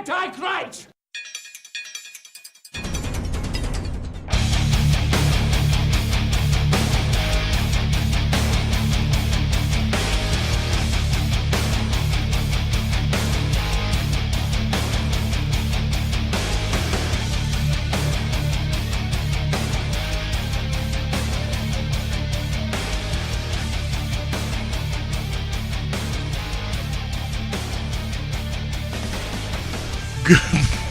Antichrist! Good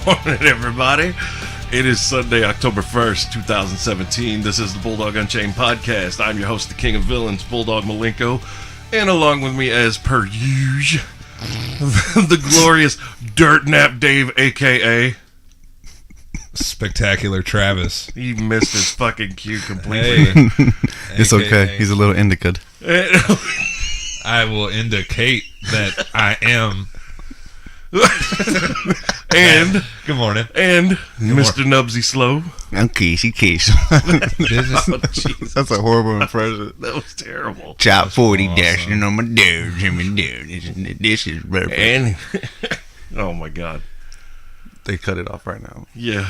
morning, everybody. It is Sunday, October 1st, 2017. This is the Bulldog Unchained podcast. I'm your host, the King of Villains, Bulldog Malenko. And along with me, as per usual, the glorious Dirtnap Dave, a.k.a. Spectacular Travis. He missed his fucking cue completely. Hey. It's okay. He's a little indicated. I will indicate that I am. And good morning. And Mr. Knubsie Slow. I'm Casey. That's a horrible impression. That was terrible. Chop 40 awesome. dashing on my dudes and my dudes. This is perfect. And oh my god. They cut it off right now. Yeah,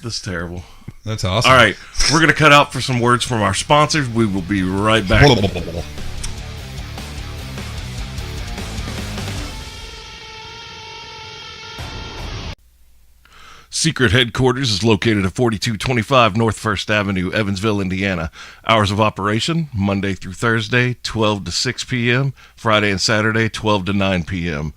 that's terrible. That's awesome. All right, we're going to cut out for some words from our sponsors. We will be right back. Secret headquarters is located at 4225 North 1st Avenue, Evansville, Indiana. Hours of operation, Monday through Thursday, 12 to 6 p.m., Friday and Saturday, 12 to 9 p.m.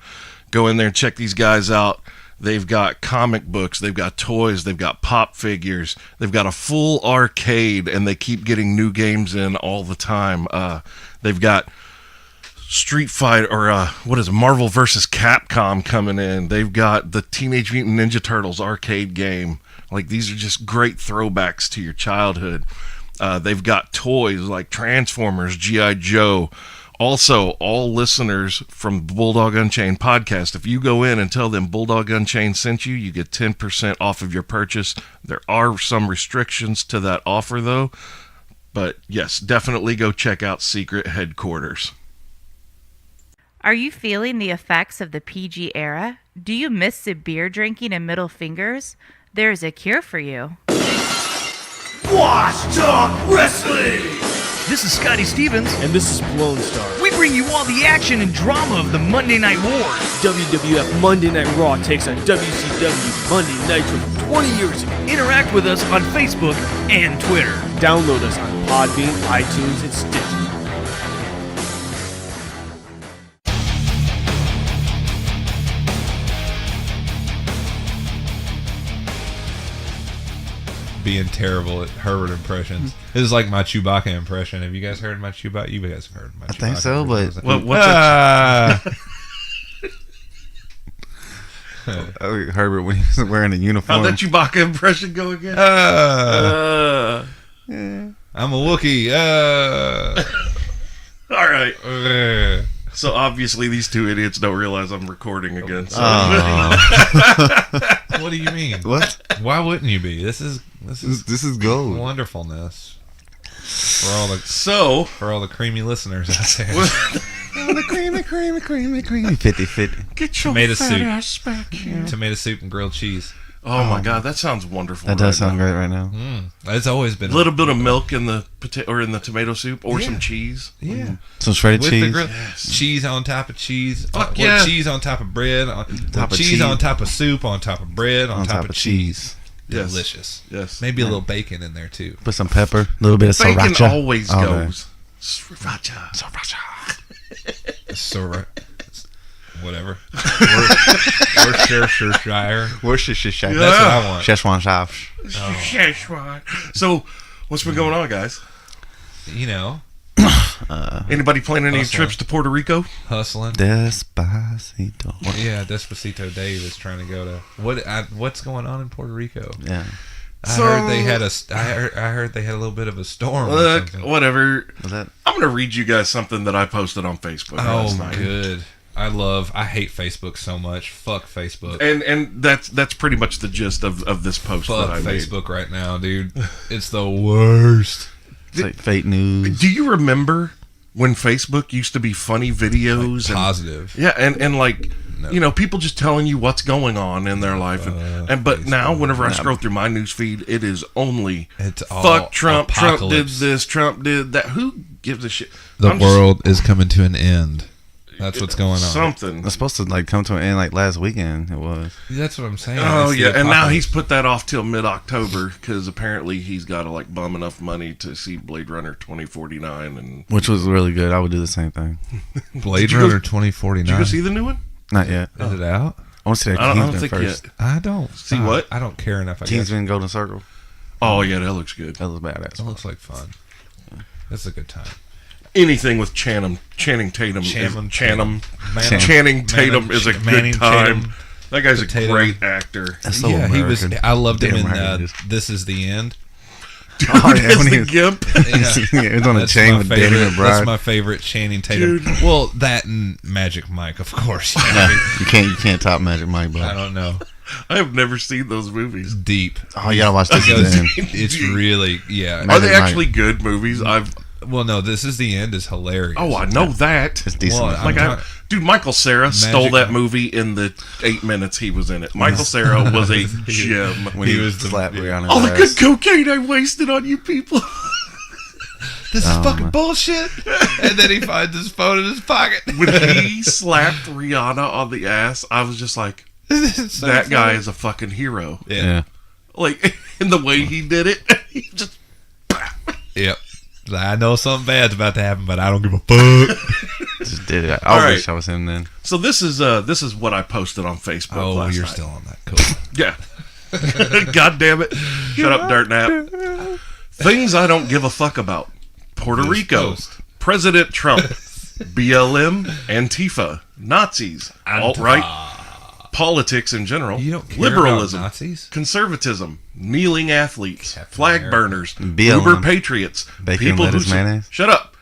Go in there and check these guys out. They've got comic books, they've got toys, they've got pop figures, they've got a full arcade, and they keep getting new games in all the time. They've got Street Fighter, or Marvel vs. Capcom coming in. They've got the Teenage Mutant Ninja Turtles arcade game. Like, these are just great throwbacks to your childhood. They've got toys like Transformers, G.I. Joe. Also, all listeners from Bulldog Unchained podcast, if you go in and tell them Bulldog Unchained sent you, you get 10% off of your purchase. There are some restrictions to that offer, though. But yes, definitely go check out Secret Headquarters. Are you feeling the effects of the PG era? Do you miss the beer drinking and middle fingers? There is a cure for you. Wash Talk Wrestling! This is Scotty Stevens, And this is Blown Star. we bring you all the action and drama of the Monday Night Wars. WWF Monday Night Raw takes on WCW Monday Nitro from 20 years ago. Interact with us on Facebook and Twitter. Download us on Podbean, iTunes, and Stitcher. Being terrible at Herbert impressions. This is like my Chewbacca impression. Have you guys heard my Chewbacca? You guys have heard my Chewbacca. I think so, but Herbert when he's wearing a uniform. How'd that Chewbacca impression go again? I'm a Wookiee. All right. So obviously these two idiots don't realize I'm recording again. So. What do you mean? What? Why wouldn't you be? This is gold. wonderfulness for all the creamy listeners out there. The creamy. 50-50. Get your Tomato fat soup. ass back here. Tomato soup and grilled cheese. Oh my god, that sounds wonderful. That does sound great right now. It's always been A little bit of milk in the or in the tomato soup, or some cheese. Yeah. Some shredded With cheese. the grill, Yes. cheese on top of cheese. Fuck yeah. Cheese on top of bread. Top of cheese cheese. on top of soup. On top of bread. On top of cheese. Yes. Delicious. Yes. Maybe a little bacon in there too. Put some pepper. A little bit of Bacon sriracha. always Oh, goes. Sriracha. So whatever. Worcestershire. Worcestershire. That's what I want. Szechuan sauce. Szechuan. So, what's been going on, guys? You know, Anybody planning any Hustling. trips to Puerto Rico? hustling. Despacito. Yeah, Despacito Dave is trying to go to what's going on in Puerto Rico? Yeah. I heard they had I heard they had a little bit of a storm. Or Look, something. whatever. Was that? I'm going to read you guys something that I posted on Facebook last Oh, night. good. I hate Facebook so much. Fuck Facebook. And that's pretty much the gist of this post Fuck that I made. Facebook right now, dude. It's the worst. It's like fake news. Do you remember when Facebook used to be funny videos? Like positive. Yeah, and like people just telling you what's going on in their life, but now whenever I scroll through my news feed, it is only fuck Trump. Apocalypse. Trump did this. Trump did that. Who gives a shit? The world is coming to an end. That's what's going on. Something. It's supposed to come to an end last weekend. It was. That's what I'm saying. Oh yeah, and now he's put that off till mid-October because apparently he's got to bum enough money to see Blade Runner 2049, and Which was really good. I would do the same thing. Blade Runner 2049. Did you go see the new one? Not yet. Is it out? I want to see that I don't Kingsman think first. yet. I don't See what? I don't care enough. I guess. Kingsman Golden Circle. Oh yeah, that looks good. That was badass. That looks like fun. That's a good time. Anything with Channing Tatum, Channing Tatum is a good Manning time. Tatum. That guy's a Tatum. great actor. That's so Yeah, he was. American. I loved him Damn in right it is. This Is the End. Dude, Oh, yeah, as when he the was- Gimp. Yeah. It was on a That's chain my with favorite- Danny McBride. That's my favorite Channing Tatum. Dude. Well, that and Magic Mike, of course. You know, Yeah, I mean, you can't top Magic Mike, bro. I don't know. I have never seen those movies. Deep. Oh, you gotta watch this Because then. it's really Are Magic they Mike. actually good movies? Well, no. This Is the End is hilarious. Oh, I know that. It's decent. Well, I'm Dude, Michael Cera stole Magic that Mike. movie in the 8 minutes he was in it. Michael Cera was a gem. when he he was was the- slapped Rihanna's All the ass. good cocaine I wasted on you people. This is fucking man. bullshit. And then he finds his phone in his pocket. When he slapped Rihanna on the ass, I was just like, So that guy funny. is a fucking hero. Yeah. Like, in the way he did it, he just... Yep. I know something bad's about to happen, but I don't give a fuck. Just did it. All I right. wish I was him then. So this is what I posted on Facebook Oh, last you're night. still on that. Cool. Yeah. God damn it. Shut up, Dirtnap. Things I don't give a fuck about. Puerto This Rico. post. President Trump. BLM. Antifa. Nazis. Alt-right. Politics in general. You don't care Liberalism. about Nazis? Conservatism. Kneeling athletes. Captain Flag America. burners. BLM. Uber patriots. Bacon and lettuce mayonnaise? Shut up.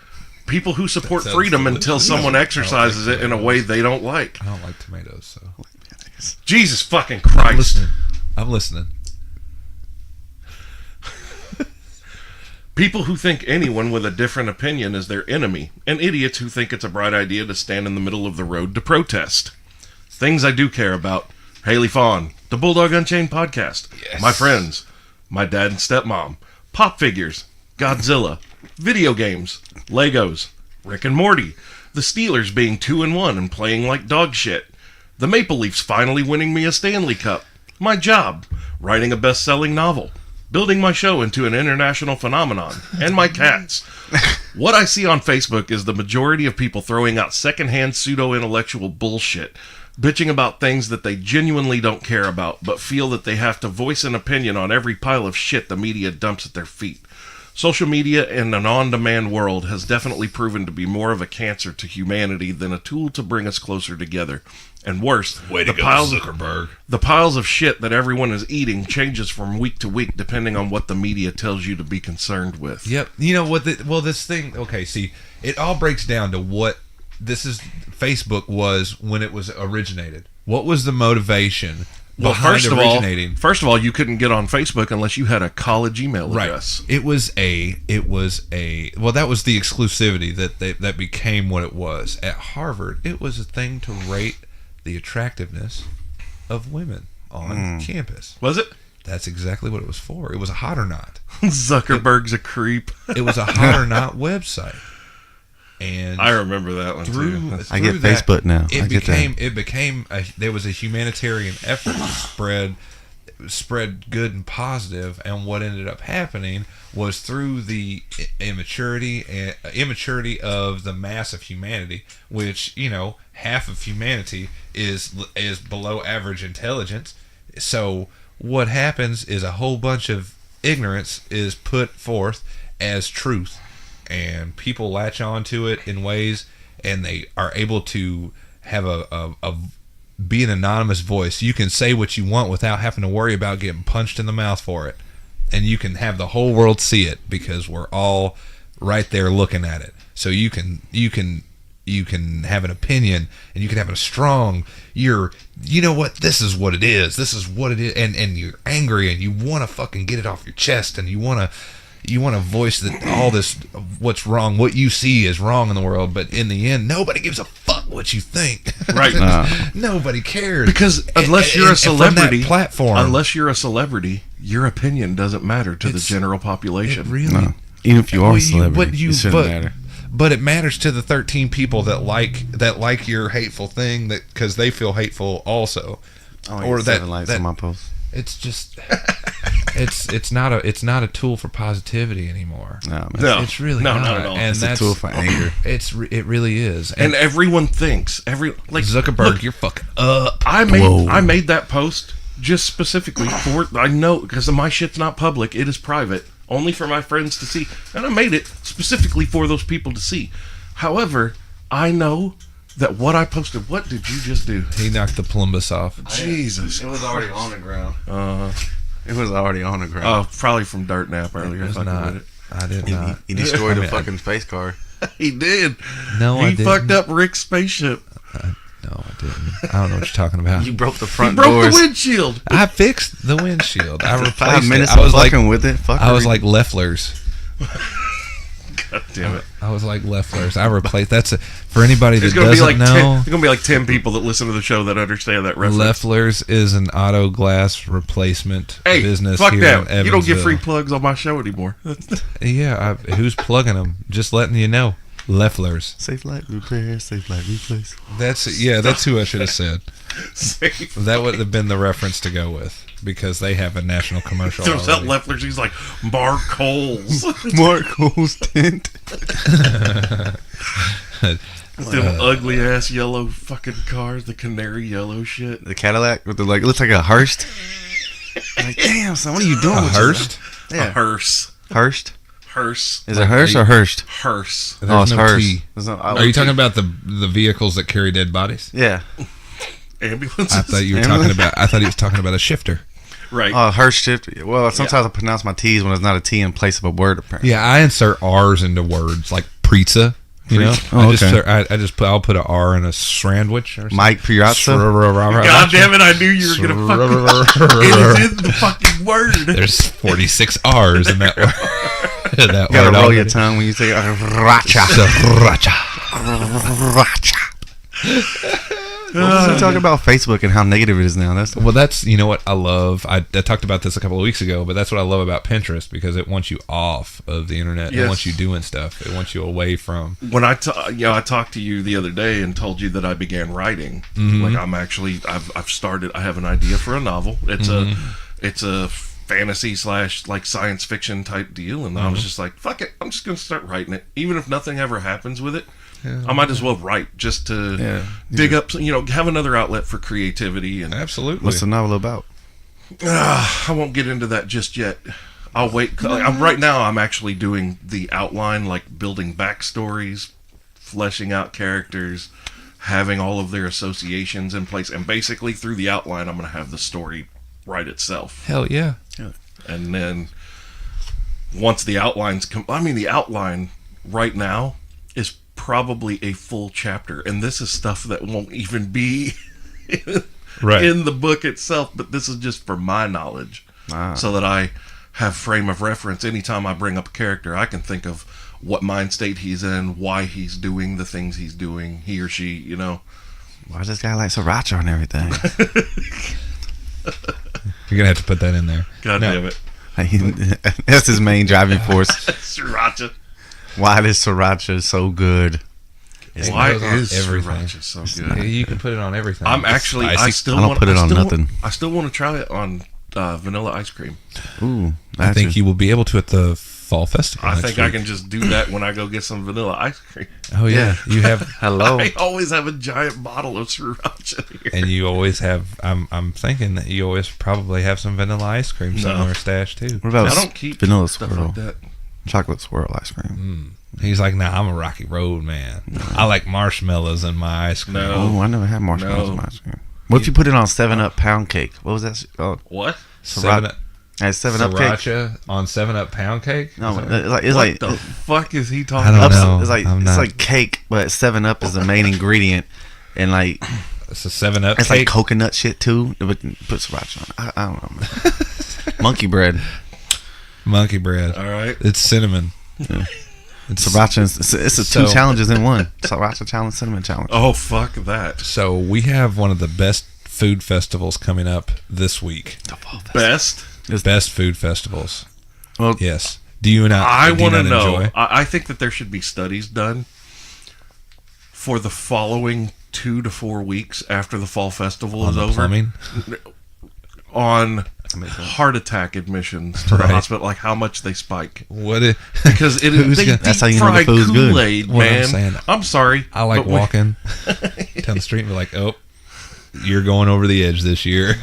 People who support That sounds freedom delicious. until someone I don't exercises like it in a way they don't like. I don't like tomatoes, so. Jesus fucking I'm Christ. listening. I'm listening. People who think anyone with a different opinion is their enemy, and idiots who think it's a bright idea to stand in the middle of the road to protest. Things I do care about. Haley Fawn, the Bulldog Unchained podcast. Yes. My friends. My dad and stepmom. Pop figures. Godzilla. Video games. Legos. Rick and Morty. The Steelers being 2-1 and playing like dog shit. The Maple Leafs finally winning me a Stanley Cup. My job. Writing a best-selling novel. Building my show into an international phenomenon. And my cats. What I see on Facebook is the majority of people throwing out secondhand pseudo-intellectual bullshit, bitching about things that they genuinely don't care about, but feel that they have to voice an opinion on every pile of shit the media dumps at their feet. Social media in an on-demand world has definitely proven to be more of a cancer to humanity than a tool to bring us closer together. And worse, the piles of shit that everyone is eating changes from week to week depending on what the media tells you to be concerned with. Yep. You know what? This thing. Okay. See, it all breaks down to what Facebook was when it was originated. What was the motivation Well, behind originating? first of all, you couldn't get on Facebook unless you had a college email address. It was a well, that was the exclusivity that became what it was. At Harvard, it was a thing to rate the attractiveness of women on campus. Was it? That's exactly what it was for. It was a hot or not. Zuckerberg's a creep. It was a hot or not website. And I remember that one too. I get Facebook now. It became there was a humanitarian effort to spread good and positive, and what ended up happening was through the immaturity of the mass of humanity, which, you know, half of humanity is below average intelligence. So what happens is a whole bunch of ignorance is put forth as truth, and people latch on to it in ways, and they are able to have be an anonymous voice. You can say what you want without having to worry about getting punched in the mouth for it, and you can have the whole world see it because we're all right there looking at it. So you can have an opinion, and you can have a strong, you know what, this is what it is, and you're angry, and you want to fucking get it off your chest, and you want to voice that all this what's wrong, what you see is wrong in the world, but in the end, nobody gives a fuck what you think. Right. Nobody cares Because unless you're a from celebrity, that platform, your opinion doesn't matter to the general population. it really. No. Even if you are a celebrity, it shouldn't matter. But it matters to the 13 people that like your hateful thing because they feel hateful also. Or that likes on my post. It's just it's not a tool for positivity anymore. No, It's really not at all. And it's a tool for anger. It really is. And everyone thinks Zuckerberg, look, you're fucking I made that post just specifically for I know because my shit's not public, it is private, only for my friends to see, and I made it specifically for those people to see. However, I know that what I posted. What did you just do? He knocked the plumbus off. Jesus, It was already on the ground. It was already on the ground. Oh, probably from Dirtnap earlier. It was fucking not. with it. I did not. He destroyed I the mean, fucking space car. He did. No, I he didn't. fucked up Rick's spaceship. No, I didn't. I don't know what you're talking about. You broke the He front broke doors. the windshield. I fixed the windshield. I replaced 5 minutes it. of fucking with it. I was like Leffler's. God damn it. I was like Leffler's. I replaced. That's for anybody that There's gonna be doesn't like know. there's gonna be like 10 people that listen to the show that understand that reference. Leffler's is an auto glass replacement Hey, business fuck here that. in You don't get Evansville. free plugs on my show anymore. Yeah, who's plugging them? Just letting you know. Leffler's. safe light repair, safe light replace. That's who I should have said. Safe. That would have been the reference to go with because they have a national commercial. Throws out already. Leffler's. He's like, Mark Coles. Mark Cole's tent. Them ugly ass yellow fucking cars, the canary yellow shit. The Cadillac with the it looks like a Hearst. Like, damn, son, what are you doing? A with Hearst? A Yeah, hearse. Hearst. Hearse. Is it Hearst or Hearst? Hearse. There's Oh, it's no Hearst. T. There's no- Are you talking about the vehicles that carry dead bodies? Yeah. Ambulances. I thought you were talking about. I thought he was talking about a shifter. Right. Oh, Hearst shift. Well, sometimes I pronounce my T's when it's not a T in place of a word. Apparently. Yeah, I insert R's into words like pizza. You know, Oh, I'll put an R in a sandwich or something. Mike Piazza. God damn it, I knew you were going to fucking... It is in the fucking word. There's 46 R's in that word. That You gotta word roll your already. tongue when you say racha. Sriracha. Racha. What was we talking about Facebook and how negative it is now? Well, that's, you know what I love. I talked about this a couple of weeks ago, but that's what I love about Pinterest because it wants you off of the internet. Yes. It wants you doing stuff. It wants you away from. When I talked to you the other day and told you that I began writing. Like I've started. I have an idea for a novel. It's a fantasy / like science fiction type deal, and I was just like, fuck it, I'm just gonna start writing it, even if nothing ever happens with it. I might as well write just to dig up, have another outlet for creativity. And Absolutely. What's the novel about? I won't get into that just yet. I'll wait. Right now, I'm actually doing the outline, like building backstories, fleshing out characters, having all of their associations in place, and basically through the outline, I'm going to have the story write itself. Hell yeah. And then once the outlines come, the outline right now is probably a full chapter, and this is stuff that won't even be in the book itself, but this is just for my knowledge, so that I have frame of reference. Anytime I bring up a character, I can think of what mind state he's in, why he's doing the things he's doing, he or she, Why does this guy like sriracha and everything? You're going to have to put that in there. God damn it. That's his main driving force. Sriracha. Why this sriracha is so good? Why goes on is everything. sriracha so Yeah, good? you can put it on everything. I'm actually, I don't put it on nothing. I still want to try it on vanilla ice cream. Ooh, I think you will be able to at the fall festival. I next think I week. can just do that when I go get some vanilla ice cream. Oh yeah, you have. Hello. I always have a giant bottle of sriracha here. And you always have. I'm thinking that you always probably have some vanilla ice cream somewhere stashed too. What about I don't keep vanilla stuff swirl? like that. Chocolate swirl ice cream. He's like, nah, I'm a Rocky Road man. I like marshmallows in my ice cream. No. Oh, I never had marshmallows No. in my ice cream. What if you put it on 7-Up pound cake? What was that? Oh, What? Seven, I had 7-Up cake. sriracha on 7-Up pound cake. No, Is that- it's like What the fuck is he I talking don't about? know. It's like I'm it's not- like cake, but 7-Up is the main ingredient, and like it's a 7-Up it's cake. like coconut shit too. But put sriracha on. I don't know. Man. Monkey bread. Monkey bread. All right. It's cinnamon. Sriracha. It's two So- challenges in one. Sriracha challenge, cinnamon challenge. Oh, fuck that. So we have one of the best food festivals coming up this week. Best? Best food festivals. Well, Yes. Do you not? I do you want to not know. enjoy? I think that there should be studies done for the following 2 to 4 weeks after the fall festival On is the over. plumbing? On heart attack admissions to the Right. hospital, like how much they spike. What? It, Because it Who's is gonna- That's how you know the fried food's good. Kool-Aid, What I'm man. saying. I'm sorry. I like but we- walking down the street and be like, oh, you're going over the edge this year.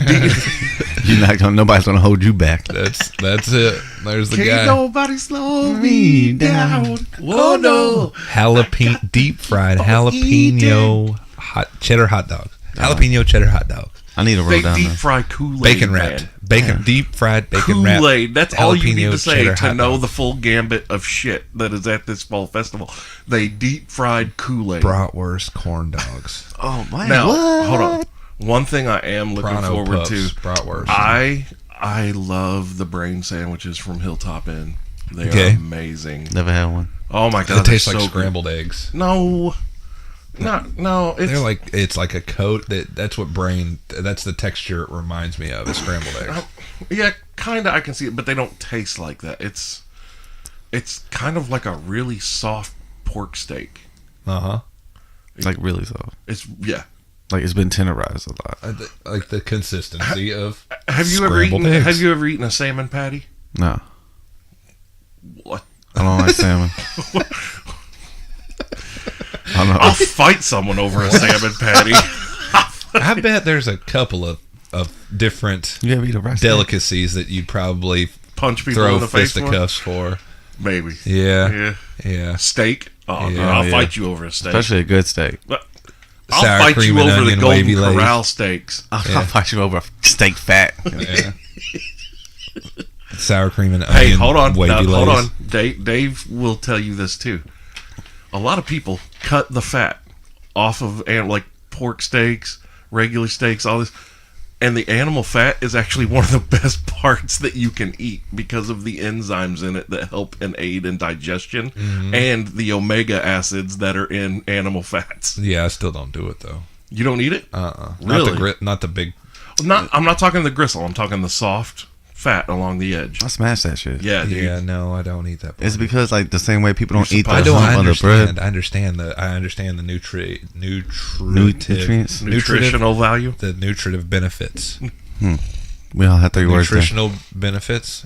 you're not gonna. Nobody's gonna hold you back. That's it. There's the Can't guy. nobody slow me down. Whoa, no. Jalapeno, deep fried jalapeno cheddar hot dog. Jalapeno cheddar hot dog. I need to roll They down deep there. fry Kool-Aid, Bacon wrapped. man. Bacon, deep fried bacon wrapped. Kool-Aid. That's all you need jalapeno to say cheddar to hot know dog. the full gambit of shit that is at this fall festival. They deep fried Kool-Aid. Bratwurst corn dogs. Oh man, Now, what? hold on. One thing I am looking Prano forward puffs, to. bratwurst. I love the brain sandwiches from Hilltop Inn. They Okay. are amazing. Never had one. Oh my god, It tastes they're like so good. scrambled eggs. No, no. It's They're like it's like a coat that's what brain. That's the texture it reminds me of. Is scrambled eggs. yeah, kind of. I can see it, but they don't taste like that. It's kind of like a really soft pork steak. Uh huh. Like really soft. It's yeah. Like it's been tenderized a lot. Like the consistency of. Have you scrambled eggs. Have you ever eaten a salmon patty? No, What? I don't like salmon. I don't know. I'll fight someone over a salmon patty. I bet there's a couple of different You ever eat a rice cake? delicacies that you'd probably Punch people throw in the face for? fisticuffs for. Maybe. Yeah. Yeah. Steak. Oh, Yeah, no, I'll yeah. fight you over a steak. Especially a good steak. But I'll Sour fight cream you and over the onion Golden wavy lays. Corral steaks. I'll fight you over a steak fat. Yeah. Sour cream and Hey, onion. hold on. wavy Now, hold lays. on. Dave will tell you this too. A lot of people cut the fat off of like pork steaks, regular steaks, all this. And the animal fat is actually one of the best parts that you can eat because of the enzymes in it that help and aid in digestion and the omega acids that are in animal fats. Yeah, I still don't do it though. You don't eat it? Really? Not the big. I'm not talking the gristle. I'm talking the soft fat along the edge. I smash that shit. Yeah, dude. Yeah, no, I don't eat that. It's because like the same way people don't You're eat the I hump on the bread. understand the nutritive Nutrients. Nutritional value. the nutritive benefits. We all have 3 words there. Nutritional benefits.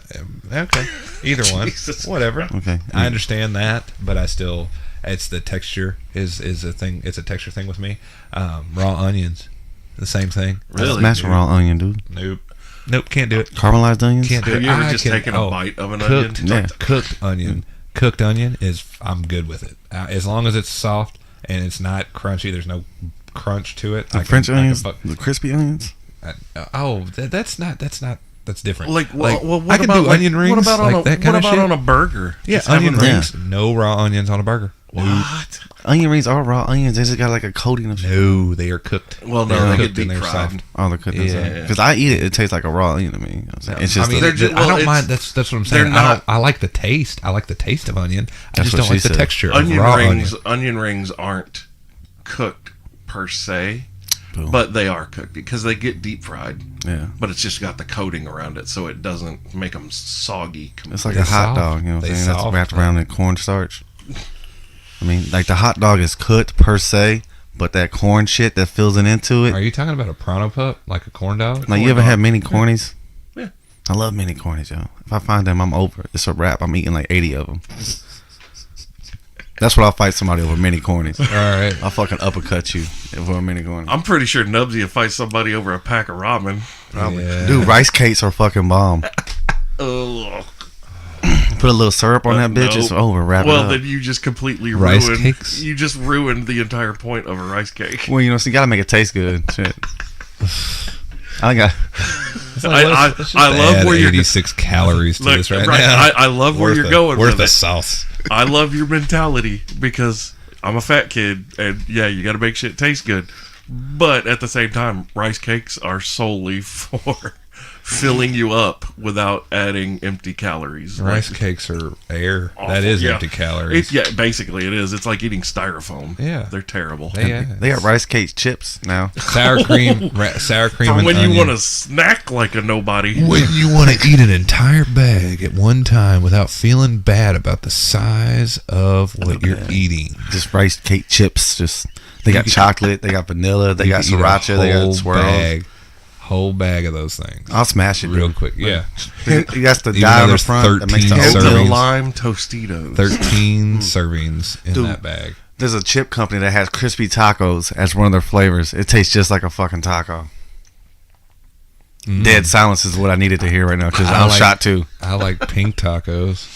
Okay, either one, Jesus. whatever. Okay. I understand that, but I still, it's the texture is a thing. It's a texture thing with me. Raw onions, the same thing. Really? Smash a raw onion, dude. Nope, can't do it. Caramelized onions? Can't do Have it. you ever I just can- taken a bite of an cooked, onion? Yeah. Cooked onion. Cooked onion is, I'm good with it. As long as it's soft and it's not crunchy, there's no crunch to it. The French onions? The crispy onions? That's different. Like, well, what I can about do onion rings. What about like on a, that kind what of about shit. on a burger? Yeah, Just have onion them- rings. No raw onions on a burger. What? Onion rings are raw onions. They just got like a coating of shit. No, they are cooked. Well, no, They're they get cooked and deep they're fried. soft. Oh, they're cooked Yeah. inside. Because I eat it. It tastes like a raw onion to me. You know what I'm saying? It's just I mean, they're just- I well, don't it's- mind. That's what I'm they're saying. not- I like the taste. I like the taste of onion. I That's just what don't she like the said. texture Onion of raw rings. onion. Onion rings aren't cooked per se, Boom. but they are cooked because they get deep fried. Yeah. But it's just got the coating around it, so it doesn't make them soggy. It's like They a hot soft. dog. You know what They I'm saying? That's soft. wrapped around in cornstarch. I mean, like the hot dog is cooked per se, but that corn shit that fills it into it. Are you talking about a Prano pup, like a corn dog? Like, you ever had mini cornies? Yeah. I love mini cornies, yo. If I find them, I'm over. It's a wrap. I'm eating like 80 of them. That's what I'll fight somebody over, mini cornies. All right. I'll fucking uppercut you for a mini corny. I'm pretty sure Knubsie would fight somebody over a pack of ramen. Probably. Yeah. Dude, rice cakes are fucking bomb. Ugh. Put a little syrup on that bitch. Nope. It's over. Wrap Well, it up. then you just completely Rice ruined. cakes? You just ruined the entire point of a rice cake. Well, you know, so you gotta make it taste good. Shit. I got. I love where you're 86 calories to Look, this right, right, now. I love where you're going Worth with the it. sauce. I love your mentality because I'm a fat kid, and yeah, you got to make shit taste good. But at the same time, rice cakes are solely for filling you up without adding empty calories. Rice Like, cakes are air. awful. That is Yeah. empty calories. Yeah, basically it is. It's like eating styrofoam. Yeah. They're terrible. Yeah. They got rice cake chips now. Sour cream, sour cream, For and when onion. you want to snack like a nobody. When you want to eat an entire bag at one time without feeling bad about the size of what you're eating. Just rice cake chips. Just they got chocolate. They got vanilla. They got You can eat a sriracha. They got whole swirls. whole bag of those things. I'll smash it Real dude. quick. Yeah. You got the Even dye though on the there's front that makes the 13 And the oatmeal. servings. lime Tostitos. 13 servings in Dude. that bag. There's a chip company that has crispy tacos as one of their flavors. It tastes just like a fucking taco. Dead silence is what I needed to hear right now because I I'm like- shot too. I like pink tacos.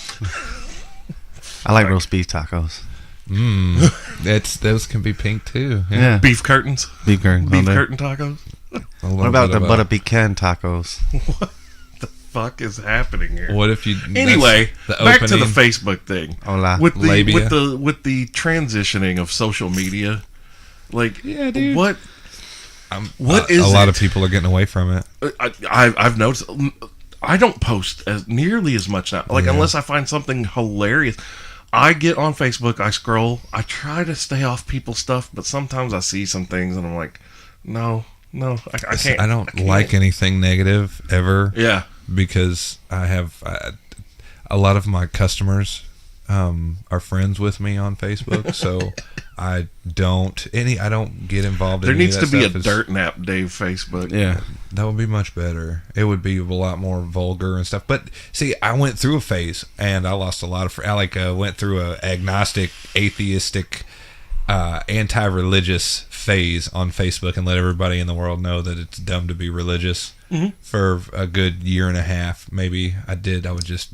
I like roast beef tacos. Those can be pink too. Yeah, Beef curtains. beef curtain. Beef on there. curtain tacos. What about the butter pecan tacos? Fuck is happening here? What if you? Anyway, that's the back to the opening. Facebook thing. Hola. With the Labia. with the transitioning of social media, like Yeah, dude. what What is a lot of it? people are getting away from it. I've noticed. I don't post as nearly as much now. Like unless I find something hilarious, I get on Facebook. I scroll. I try to stay off people's stuff, but sometimes I see some things and I'm like, no, I can't. I don't can't. like anything negative ever. Yeah. Because I have a lot of my customers are friends with me on Facebook, so I don't get involved. There in any needs of to that be a stuff. Dirtnap Dave Facebook. Yeah, That would be much better. It would be a lot more vulgar and stuff. But see, I went through a phase and I lost a lot of. I went through a agnostic, atheistic, anti-religious phase on Facebook and let everybody in the world know that it's dumb to be religious. For a good year and a half, maybe I would just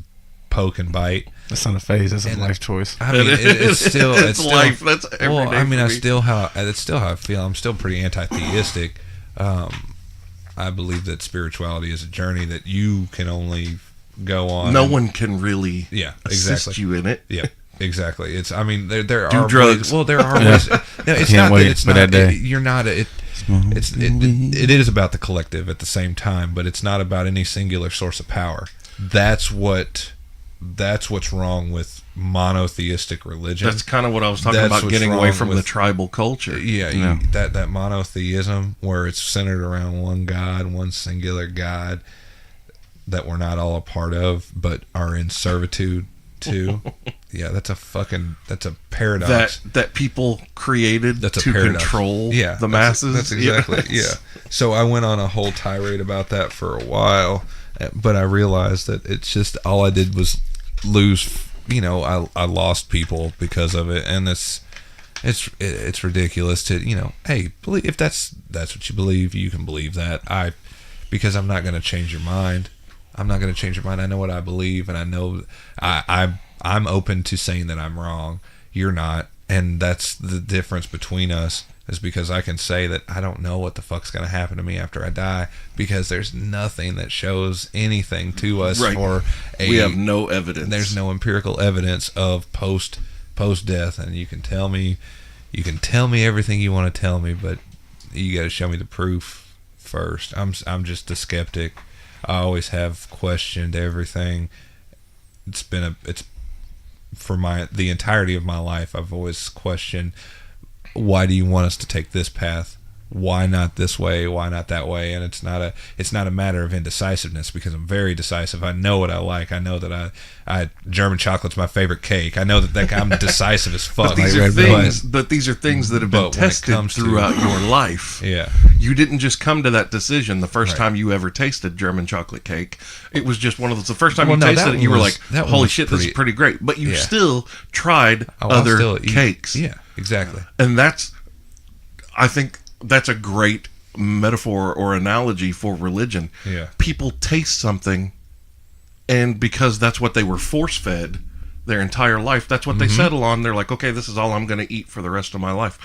poke and bite. that's not a phase. That's a life choice. I mean, it's still It's life. That's every well, day I mean, for me. that's still how I feel. I'm still pretty anti-theistic. I believe that spirituality is a journey that you can only go on. No one can really Yeah, assist exactly. you in it. Yeah, exactly. It's. I mean, there Do are drugs. Ways, well, there are ways. No, it's Can't not wait that it's for not. that day. You're not. It is about the collective at the same time, but it's not about any singular source of power. That's what's wrong with monotheistic religion. That's kind of what I was talking That's about, what's getting away wrong from the with- tribal culture. Yeah, Yeah. that monotheism where it's centered around one God, one singular God that we're not all a part of, but are in servitude to. Yeah, that's a paradox. That people created That's a to paradox. control Yeah, the that's- masses. That's exactly yeah. So I went on a whole tirade about that for a while, but I realized that it's just all I did was lose. I lost people because of it, and it's ridiculous to hey, believe if that's what you believe, you can believe that. Because I'm not going to change your mind. I'm not going to change your mind. I know what I believe, and I know I'm open to saying that I'm wrong. You're not, and that's the difference between us. Is because I can say that I don't know what the fuck's going to happen to me after I die, because there's nothing that shows anything to us Right. for We have no evidence. There's no empirical evidence of post death, and you can tell me everything you want to tell me, but you got to show me the proof first. I'm just a skeptic. I always have questioned everything. It's for the entirety of my life. I've always questioned, why do you want us to take this path? Why not this way? Why not that way? And it's not a matter of indecisiveness, because I'm very decisive. I know what I like. I know that I German chocolate's my favorite cake. I know that I'm decisive as fuck. But these are things that have been but when it tested comes to- throughout your life. Yeah. You didn't just come to that decision the first Right. time you ever tasted German chocolate cake. It was just one of those. The first time Well, you no, tasted that it, you were was- like, that one "Holy was shit, this is pretty- pretty great!" But you Yeah. still tried I'll other still eat- cakes. Yeah, exactly. And I think that's a great metaphor or analogy for religion. Yeah. People taste something, and because that's what they were force-fed their entire life, that's what they settle on. They're like, okay, this is all I'm going to eat for the rest of my life.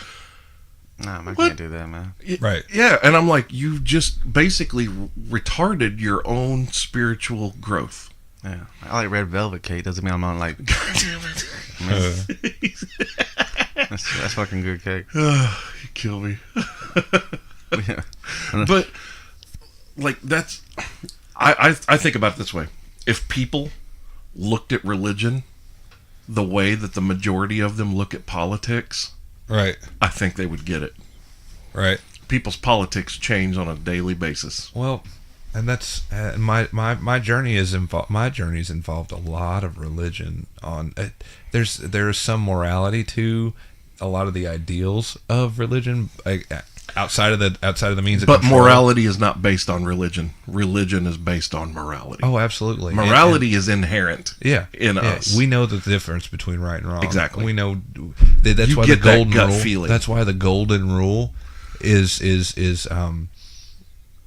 Nah, man, I What? can't do that, man. Right. Yeah, and I'm like, you just basically retarded your own spiritual growth. Yeah, I like red velvet cake. Doesn't mean I'm not like. That's fucking good cake. You kill me. Yeah. But like I think about it this way. If people looked at religion the way that the majority of them look at politics, Right. I think they would get it. Right. People's politics change on a daily basis. Well, and that's my journey is involved. My journey's involved a lot of religion. There is some morality to a lot of the ideals of religion, outside of the means of But control. morality is not based on religion. Religion is based on morality. Oh, absolutely. Morality is inherent. Yeah, in us. We know the difference between right and wrong. Exactly. We know that's You why get the that golden gut rule. feeling. That's why the golden rule is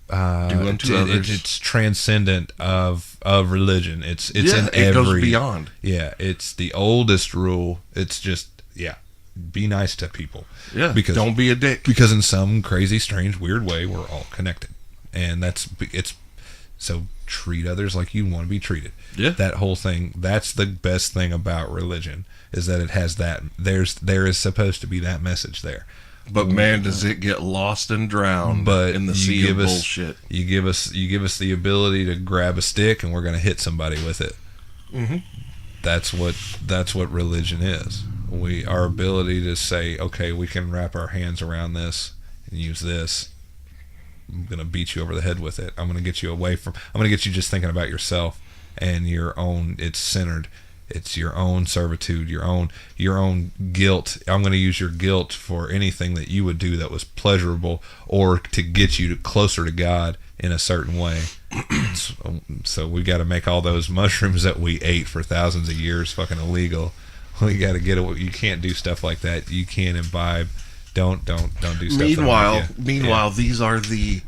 unto others. it's transcendent of religion. It's in it every. goes beyond. Yeah, it's the oldest rule. It's just be nice to people. Yeah, because don't be a dick. Because in some crazy, strange, weird way, we're all connected, and it's so treat others like you want to be treated. Yeah, that whole thing. That's the best thing about religion is that it has that. There is supposed to be that message there. But man, does it get lost and drowned in the sea of bullshit. You give us the ability to grab a stick and we're going to hit somebody with it. Mm-hmm. That's what religion is. Our ability to say, okay, we can wrap our hands around this and use this. I'm going to beat you over the head with it. I'm going to get you away from. I'm going to get you just thinking about yourself and your own. It's centered. It's your own servitude, your own guilt. I'm going to use your guilt for anything that you would do that was pleasurable or to get you closer to God in a certain way. So we got to make all those mushrooms that we ate for thousands of years fucking illegal. We got to get it. You can't do stuff like that. You can't imbibe. Don't do stuff. Meanwhile, these are the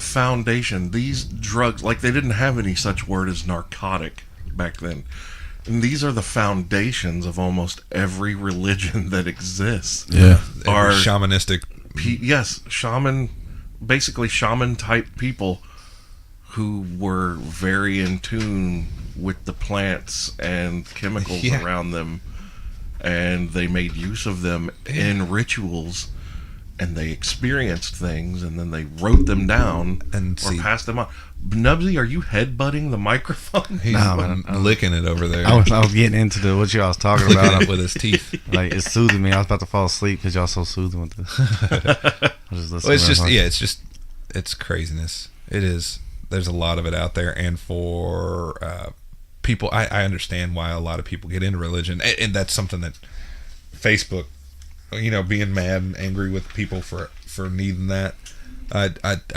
foundation. These drugs, like they didn't have any such word as narcotic back then. And these are the foundations of almost every religion that exists. Yeah, are shamanistic. Basically shaman type people who were very in tune with the plants and chemicals around them, and they made use of them in rituals, and they experienced things, and then they wrote them down or passed them on. Knubsie, are you headbutting the microphone? He's licking it over there. I was getting into what y'all was talking about with his teeth. Like, it's soothing me. I was about to fall asleep because y'all so soothing with this. It's craziness. It is. There's a lot of it out there, and for people, I understand why a lot of people get into religion, and that's something that Facebook, being mad and angry with people for needing that. I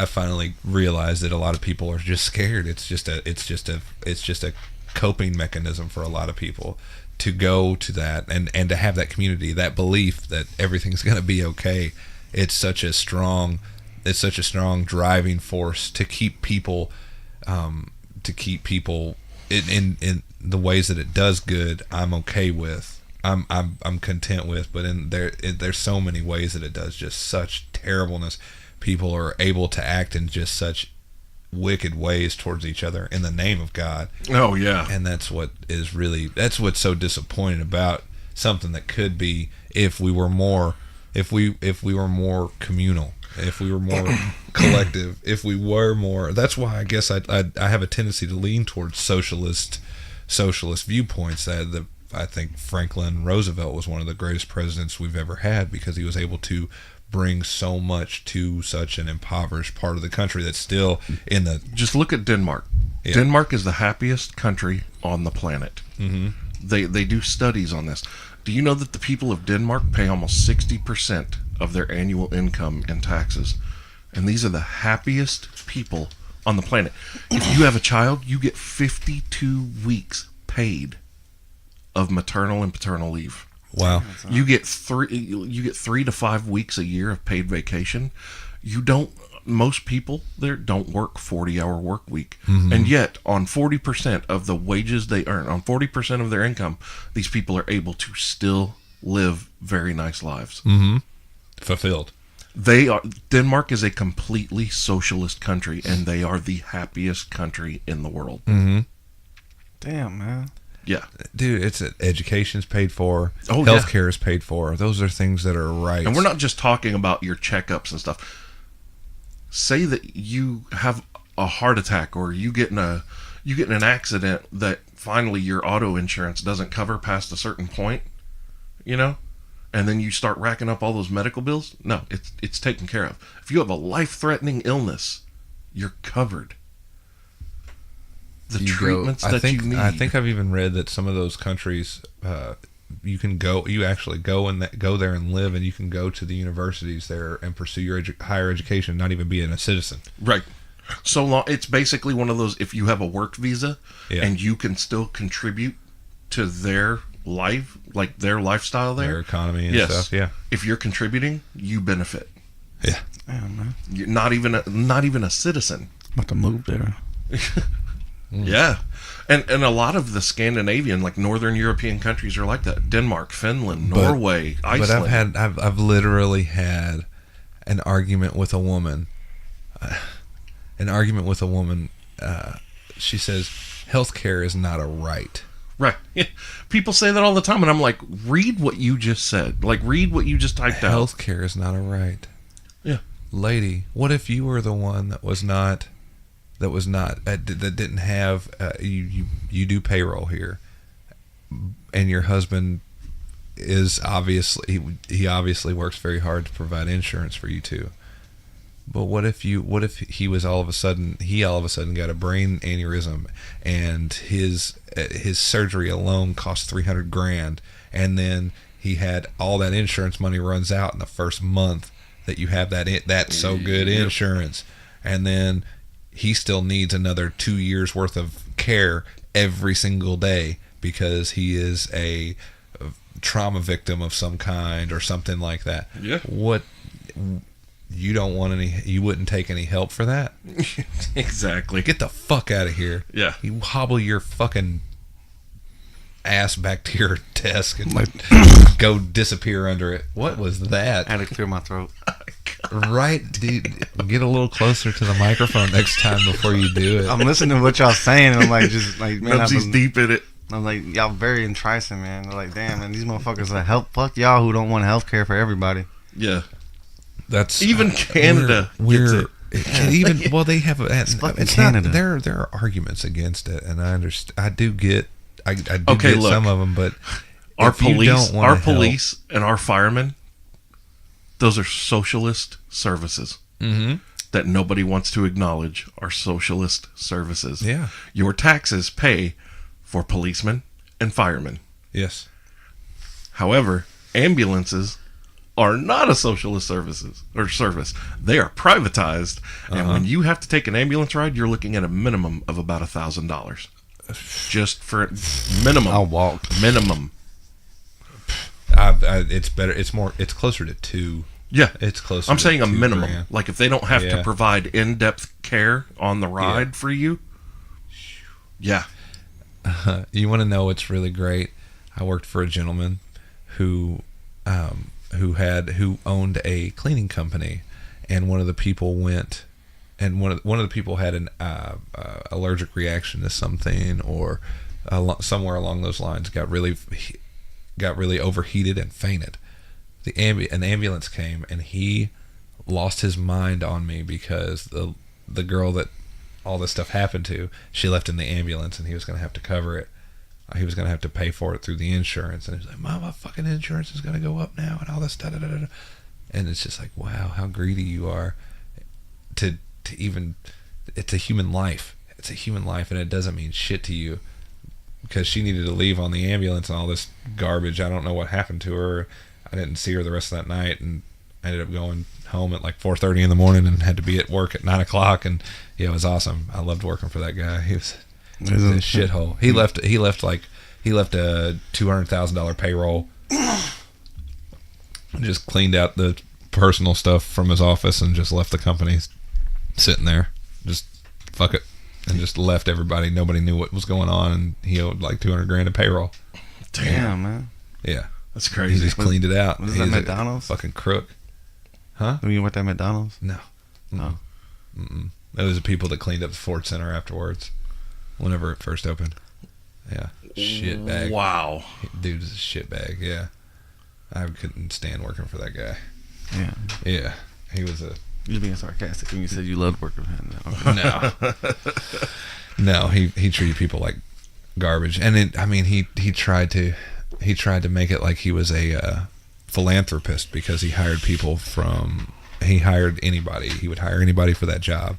finally realized that a lot of people are just scared. It's just a coping mechanism for a lot of people to go to that and to have that community, that belief that everything's going to be okay. It's such a strong driving force to keep people in the ways that it does good. I'm okay with. I'm content with, but there's so many ways that it does just such terribleness. People are able to act in just such wicked ways towards each other in the name of God. Oh yeah, and that's what's so disappointing about something that could be if we were more communal, if we were more collective, if we were more. That's why I guess I have a tendency to lean towards socialist viewpoints. I think Franklin Roosevelt was one of the greatest presidents we've ever had because he was able to bring so much to such an impoverished part of the country that's still in the. Just look at Denmark. Yeah. Denmark is the happiest country on the planet. Mm-hmm. They do studies on this. Do you know that the people of Denmark pay almost 60% of their annual income in taxes? And these are the happiest people on the planet. If you have a child, you get 52 weeks paid of maternal and paternal leave. Wow. You get 3 to 5 weeks a year of paid vacation. Most people there don't work 40-hour work week. Mm-hmm. And yet on 40% of the wages they earn, on 40% of their income, these people are able to still live very nice lives. Mm-hmm. Fulfilled. Denmark is a completely socialist country, and they are the happiest country in the world. Mm-hmm. Damn, man. Yeah, dude, education's paid for. Oh, healthcare is paid for. Those are things that are right. And we're not just talking about your checkups and stuff. Say that you have a heart attack, or you get in an accident that finally your auto insurance doesn't cover past a certain point, you know, and then you start racking up all those medical bills. No, it's taken care of. If you have a life-threatening illness, you're covered. The treatments that you need. I think I've even read that some of those countries, you actually go there and live, and you can go to the universities there and pursue your higher education, not even being a citizen. Right. So long, it's basically one of those, if you have a work visa and you can still contribute to their life, like their lifestyle there, their economy and stuff. Yeah. If you're contributing, you benefit. Yeah. Man. You're not even a citizen. I'm about to move there. Yeah. And a lot of the Scandinavian, like Northern European countries are like that. Denmark, Finland, Norway, Iceland. But I've literally had an argument with a woman. She says healthcare is not a right. Right. People say that all the time, and I'm like, read what you just said. Like, read what you just typed out. Healthcare is not a right. Yeah. Lady, what if you were the one that didn't have you do payroll here, and your husband is obviously he obviously works very hard to provide insurance for you too. But what if he all of a sudden got a brain aneurysm, and his surgery alone cost $300,000, and then he had all that insurance money runs out in the first month that you have that's so good insurance, and then he still needs another 2 years worth of care every single day because he is a trauma victim of some kind or something like that. Yeah. What? You wouldn't take any help for that? Exactly. Get the fuck out of here. Yeah. You hobble your fucking ass back to your desk and go disappear under it. What was that? I had to clear my throat. Right, dude. Get a little closer to the microphone next time before you do it. I'm listening to what y'all saying, and I'm like, just like, man, Knubsie's deep in it. I'm like, y'all very enticing, man. They're like, damn, man, these motherfuckers are fuck y'all who don't want health care for everybody. Yeah. That's even Canada gets it. They have it's Canada. There are arguments against it, and I understand. I do get Look, some of them, but our police and our firemen, those are socialist services that nobody wants to acknowledge are socialist services. Yeah. Your taxes pay for policemen and firemen. Yes. However, ambulances are not a socialist service. They are privatized, and when you have to take an ambulance ride, you're looking at a minimum of about $1,000, just for minimum. I'll walk. Minimum. It's better. It's closer to 2. Yeah, it's closer. I'm saying a $2,000. minimum. Like if they don't have to provide in-depth care on the ride for you. Yeah. You want to know what's really great? I worked for a gentleman who owned a cleaning company, and one of the people went, and one of the people had an allergic reaction to something, or somewhere along those lines, got really overheated and fainted. An ambulance came, and he lost his mind on me because the girl that all this stuff happened to, she left in the ambulance, and he was going to have to cover it. He was going to have to pay for it through the insurance. And he was like, Mom, my fucking insurance is going to go up now and all this stuff. And it's just like, wow, how greedy you are to even, it's a human life. It's a human life, and it doesn't mean shit to you because she needed to leave on the ambulance and all this garbage. I don't know what happened to her. I didn't see her the rest of that night, and I ended up going home at like 4:30 in the morning and had to be at work at 9 o'clock. And yeah, it was awesome. I loved working for that guy. He was a shithole. He left a $200,000 payroll. Just cleaned out the personal stuff from his office and just left the company sitting there. Just fuck it, and just left everybody. Nobody knew what was going on, and he owed like $200,000 in payroll. Damn, man. Yeah, that's crazy. He just cleaned it out. Was that McDonald's? Fucking crook. Huh? You worked at McDonald's? No. No. It was the people that cleaned up the Ford Center afterwards, whenever it first opened. Yeah. Shitbag. Wow. Dude is a shitbag, yeah. I couldn't stand working for that guy. Yeah. Yeah. He was a You're being sarcastic when you said you loved working with him. No, he treated people like garbage, and he tried to make it like he was a philanthropist because he hired anybody. He would hire anybody for that job,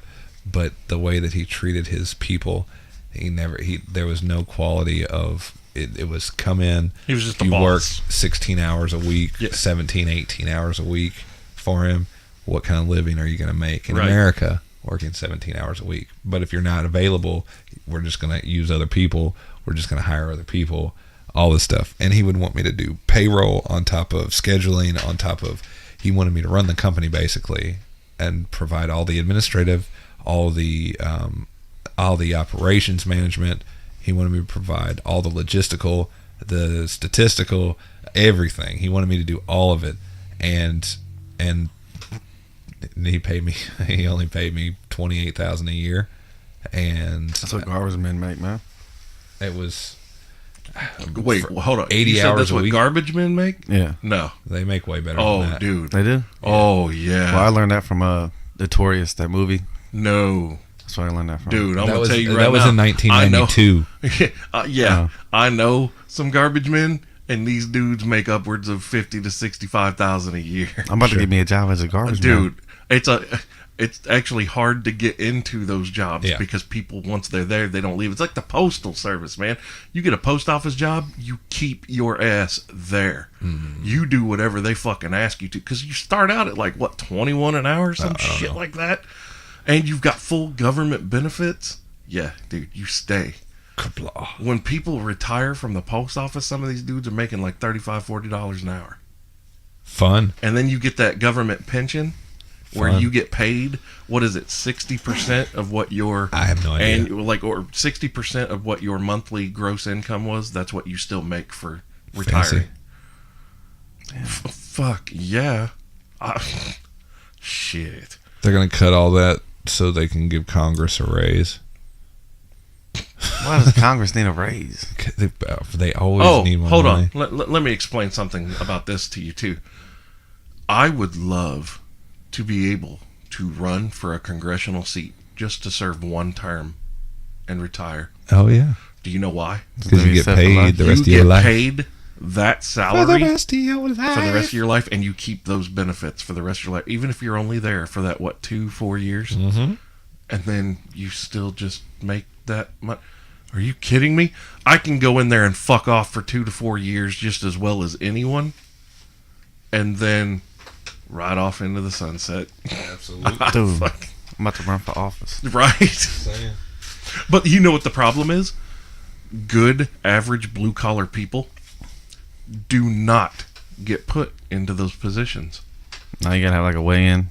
but the way that he treated his people, there was no quality of it. It was come in. He was just a you boss. work 16 hours a week, Yeah. 17, 18 hours a week for him. What kind of living are you going to make in Right. America working 17 hours a week? But if you're not available, we're just going to use other people. We're just going to hire other people, all this stuff. And he would want me to do payroll on top of scheduling, he wanted me to run the company basically and provide all the administrative, all the operations management. He wanted me to provide all the logistical, the statistical, everything. He wanted me to do all of it. And he only paid me $28,000 a year, and That's what garbage men make, man. it was Wait, hold on. 80 You said hours that's a what week. garbage men make? Yeah. No. They make way better Oh, than that. dude. They do? Oh, yeah. Well, I learned that from Notorious, that movie. No. That's where I learned that from. Dude, I'm That going was to tell you right that was now. in 1992. Yeah. Oh. I know some garbage men, and these dudes make upwards of $50,000 to $65,000 a year. I'm about to get me a job as a garbage man. Dude, it's actually hard to get into those jobs Yeah. because people, once they're there, they don't leave. It's like the postal service, man. You get a post office job, you keep your ass there. Mm-hmm. You do whatever they fucking ask you to, because you start out at like what, 21 an hour, some shit like that, and you've got full government benefits. Yeah, dude, you stay. Kablah. When people retire from the post office, some of these dudes are making like $35, $40 an hour. Fun. And then you get that government pension where Fun. you get paid, what is it, 60% of what your I have no idea. or 60% of what your monthly gross income was. That's what you still make for retiring. Fancy. Fuck yeah. Shit. They're going to cut all that so they can give Congress a raise. Why does Congress need a raise? They always need more hold money. on. Let me explain something about this to you too. I would love to be able to run for a congressional seat just to serve one term and retire. Oh, yeah. Do you know why? Because you get Set for life. paid the rest of You your get life. paid that salary For the rest of your life. for the rest of your life, and you keep those benefits for the rest of your life, even if you're only there for that 2-4 years, Mm-hmm. and then you still just make that much. Are you kidding me? I can go in there and fuck off for 2 to 4 years just as well as anyone, and then ride off into the sunset. Absolutely. Dude, Fuck. I'm about to run for office. Right? But you know what the problem is? Good, average, blue-collar people do not get put into those positions. Now you gotta have like a weigh-in.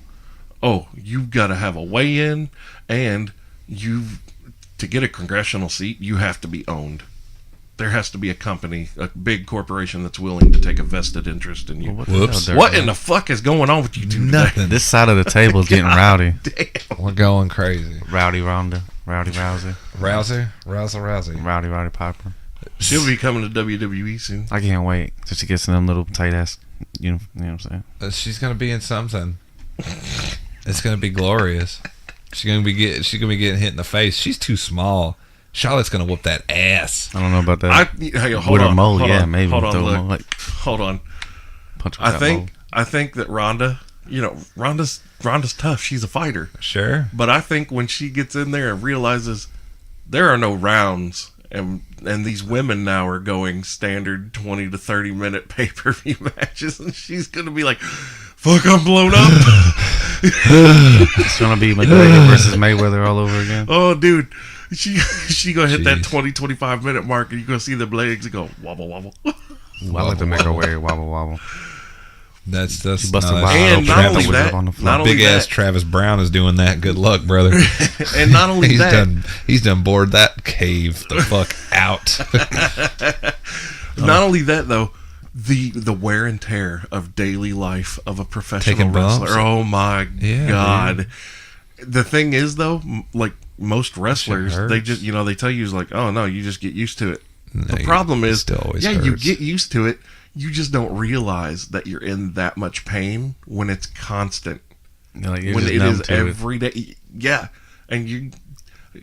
Oh, you've got to have a weigh-in, and to get a congressional seat, you have to be owned. There has to be a company, a big corporation that's willing to take a vested interest in you. What the Whoops. hell, What Dirtnap? in the fuck is going on with you two today? Nothing. This side of the table is getting rowdy. We're going crazy. Rowdy Ronda, Rowdy Rousey, Rousey. Rowdy Piper. She'll be coming to WWE soon. I can't wait till she gets in them little tight ass. You know what I'm saying? She's gonna be in something. It's gonna be glorious. She's gonna be getting hit in the face. She's too small. Charlotte's gonna whoop that ass. I don't know about that. Hey, hold With on, a mole, hold yeah, on, maybe. Hold on, Throw a look. mole, like, Hold on. punch with that mole. I think that Ronda, Ronda's tough. She's a fighter. Sure. But I think when she gets in there and realizes there are no rounds, and these women now are going standard 20 to 30 minute pay-per-view matches, and she's gonna be like, "Fuck, I'm blown up." It's gonna be McGregor versus Mayweather all over again. Oh, dude, she gonna hit that Jeez. 20-25 minute mark, and you gonna see the legs go wobble wobble. Ooh, I like to make her wear wobble wobble. That's She busted no, wide that's- And not Travis only was that, up on the floor. not only big ass that, Travis Brown is doing that. Good luck, brother. and not only he's that, he's done bored that cave the fuck out. not only that though, the wear and tear of daily life of a professional Taking wrestler. bumps. Oh my Yeah, god! The thing is though, like most wrestlers, hurts. they just they tell you is like, oh no, you just get used to it. No, The problem it is, still always yeah, you hurts. get used to it. You just don't realize that you're in that much pain when it's constant. Like, you're when just it numb is to it. every day. Yeah, and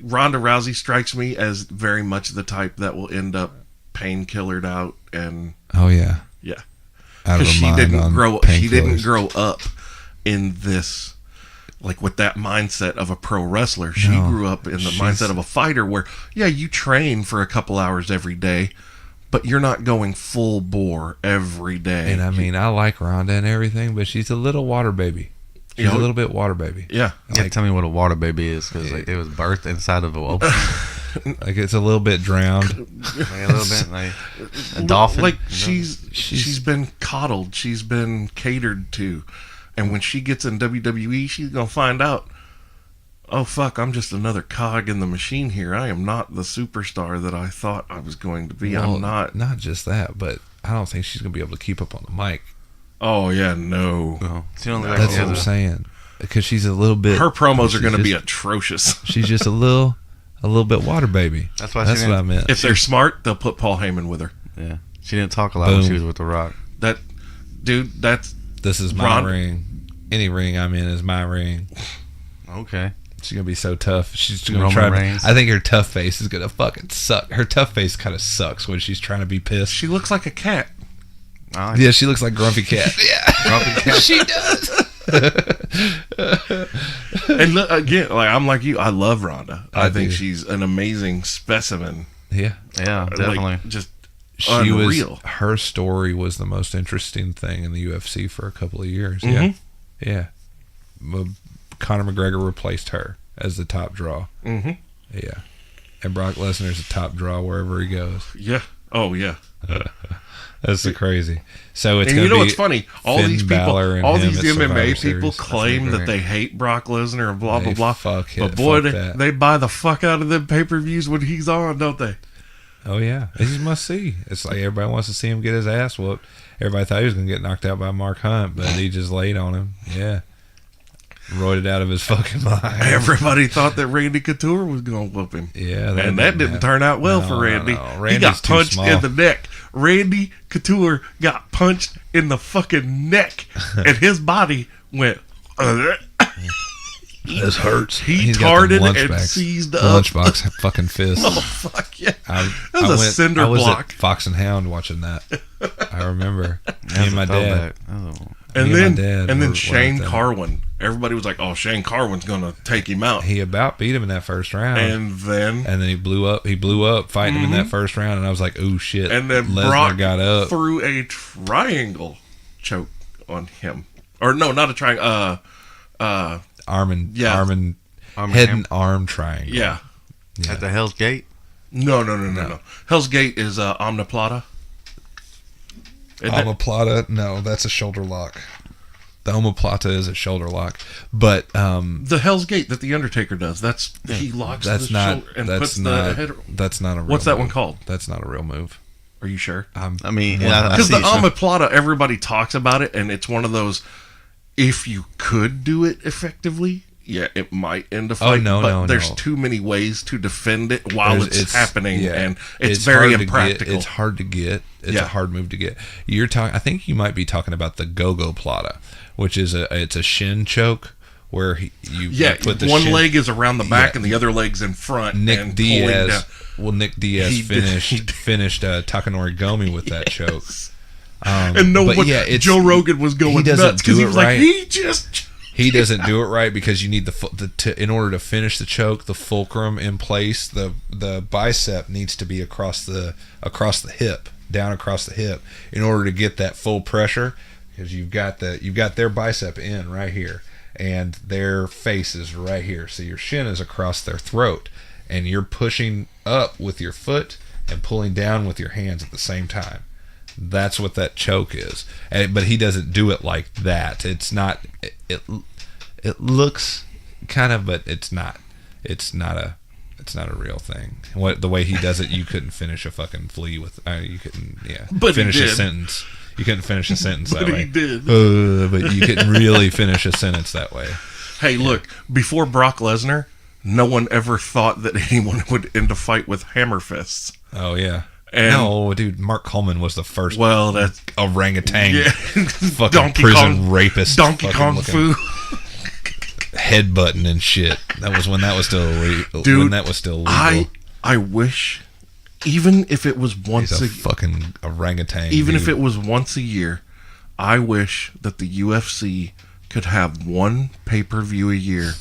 Ronda Rousey strikes me as very much the type that will end up painkillered out, and Oh yeah. yeah, Out of because her she mind didn't on grow. She didn't painkillers. grow up in this, like, with that mindset of a pro wrestler. She No, grew up in the she's- mindset of a fighter, where you train for a couple hours every day, but you're not going full bore every day. And I mean, I like Rhonda and everything, but she's a little water baby. She's You know- a little bit water baby. Yeah, Yeah, tell me what a water baby is, because like, it was birthed inside of a Like it's a little bit drowned. like a little bit like a dolphin. Like, you know? she's been coddled, she's been catered to, and when she gets in WWE, she's gonna find out, oh fuck, I'm just another cog in the machine here. I am not the superstar that I thought I was going to be. Well, I'm not. Not just that, but I don't think she's gonna be able to keep up on the mic. Oh yeah, no. No, she don't look like That's the what I'm other. saying. Because she's a little bit. Her promos are she's going to be just- atrocious. She's just a little bit water baby. That's why That's she what I didn't- meant. If they're smart, they'll put Paul Heyman with her. Yeah, she didn't talk a lot when Boom. she was with The Rock. That dude, that's This is my Ron- ring. Any ring I'm in is my ring. Okay. She's gonna be so tough. She's gonna Roman try. Reigns. I think her tough face is gonna fucking suck. Her tough face kind of sucks when she's trying to be pissed. she looks like a cat. I like Yeah, she looks like Grumpy Cat. Grumpy Cat. She does. And look, again, like, I'm like you, I love Ronda. I think do. she's an amazing specimen. Yeah, Yeah, definitely. Like, just she unreal. was. Her story was the most interesting thing in the UFC for a couple of years. Mhm. Yeah. Conor McGregor replaced her as the top draw. Mm-hmm. Yeah, and Brock Lesnar's a top draw wherever he goes. Yeah. Oh yeah. That's the crazy. So it's And gonna you know be what's funny? All Finn these people, Balor and all him these at MMA Survivor people Series. claim That's that they hate Brock Lesnar and blah blah They blah. fuck But it, boy, fuck that. they buy the fuck out of them pay-per-views when he's on, don't they? Oh yeah, he's must see. It's like everybody wants to see him get his ass whooped. Everybody thought he was gonna get knocked out by Mark Hunt, but he just laid on him. Yeah, roided out of his fucking mind. Everybody thought that Randy Couture was going to whoop him. Yeah, And that didn't turn out well for Randy. No. He Randy's got too punched small. in the neck. Randy Couture got punched in the fucking neck, and his body went. This hurts. He He's got them tarted and lunchbox- seized up. lunchbox fucking fist. Oh fuck yeah! I That was a cinder I was block. at Fox and Hound watching that. I remember. Me That's and a my dad. throwback. Oh. And Me and my then dad were Shane at that. Carwin. Everybody was like, "Oh, Shane Carwin's gonna take him out." He about beat him in that first round. And then he blew up. He blew up fighting him in that first round, and I was like, "Oh shit!" Mm-hmm. and then Lesnar Brock got up. threw a triangle choke on him, or no, not a triangle. Arm and Yeah. arm and Arm and head ham- and arm triangle. Yeah, At the Hell's Gate? no. Hell's Gate is Omniplata. And that- Omoplata, no, that's a shoulder lock. The omoplata is a shoulder lock, but the Hell's Gate that the Undertaker does. That's he locks that's the not. shoulder and That's puts not. the head. That's not a. Real What's that one move. called? That's not a real move. Are you sure? I mean, yeah, I Because see the you, son. omoplata, everybody talks about it, and it's one of those. If you could do it effectively, yeah, it might end a fight. no, but no, there's no. too many ways to defend it while There's- it's happening, yeah, and it's very hard to impractical. Get, it's hard to get. It's Yeah. a hard move to get. You're talking. I think you might be talking about the go-go plata, which is it's a shin choke where you put the one shin, leg is around the back Yeah. and the other leg's in front. Nick and pulling Diaz. down. Well, Nick Diaz He did- finished Takanori Gomi with that choke. And no, but but yeah, it's- Joe Rogan was going he doesn't nuts because do he it was right. like, he just. He doesn't do it right because you need in order to finish the choke, the fulcrum in place, the bicep needs to be across the hip, down across the hip, in order to get that full pressure. Because you've got their bicep in right here, and their face is right here. So your shin is across their throat, and you're pushing up with your foot and pulling down with your hands at the same time. That's what that choke is. But he doesn't do it like that. It's not. It looks kind of, but it's not. It's not a real thing. The way he does it, you couldn't finish a fucking flea with. You couldn't. Yeah. But he finish a did. sentence. You couldn't finish a sentence that But way. he did. But you couldn't really finish a sentence that way. Hey, look, before Brock Lesnar, no one ever thought that anyone would end a fight with hammer fists. Oh yeah. And- no, dude, Mark Coleman was the first Well, that's orangutan yeah. fucking Donkey prison Kong, rapist. Donkey fucking Kong looking- Fu. headbutting and shit. That was when that was still illegal. Dude, when that was still legal. I wish, even if it was once He's a fucking orangutan. even dude. if it was once a year, I wish that the UFC could have one pay-per-view a year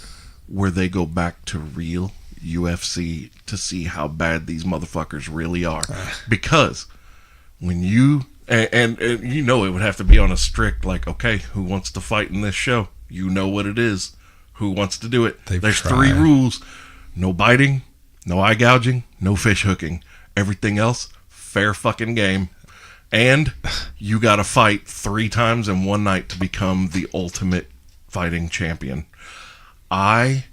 where they go back to real UFC to see how bad these motherfuckers really are. Because when you and you know, it would have to be on a strict, like, okay, who wants to fight in this show? You know what it is. Who wants to do it? There's try. 3 rules: no biting, no eye gouging, no fish hooking. Everything else, fair fucking game. And you got to fight 3 times in one night to become the ultimate fighting champion. I'm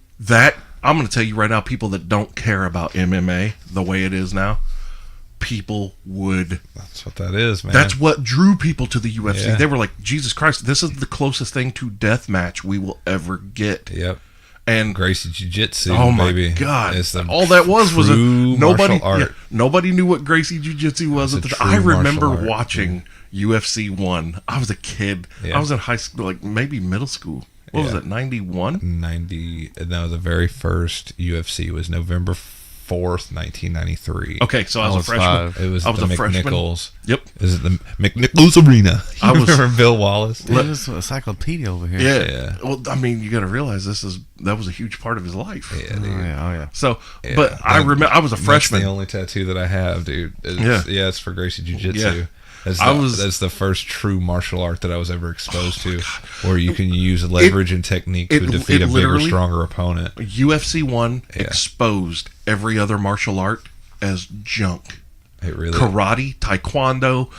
going to tell you right now, people that don't care about MMA the way it is now, people would. That's what that is, man. That's what drew people to the UFC. Yeah. They were like, Jesus Christ, this is the closest thing to deathmatch we will ever get. Yep. And Gracie Jiu-Jitsu, oh my baby. God, It's the all that was a true nobody. martial art. Yeah, nobody knew what Gracie Jiu-Jitsu was It's at a the time. I true remember martial art, watching UFC 1. I was a kid. Yeah. I was in high school, like maybe middle school. What was Yeah. it? 91. 90. No, the very first UFC was November 4th, 1993. Okay, so I was a freshman. 5. It was I was the a freshman. McNichols. Yep. Is it the McNichols Arena? I was- remember Bill Wallace. This is a encyclopedia over here. Yeah. Yeah. Well, I mean, you got to realize that was a huge part of his life. Yeah, Oh dude. yeah. Oh yeah. So, Yeah. but I remember I was a freshman. That's the only tattoo that I have, dude. Yeah. It's for Gracie Jiu-Jitsu. Yeah. That's the first true martial art that I was ever exposed to, where you can use leverage and technique to defeat a bigger, literally- stronger opponent. UFC 1 Yeah. exposed every other martial art as junk. It really Karate, taekwondo,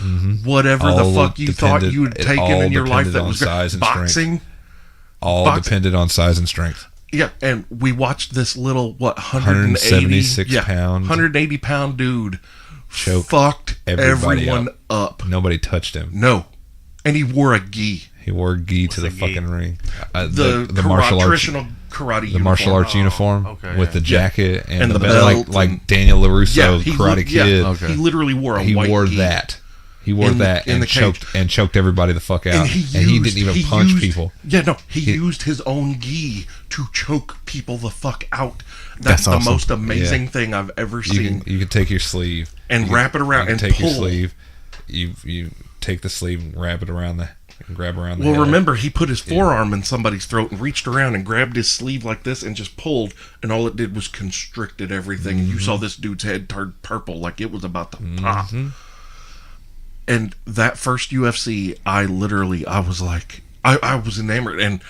whatever All the fuck you thought depended- you had it taken all in your life depended that on was size and strength. boxing. all box- depended on size and strength. Yeah, and we watched this little 176 pound 180 pound dude choke fucked everybody everyone up. Nobody touched him. No, and he wore a gi. He wore a gi to the a gi? fucking ring. The martial arts, traditional karate the uniform. martial arts uniform okay, with yeah. the jacket and, And the the belt, belt like and- Daniel LaRusso, he Karate Kid. Okay. He literally wore a He white wore gi. that. He wore In the- that in and the cage. choked everybody the fuck out. And he didn't even punch used- people. Yeah, no, he used his own gi to choke people the fuck out. That's That's the awesome. most amazing Yeah. thing I've ever You seen. can take your sleeve And You wrap it around you and take your pull. sleeve. You take the sleeve and wrap it around and grab around the Well, head. remember, he put his forearm in somebody's throat and reached around and grabbed his sleeve like this and just pulled, and all it did was constricted everything. And you saw this dude's head turn purple like it was about to pop. And that first UFC, I was like, I was enamored, and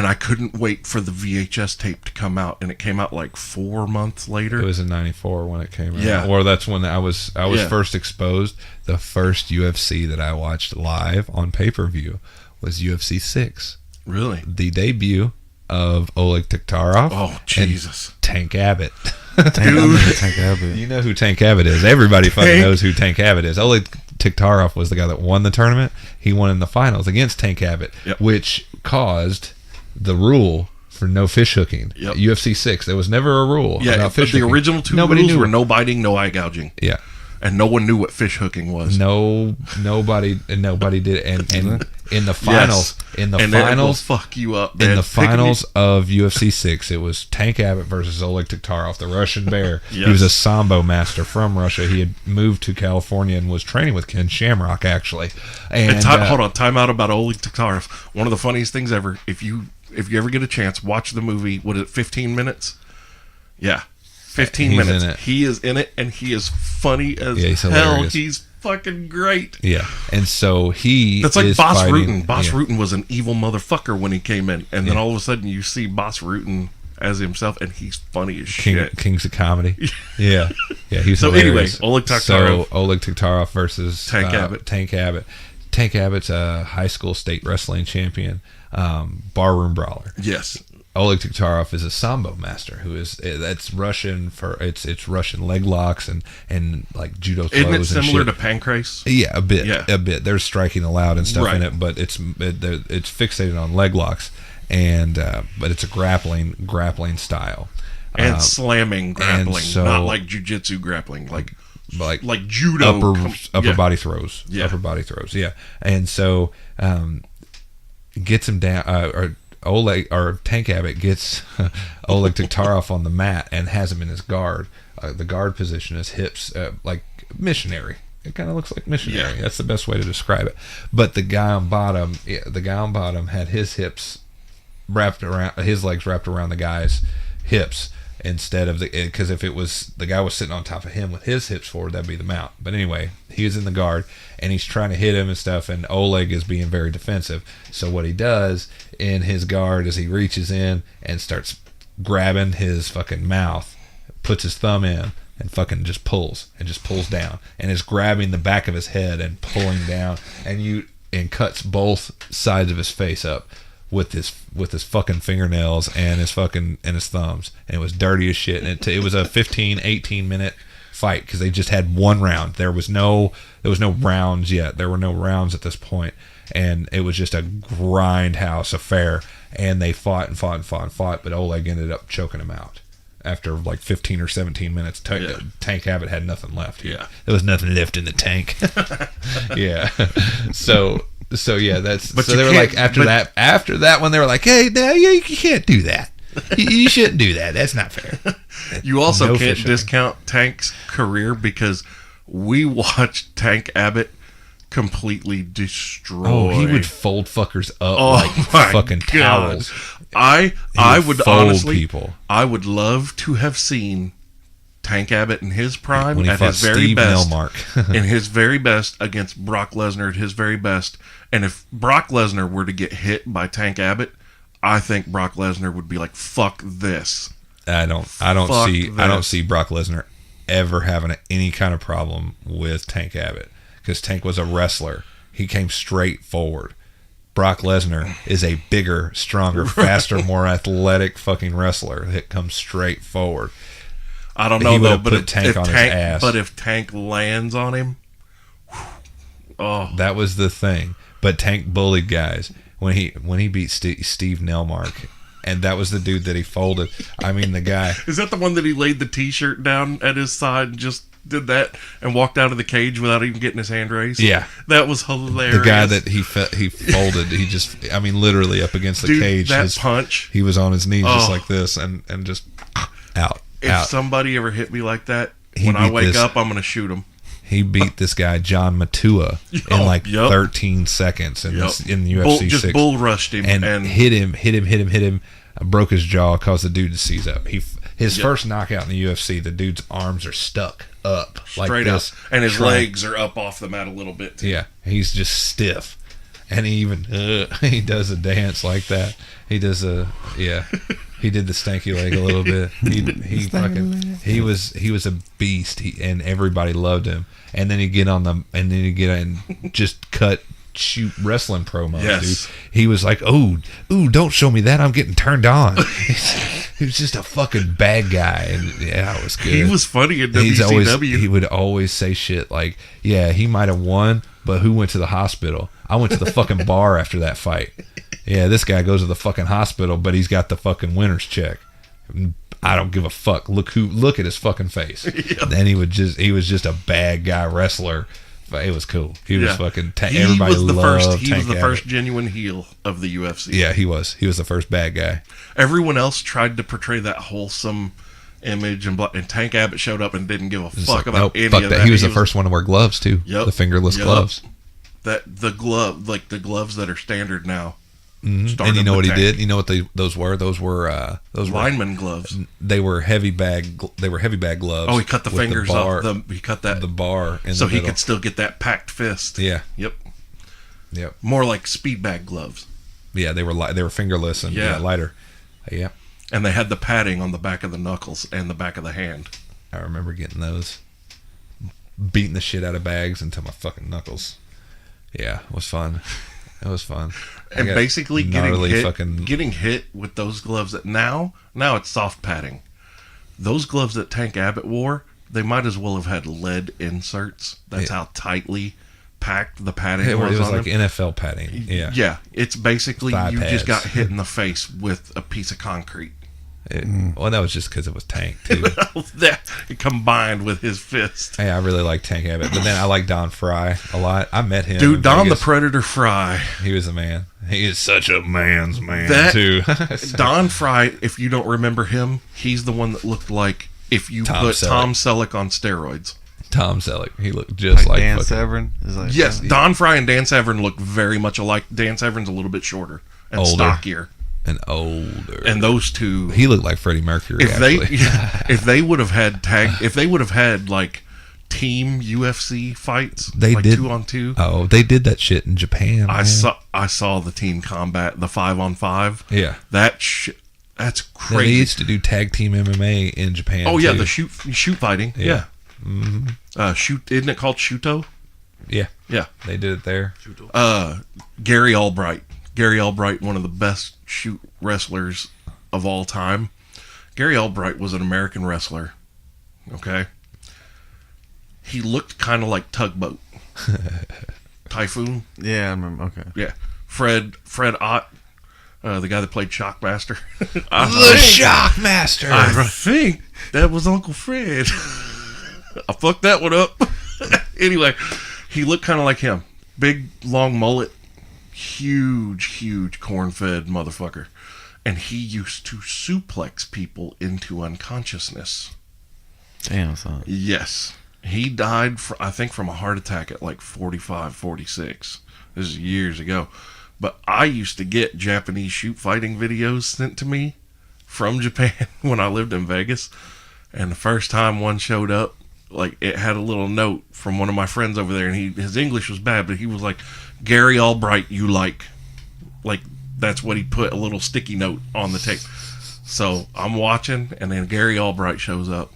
I couldn't wait for the VHS tape to come out, and it came out like 4 months later. It was in '94 when it came out. Yeah. Or that's when I was Yeah. first exposed. The first UFC that I watched live on pay-per-view was UFC 6, Really? the debut of Oleg Taktarov. Oh, Jesus. And Tank Abbott. Tank Abbott. You know who Tank Abbott is. Everybody fucking Tank. knows who Tank Abbott is. Oleg Taktarov was the guy that won the tournament. He won in the finals against Tank Abbott, Yep. which caused the rule for no fish hooking. Yep. UFC 6. There was never a rule Yeah, about but fish the hooking. original two Nobody rules knew. were no biting, no eye gouging. Yeah. And no one knew what fish hooking was. Nobody did. And in the finals, and it will fuck you up, in man. the finals of UFC 6, it was Tank Abbott versus Oleg Taktarov, the Russian bear. He was a sambo master from Russia. He had moved to California and was training with Ken Shamrock, actually. And hold on, time out about Oleg Taktarov. One of the funniest things ever. If you ever get a chance, watch the movie. What is it? 15 minutes. Yeah, 15 He's minutes. in it. He is in it, and he is funny as Yeah, he's hell. hilarious. He's fucking great. Yeah, and so he That's like is Boss fighting, Rutan. Boss yeah. Rutan was an evil motherfucker when he came in, and then Yeah. all of a sudden you see Boss Rutan as himself, and he's funny as King, shit. Kings of Comedy. Yeah. Yeah, he's So hilarious. anyway, Oleg Taktarov. So Oleg Taktarov versus Tank Abbott. Tank Abbott. Tank Abbott's a high school state wrestling champion, barroom brawler. Yes. Oleg Taktarov is a sambo master who is that's Russian for it's Russian leg locks and like judo throws. Isn't it and similar shit. to Pancrase? Yeah, a bit. Yeah. A bit. There's striking allowed and stuff in Right. it, but it's fixated on leg locks and but it's a grappling style. And slamming grappling, so- not like jujitsu grappling, like like judo. upper yeah. body throws. Yeah. Upper body throws. Yeah. And so gets him down. Or Oleg or Tank Abbott gets Oleg Taktarov on the mat and has him in his guard. The guard position, his hips, like missionary. It kind of looks like missionary. Yeah. That's the best way to describe it. But the guy on bottom, had his hips wrapped around, his legs wrapped around the guy's hips instead of because if it was the guy was sitting on top of him with his hips forward, that'd be the mount. But anyway, he was in the guard and he's trying to hit him and stuff, and Oleg is being very defensive. So what he does in his guard is he reaches in and starts grabbing his fucking mouth, puts his thumb in, and fucking just pulls down, and is grabbing the back of his head and pulling down, and cuts both sides of his face up with his fucking fingernails and his thumbs, and it was dirty as shit. And it was a 15-18 minute fight because they just had one round. There was no rounds yet. There were no rounds at this point, and it was just a grindhouse affair. And they fought, but Oleg ended up choking him out. After like 15 or 17 minutes, Tank Abbott had nothing left. Yeah. There was nothing left in the tank. Yeah. So yeah, they were like, after that one, they were like, hey, no, you can't do that. You shouldn't do that. That's not fair. You also No can't fishing. discount Tank's career because we watched Tank Abbott completely destroy. Oh, he would fold fuckers up Oh, like my fucking God. towels. I would fold honestly, people. I would love to have seen Tank Abbott in his prime When he at fought his very Steve best, Nelmark. in his very best against Brock Lesnar at his very best. And if Brock Lesnar were to get hit by Tank Abbott, I think Brock Lesnar would be like, "Fuck this." I don't Fuck see Brock Lesnar ever having any kind of problem with Tank Abbott because Tank was a wrestler. He came straight forward. Brock Lesnar is a bigger, stronger, faster, more athletic fucking wrestler that comes straight forward. I don't He know would though, have but put if Tank on his ass. But if Tank lands on him, oh, That was the thing. But Tank bullied guys when he beat Steve Nelmark, and that was the dude that he folded. I mean, the guy. is that the one that he laid the T-shirt down at his side and just did that and walked out of the cage without even getting his hand raised? Yeah. That was hilarious. The guy that he folded, he just, I mean, literally up against the Dude, cage. that punch. He was on his knees just Oh. like this and just out. If somebody ever hit me like that, He when I beat wake this- up, I'm going to shoot him. He beat this guy, John Matua, in like 13 seconds in UFC 6. Just bull rushed him and hit him, broke his jaw, caused the dude to seize up. His first knockout in the UFC, the dude's arms are stuck up like straight this. up. And his legs are up off the mat a little bit, too. Yeah, he's just stiff. And he even he does a dance like that. He does he did the stanky leg a little bit. He was a beast. And everybody loved him. And then he'd get and just shoot wrestling promos, Yes. dude. He was like, ooh, don't show me that. I'm getting turned on. He was just a fucking bad guy. And yeah, it was good. He was funny in WCW. He would always say shit like, yeah, he might have won, but who went to the hospital? I went to the fucking bar after that fight. Yeah, this guy goes to the fucking hospital, but he's got the fucking winner's check. I don't give a fuck. Look at his fucking face. Yeah. And he was just a bad guy wrestler. It was cool. He was fucking everybody He was Tank the Abbott. first genuine heel of the UFC. Yeah, he was. He was the first bad guy. Everyone else tried to portray that wholesome image, and Tank Abbott showed up and didn't give a fuck Like, about nope, any fuck of that. that. He was the first one to wear gloves too. Yep. The fingerless Yep. gloves. That the glove, like the gloves that are standard now. Mm-hmm. And you know what he did? You know what those were? Those were lineman gloves. They were heavy bag. They were heavy bag gloves. Oh, he cut the with fingers bar, off. He cut that the bar in so the he middle. could still get that packed fist. Yeah. Yep. Yep. More like speed bag gloves. Yeah, they were fingerless and lighter. Yeah. And they had the padding on the back of the knuckles and the back of the hand. I remember getting those. Beating the shit out of bags until my fucking knuckles. Yeah, it was fun. It was fun. And basically getting getting hit with those gloves that now it's soft padding. Those gloves that Tank Abbott wore, they might as well have had lead inserts. That's how tightly packed the padding it was was on like them. NFL padding. Yeah. Yeah, it's basically Thigh you just got pads. hit in the face with a piece of concrete. Well, that was just because it was Tank too. That combined with his fist. Hey, I really like Tank Abbott, but then I like Don Fry a lot. I met him. Dude, in Don the Vegas. Predator Fry. He was a man. He is such a man's man, That- too. Don Fry, if you don't remember him, he's the one that looked like if you Tom put Selleck. Tom Selleck on steroids. Tom Selleck. He looked just like Dan fucking... Severn. Is like, Yes, Don Fry and Dan Severn look very much alike. Dan Severn's a little bit shorter and Older. stockier. And older. And those two, He looked like Freddie Mercury, if actually. they would have had like team UFC fights, They like did. 2-on-2. Oh, they did that shit in Japan, I man. saw the team combat, the 5-on-5. Yeah. That's They crazy. used to do tag team MMA in Japan, Oh yeah, too. the shoot fighting. Yeah. Shoot, isn't it called Shuto? Yeah, Yeah. they did it there. Gary Albright. Gary Albright, one of the best shoot wrestlers of all time. Gary Albright was an American wrestler. Okay. He looked kind of like Tugboat. Typhoon. Yeah, I remember. Okay. Yeah. Fred Ott, the guy that played Shockmaster. The Shockmaster. I think that was Uncle Fred. I fucked that one up. Anyway, he looked kind of like him. Big, long mullet. Huge corn-fed motherfucker. And he used to suplex people into unconsciousness. Damn, son. Yes. He died, I think, from a heart attack at like 45, 46. This is years ago. But I used to get Japanese shoot fighting videos sent to me from Japan when I lived in Vegas. And the first time one showed up, like, it had a little note from one of my friends over there. And his English was bad, but he was like, Gary Albright, you like. Like, that's what he put, a little sticky note on the tape. So I'm watching, and then Gary Albright shows up.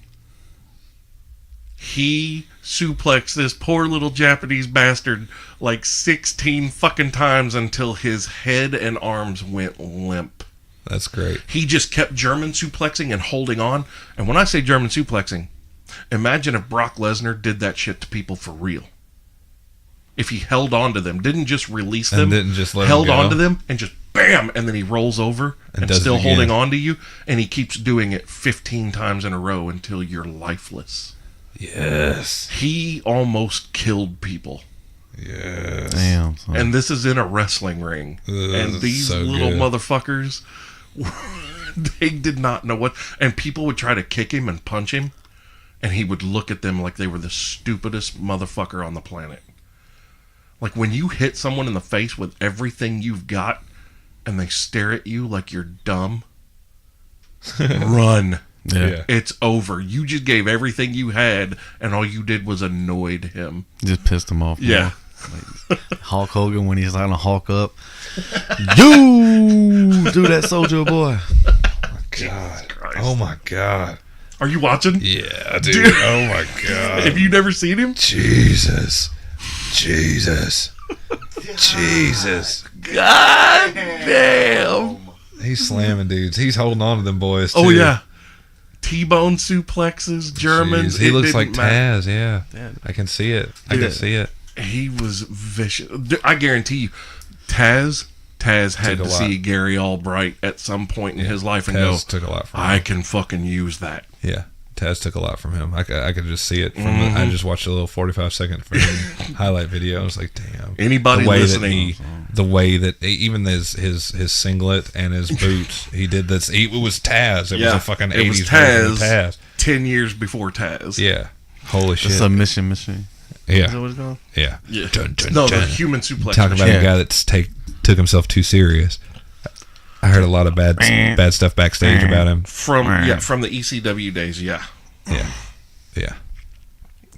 He suplexed this poor little Japanese bastard like 16 fucking times until his head and arms went limp. That's great. He just kept German suplexing and holding on. And when I say German suplexing, imagine if Brock Lesnar did that shit to people for real. If he held on to them, didn't just release them, And didn't just let held them go. on to them and just bam, and then he rolls over and does it still again. holding on to you, and he keeps doing it 15 times in a row until you're lifeless. Yes. He almost killed people. Yes. Damn, son. And this is in a wrestling ring. And that's these so little good. motherfuckers, they did not know what. And people would try to kick him and punch him, and he would look at them like they were the stupidest motherfucker on the planet. Like when you hit someone in the face with everything you've got, and they stare at you like you're dumb, run. Yeah. It's over. You just gave everything you had, and all you did was annoyed him. Just pissed him off. Yeah. Like Hulk Hogan when he's trying to Hulk up. You do that, Soldier Boy. God. Christ. Oh my God. Are you watching? Yeah, dude. Dude. Oh my God. Have you never seen him? Jesus. God damn. He's slamming dudes. He's holding on to them boys, too. Oh, yeah. T-bone suplexes, Germans. Jeez, he it looks like didn't matter. Taz, yeah. I can see it. I Dude. can see it. He was vicious. I guarantee you, Taz had Took a to lot. see Gary Albright at some point in his life and Taz go, took a lot from I him. can fucking use that. Yeah. Taz took a lot from him. I could just see it from I just watched a little 45-second highlight video. I was like, damn. Anybody listening, The way that even his singlet and his boots, he did this. It was Taz. It was a fucking it was 80s version of Taz, Taz. 10 years before Taz. Yeah. Holy The shit. submission machine. Is that Yeah. what it's called? Yeah. Yeah. Dun, dun, No, the dun. human suplex. Talk about machine. a guy that's took himself too serious. I heard a lot of bad stuff backstage about him. from the ECW days, yeah. Yeah.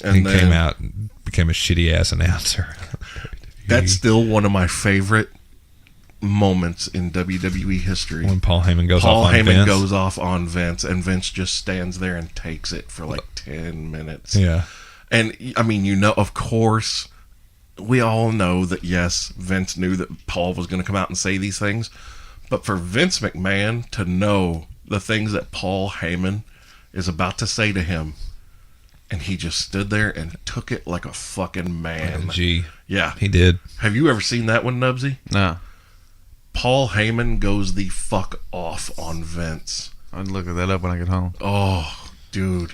And He then, came out and became a shitty ass announcer. That's still one of my favorite moments in WWE history. When Paul Heyman goes Paul off on Heyman Vince. goes off on Vince, and Vince just stands there and takes it for like 10 minutes. Yeah. And I mean, of course, we all know that yes, Vince knew that Paul was going to come out and say these things, but for Vince McMahon to know the things that Paul Heyman is about to say to him, and he just stood there and took it like a fucking man. G. Yeah. He did. Have you ever seen that one, Knubsie? No. Paul Heyman goes the fuck off on Vince. I'd look that up when I get home. Oh, dude.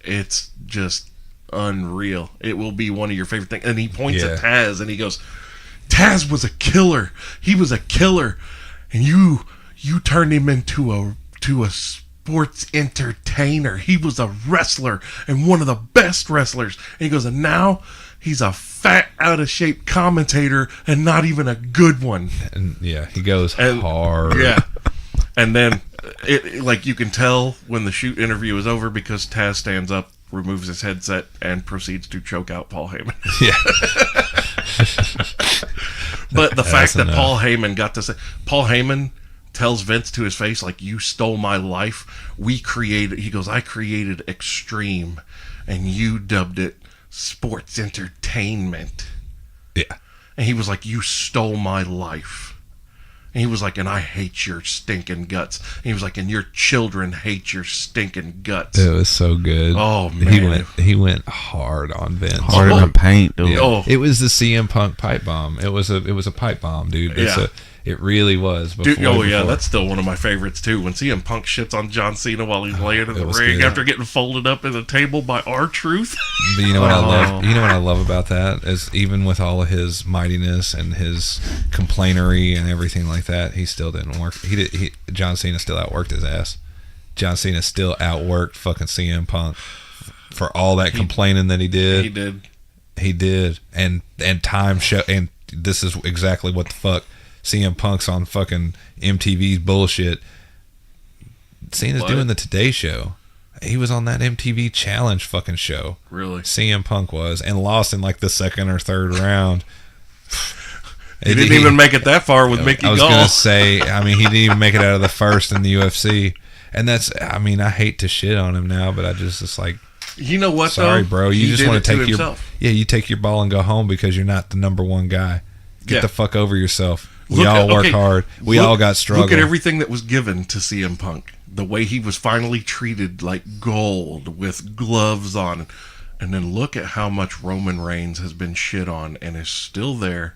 It's just unreal. It will be one of your favorite things. And he points at Yeah. Taz and he goes, Taz was a killer. He was a killer, and you turned him into a sports entertainer. He was a wrestler and one of the best wrestlers. And he goes, and now he's a fat, out of shape commentator and not even a good one. And yeah, he goes hard. Yeah, and then like you can tell when the shoot interview is over because Taz stands up, removes his headset, and proceeds to choke out Paul Heyman. Yeah. But the fact that enough. Paul Heyman got to say, Paul Heyman tells Vince to his face, like, you stole my life. He goes, I created Extreme, and you dubbed it sports entertainment. Yeah. And he was like, you stole my life. And he was like, and I hate your stinking guts. And he was like, and your children hate your stinking guts. It was so good. Oh, man. He went hard on Vince. Hard in the paint, dude. Yeah. Oh. It was the CM Punk pipe bomb. It was a pipe bomb, dude. It really was. Dude, yeah, that's still one of my favorites too. When CM Punk shits on John Cena while he's laying in the ring good. after getting folded up in the table by R-Truth. But you know what I love? You know what I love about that is even with all of his mightiness and his complainery and everything like that, he still didn't work. John Cena still outworked his ass. John Cena still outworked fucking CM Punk for all that complaining that he did. He did. And time show. And this is exactly what the fuck. CM Punk's on fucking MTV's bullshit. Cena's doing the Today Show. He was on that MTV Challenge fucking show. Really? CM Punk was, and lost in like the second or third round. He didn't even make it that far with Mickey Gall. I was gonna say, I mean, he didn't even make it out of the first in the UFC, and that's, I mean, I hate to shit on him now, but it's like, you know what? Sorry, though? bro. You He just did want it to take himself. you take your ball and go home because you're not the number one guy. Get the fuck over yourself. We all work hard. We all got struggle. Look at everything that was given to CM Punk. The way he was finally treated like gold with gloves on. And then look at how much Roman Reigns has been shit on and is still there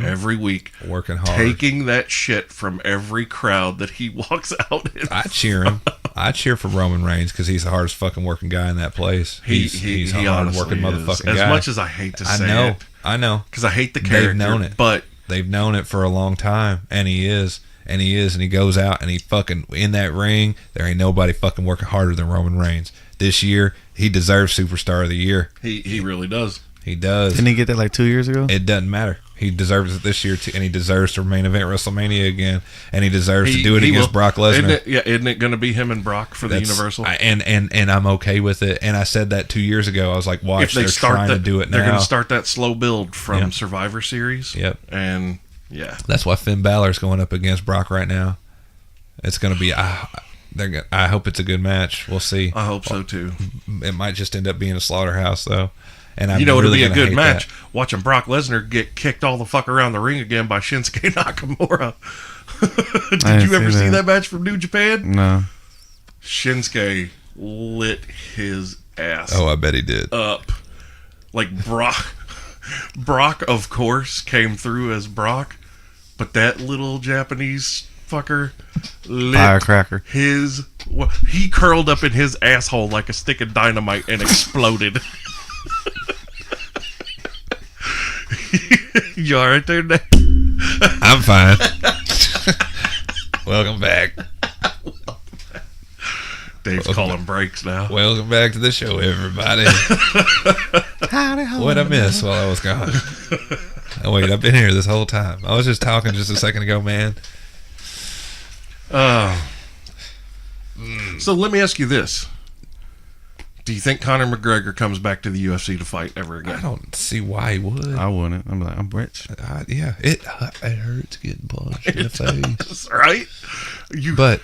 every week. Working hard. Taking that shit from every crowd that he walks out in. I cheer him. I cheer for Roman Reigns because he's the hardest fucking working guy in that place. He's a hard working motherfucking guy. As much as I hate to say it. I know. Because I hate the character. They've known it. But they've known it for a long time, and he is, and he goes out and he fucking in that ring. There ain't nobody fucking working harder than Roman Reigns. This year, he deserves Superstar of the Year. He really does. He does. Didn't he get that like 2 years ago? It doesn't matter. He deserves it this year too, and he deserves to main event WrestleMania again, and he deserves to do it against Brock Lesnar. Isn't it going to be him and Brock for the Universal? And I'm okay with it. And I said that 2 years ago. I was like, watch, they're trying to do it now. They're going to start that slow build from Survivor Series. Yep. And yeah, that's why Finn Balor's going up against Brock right now. It's going to be. I hope it's a good match. We'll see. I hope so too. It might just end up being a slaughterhouse though. And I'm it'll really be a good match. That. Watching Brock Lesnar get kicked all the fuck around the ring again by Shinsuke Nakamura. Did you ever see that match from New Japan? No. Shinsuke lit his ass. Oh, I bet he did. Up. Like Brock, of course, came through as Brock, but that little Japanese fucker lit Firecracker. he curled up in his asshole like a stick of dynamite and exploded. You all right there, Dave? I'm fine. Welcome back. Dave's calling breaks now. Welcome back to the show, everybody. What'd I miss while I was gone? Oh, wait, I've been here this whole time. I was just talking just a second ago, man. So let me ask you this. Do you think Conor McGregor comes back to the UFC to fight ever again? I don't see why he would. I wouldn't. I'm like, I'm rich. Yeah, it hurts getting punched in the face, right? But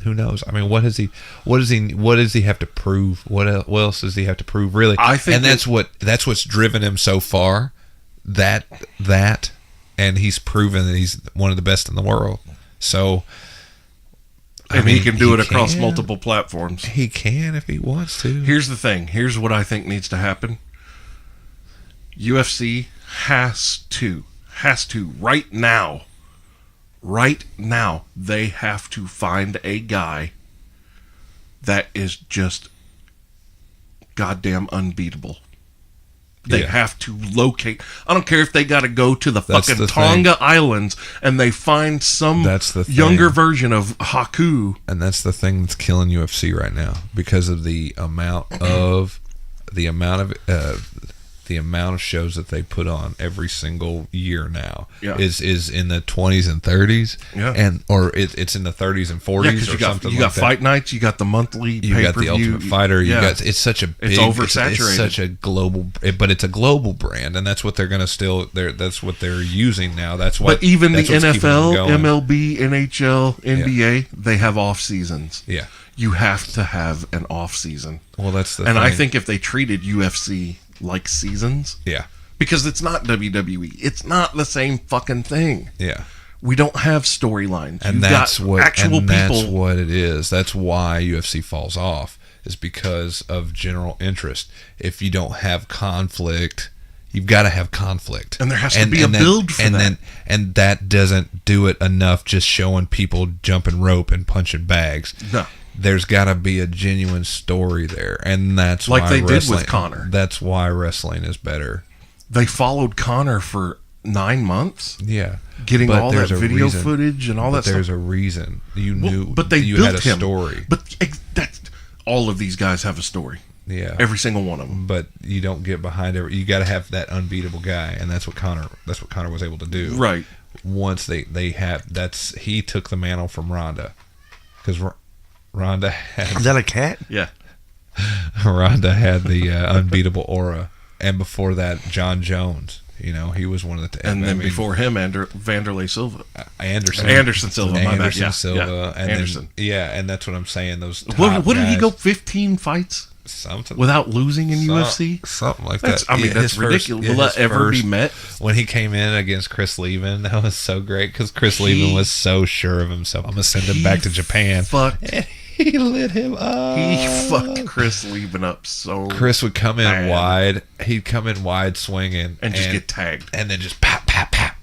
who knows? I mean, what does he have to prove? What else does he have to prove? Really? I think, and that's what's driven him so far. That, and he's proven that he's one of the best in the world. So. And he can do it across multiple platforms. He can if he wants to. Here's the thing. Here's what I think needs to happen. UFC has to right now, they have to find a guy that is just goddamn unbeatable. They Yeah. have to locate. I don't care if they got to go to the That's fucking the thing. Tonga Islands and they find some That's the thing. younger version of Haku. And that's the thing that's killing UFC right now because of the amount of shows that they put on every single year now Yeah. is in the 20s and 30s, Yeah. or it's in the 30s and 40s, Yeah, because or you got like that. fight nights, you got the monthly You got the pay-per-view. Ultimate Fighter. You Yeah. got it's such a big, oversaturated. It's such a global, but it's a global brand, and that's what they're gonna that's what they're using now. That's what. But even the that's what's keeping them NFL, going. MLB, NHL, NBA, they have off seasons. Yeah. You have to have an off season. Well, that's the And thing. I think if they treated UFC like seasons, Yeah. because it's not WWE, it's not the same fucking thing. Yeah. We don't have storylines. And You've that's got what actual that's people. what it is. That's why UFC falls off, is because of general interest. If you don't have conflict, you've got to have conflict, And there has to be a build for that. And that doesn't do it enough. Just showing people jumping rope and punching bags. No. There's got to be a genuine story there, and that's Like why they did with wrestling- Conor. That's why wrestling is better. They followed Connor for 9 months, Yeah, getting But all that there's a video reason. footage and all But that there's stuff. a reason. You Well, knew, but they you built had a him. story. But that's all of these guys have a story. Yeah, Every single one of them. but you don't get behind every. You got to have that unbeatable guy, and that's what Connor. That's what Connor was able to do. Right. Once they have he took the mantle from Ronda, because Ronda Is had that a cat? Yeah. Ronda had the unbeatable aura, and before that, John Jones. You know, he was one of the. And I then mean, before him, Vanderlei Silva. Anderson Silva, my bad. Anderson Yeah, Silva, yeah. and Anderson. Then, yeah, and that's what I'm saying. Those What did he guys, go 15 fights something without losing in UFC? Something like That's, that. I mean, Yeah, that's his ridiculous. first- Will his that ever be first- met? When he came in against Chris Leben, that was so great because Chris Leben was so sure of himself. I'm gonna send him back to Japan. Fucked. He lit him up. He fucked Chris Leben up so Chris would come in bad. wide. He'd come in wide swinging and just get tagged. and then just pap pap pap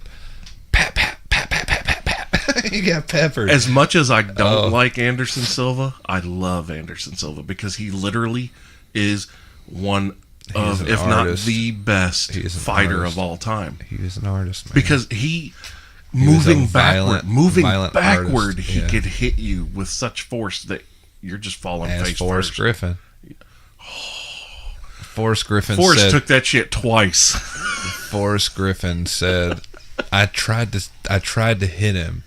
pap pap pap pap pap pap pap. He got peppered. As much as I don't like Anderson Silva, I love Anderson Silva because he literally is one of, an if artist. not the best He is an fighter artist. of all time. He was an artist, man. Because he was a moving violent backward, artist, he yeah. could hit you with such force that you're just falling as face Forrest first. Griffin. Forrest Griffin Forrest said. took that shit twice. Forrest Griffin said, I tried to hit him,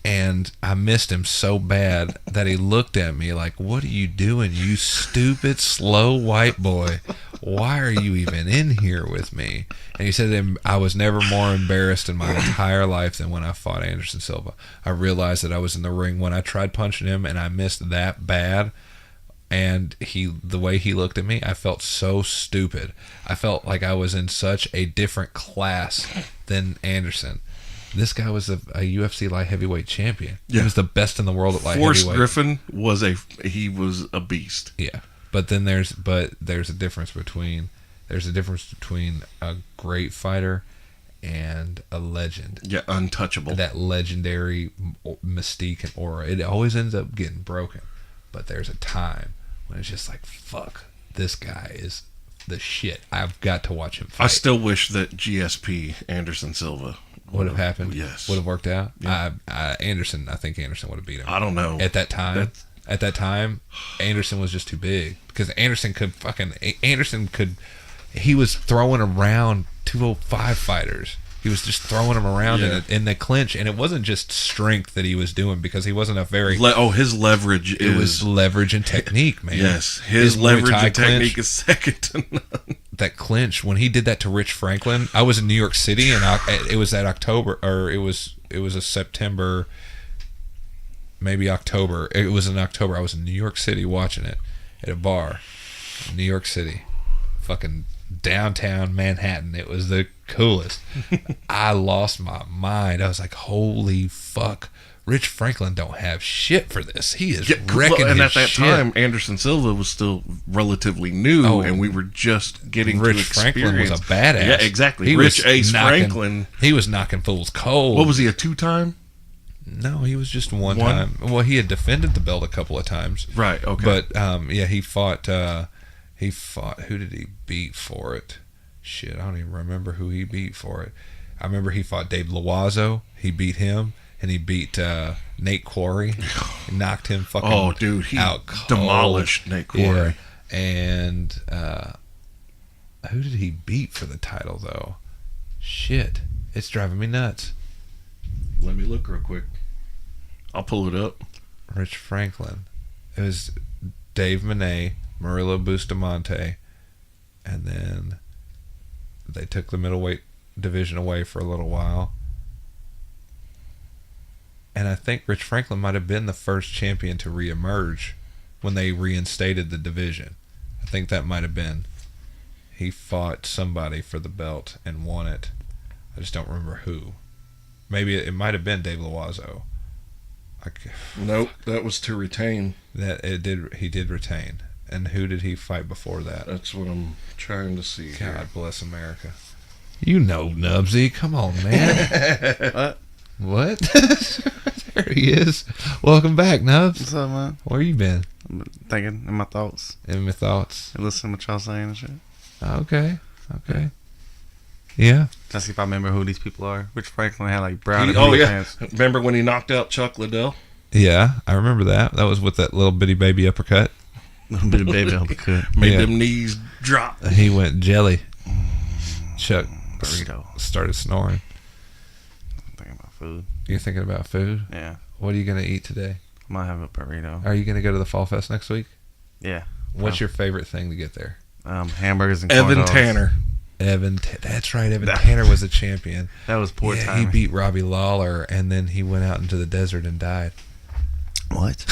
and I missed him so bad that he looked at me like, "What are you doing, you stupid, slow white boy? Why are you even in here with me?" And he said, I was never more embarrassed in my entire life than when I fought Anderson Silva. I realized that I was in the ring when I tried punching him, and I missed that bad. And the way he looked at me, I felt so stupid. I felt like I was in such a different class than Anderson. This guy was a UFC light heavyweight champion. Yeah. He was the best in the world at light Forrest heavyweight. Griffin was a beast. Yeah, but then there's a difference between a great fighter and a legend. Yeah, untouchable. That legendary mystique and aura. It always ends up getting broken, but there's a time when it's just like, fuck, this guy is the shit. I've got to watch him fight. I still wish that GSP Anderson Silva would have happened. Yes, would have worked out. Yeah. I think Anderson would have beat him. I don't know At that time, Anderson was just too big because Anderson could. He was throwing around 205 fighters. He was just throwing them around in the clinch, and it wasn't just strength that he was doing because he wasn't a very. his leverage It was leverage and technique, man. Yes, his Muay leverage Thai and technique clinch, is second to none. that clinch when he did that to Rich Franklin. I was in New York City, and it was that October, or it was a September, maybe October. It was in October. I was in New York City watching it at a bar, in New York City, fucking downtown Manhattan. It was the coolest. I lost my mind. I was like, holy fuck. Rich Franklin don't have shit for this. He is wrecking and his at that shit. time, Anderson Silva was still relatively new, Oh, and we were just getting Rich to Franklin was experience. a badass. Yeah, exactly. He Rich was Ace knocking- Franklin. He was knocking fools cold. What was he, a two-time? No, he was just one One? time. Well, he had defended the belt a couple of times. Right, okay. But he fought. Who did he beat for it? shit, I don't even remember who he beat for it. I remember he fought Dave Loiseau. He beat him, and he beat Nate Quarry. He knocked him fucking he out cold. demolished Nate Quarry. Yeah. And who did he beat for the title, though? Shit, it's driving me nuts. Let me look real quick. I'll pull it up. Rich Franklin. It was Dave Monet, Murilo Bustamante, and then they took the middleweight division away for a little while. And I think Rich Franklin might have been the first champion to reemerge when they reinstated the division. I think that might have been. He fought somebody for the belt and won it. I just don't remember who. Maybe it might have been Dave Loiseau. Nope, that was to retain. He did retain. And who did he fight before that? That's what I'm trying to see. God here. bless America. You know Knubsie. Come on, man. What? There he is. Welcome back, Nubs. What's up, man? Where you been? I'm thinking in my thoughts. In my thoughts. And listening to what y'all saying and shit. Okay. Yeah. Let's see if I remember who these people are. Rich Franklin had like brown and Oh, blue yeah. pants. Remember when he knocked out Chuck Liddell? Yeah, I remember that. That was with that little bitty baby uppercut. Little bit of baby uppercut. Made Yeah. them knees drop. He went jelly. Chuck Burrito. started snoring. I'm thinking about food. You're thinking about food? Yeah. What are you going to eat today? I might have a burrito. Are you going to go to the Fall Fest next week? Yeah. What's your favorite thing to get there? Hamburgers and corn Evan dogs. Tanner. That's right. Evan Tanner was a champion. That was poor Yeah, timing. he beat Robbie Lawler, and then he went out into the desert and died. What?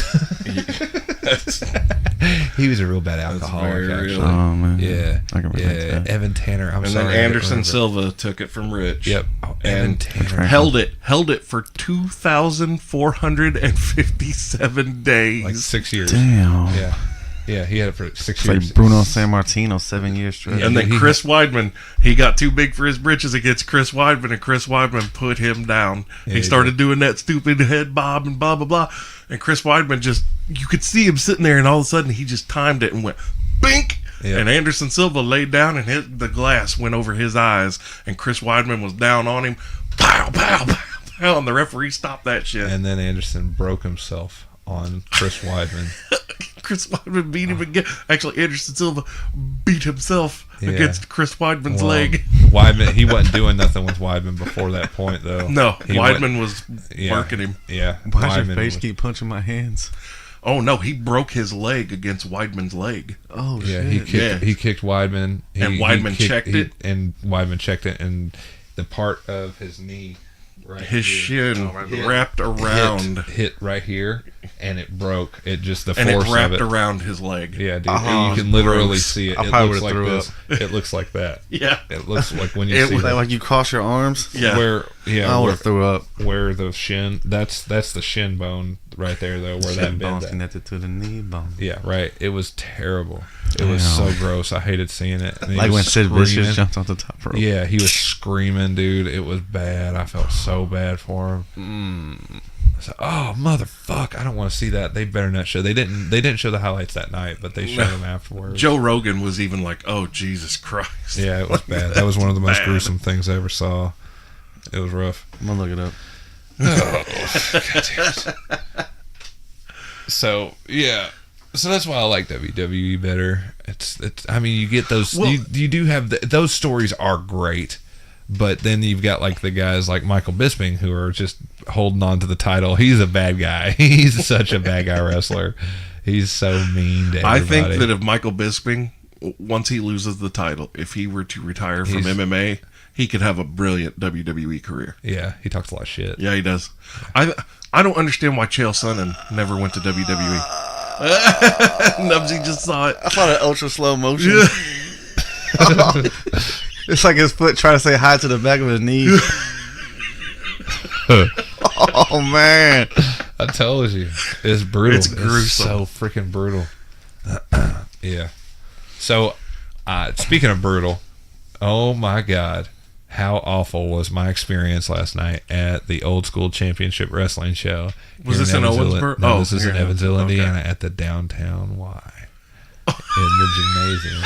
He was a real bad alcoholic, very actually. real. Oh, man. Yeah, I can relate to that. Evan Tanner. I'm And sorry. then I Anderson remember. Silva took it from Rich. Yep. Evan And Tanner. held it for 2,457 days. Like 6 years. Damn. Yeah, he had it for 6 It's years. like Bruno San Martino, 7 years straight. Yeah. And then he- Chris Weidman, he got too big for his britches against Chris Weidman, and Chris Weidman put him down. Yeah, he he started doing that stupid head bob and blah, blah, blah. And Chris Weidman you could see him sitting there, and all of a sudden he just timed it and went, bink! Yeah. And Anderson Silva laid down, and the glass went over his eyes, and Chris Weidman was down on him. Pow, pow, pow, pow, and the referee stopped that shit. And then Anderson broke himself on Chris Weidman. Chris Weidman beat him again. Actually, Anderson Silva beat himself Yeah. against Chris Weidman's leg. Weidman, he wasn't doing nothing with Weidman before that point, though. No, He Weidman was yeah, working him. Yeah. Why's your Weidman face was- keep punching my hands? Oh no, he broke his leg against Weidman's leg. Oh, Yeah, shit. he kicked Weidman. And Weidman checked it? And Weidman checked it, and the part of his knee, right His here, shin wrapped around, hit right here, and it broke. It just the and it force of wrapped it. around his leg. Yeah, dude. Oh, and you can literally gross. see it. I It probably looks like would've this. It looks like that. Yeah. It looks like when you It see was Like, the, like you cross your arms? Yeah. where I would have threw up. where the shin. That's the shin bone right there, though. Where that Shin bend. bones at. connected to the knee bone. Yeah, right. It was terrible. It was so gross. I hated seeing it. And he Like was when Sid screaming. Vicious jumped off the top rope. Yeah, he was screaming, dude. It was bad. I felt so bad for him. I said, "Oh, motherfuck! I don't want to see that. They better not show." They didn't show the highlights that night, but they showed them afterwards. Joe Rogan was even like, "Oh Jesus Christ!" Yeah, it was bad. That was one of the most Bad. gruesome things I ever saw. It was rough. I'm going to look it up. So yeah, so that's why I like WWE better. It's. I mean, you get those. Well- you do have those stories are great, but then you've got like the guys like Michael Bisping who are just holding on to the title. He's a bad guy. He's such a bad guy wrestler. He's so mean to everybody. I think that if Michael Bisping, once he loses the title, if he were to retire from He's- MMA, he could have a brilliant WWE career. Yeah, he talks a lot of shit. Yeah, he does. I don't understand why Chael Sonnen never went to WWE. Nubsy just saw it. I thought it ultra slow motion. It's like his foot trying to say hi to the back of his knee. Oh, man. I told you, it's brutal. It's gruesome. so freaking brutal. Yeah. So, speaking of brutal, oh my God, how awful was my experience last night at the Old School Championship Wrestling Show? Was here this in Evansville? Owensboro? No, Oh, this is here in in Evansville, Evansville. Indiana, Okay. at the Downtown Y in the gymnasium.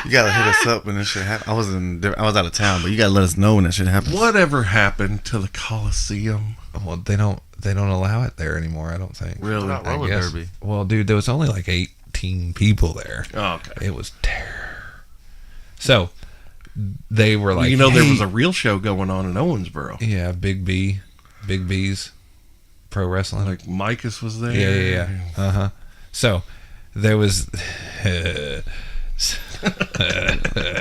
You gotta hit us up when this shit happen. I was out of town, but you gotta let us know when that shit happens. Whatever happened to the Coliseum? Well, they don't allow it there anymore, I don't think. Really? Not roller derby. Well, dude, there was only like 18 people there. Oh, okay. It was terror. So they were like, Well, there "Hey." was a real show going on in Owensboro. Yeah, Big B's pro wrestling. Like Micus was there. Yeah. Uh-huh. So there was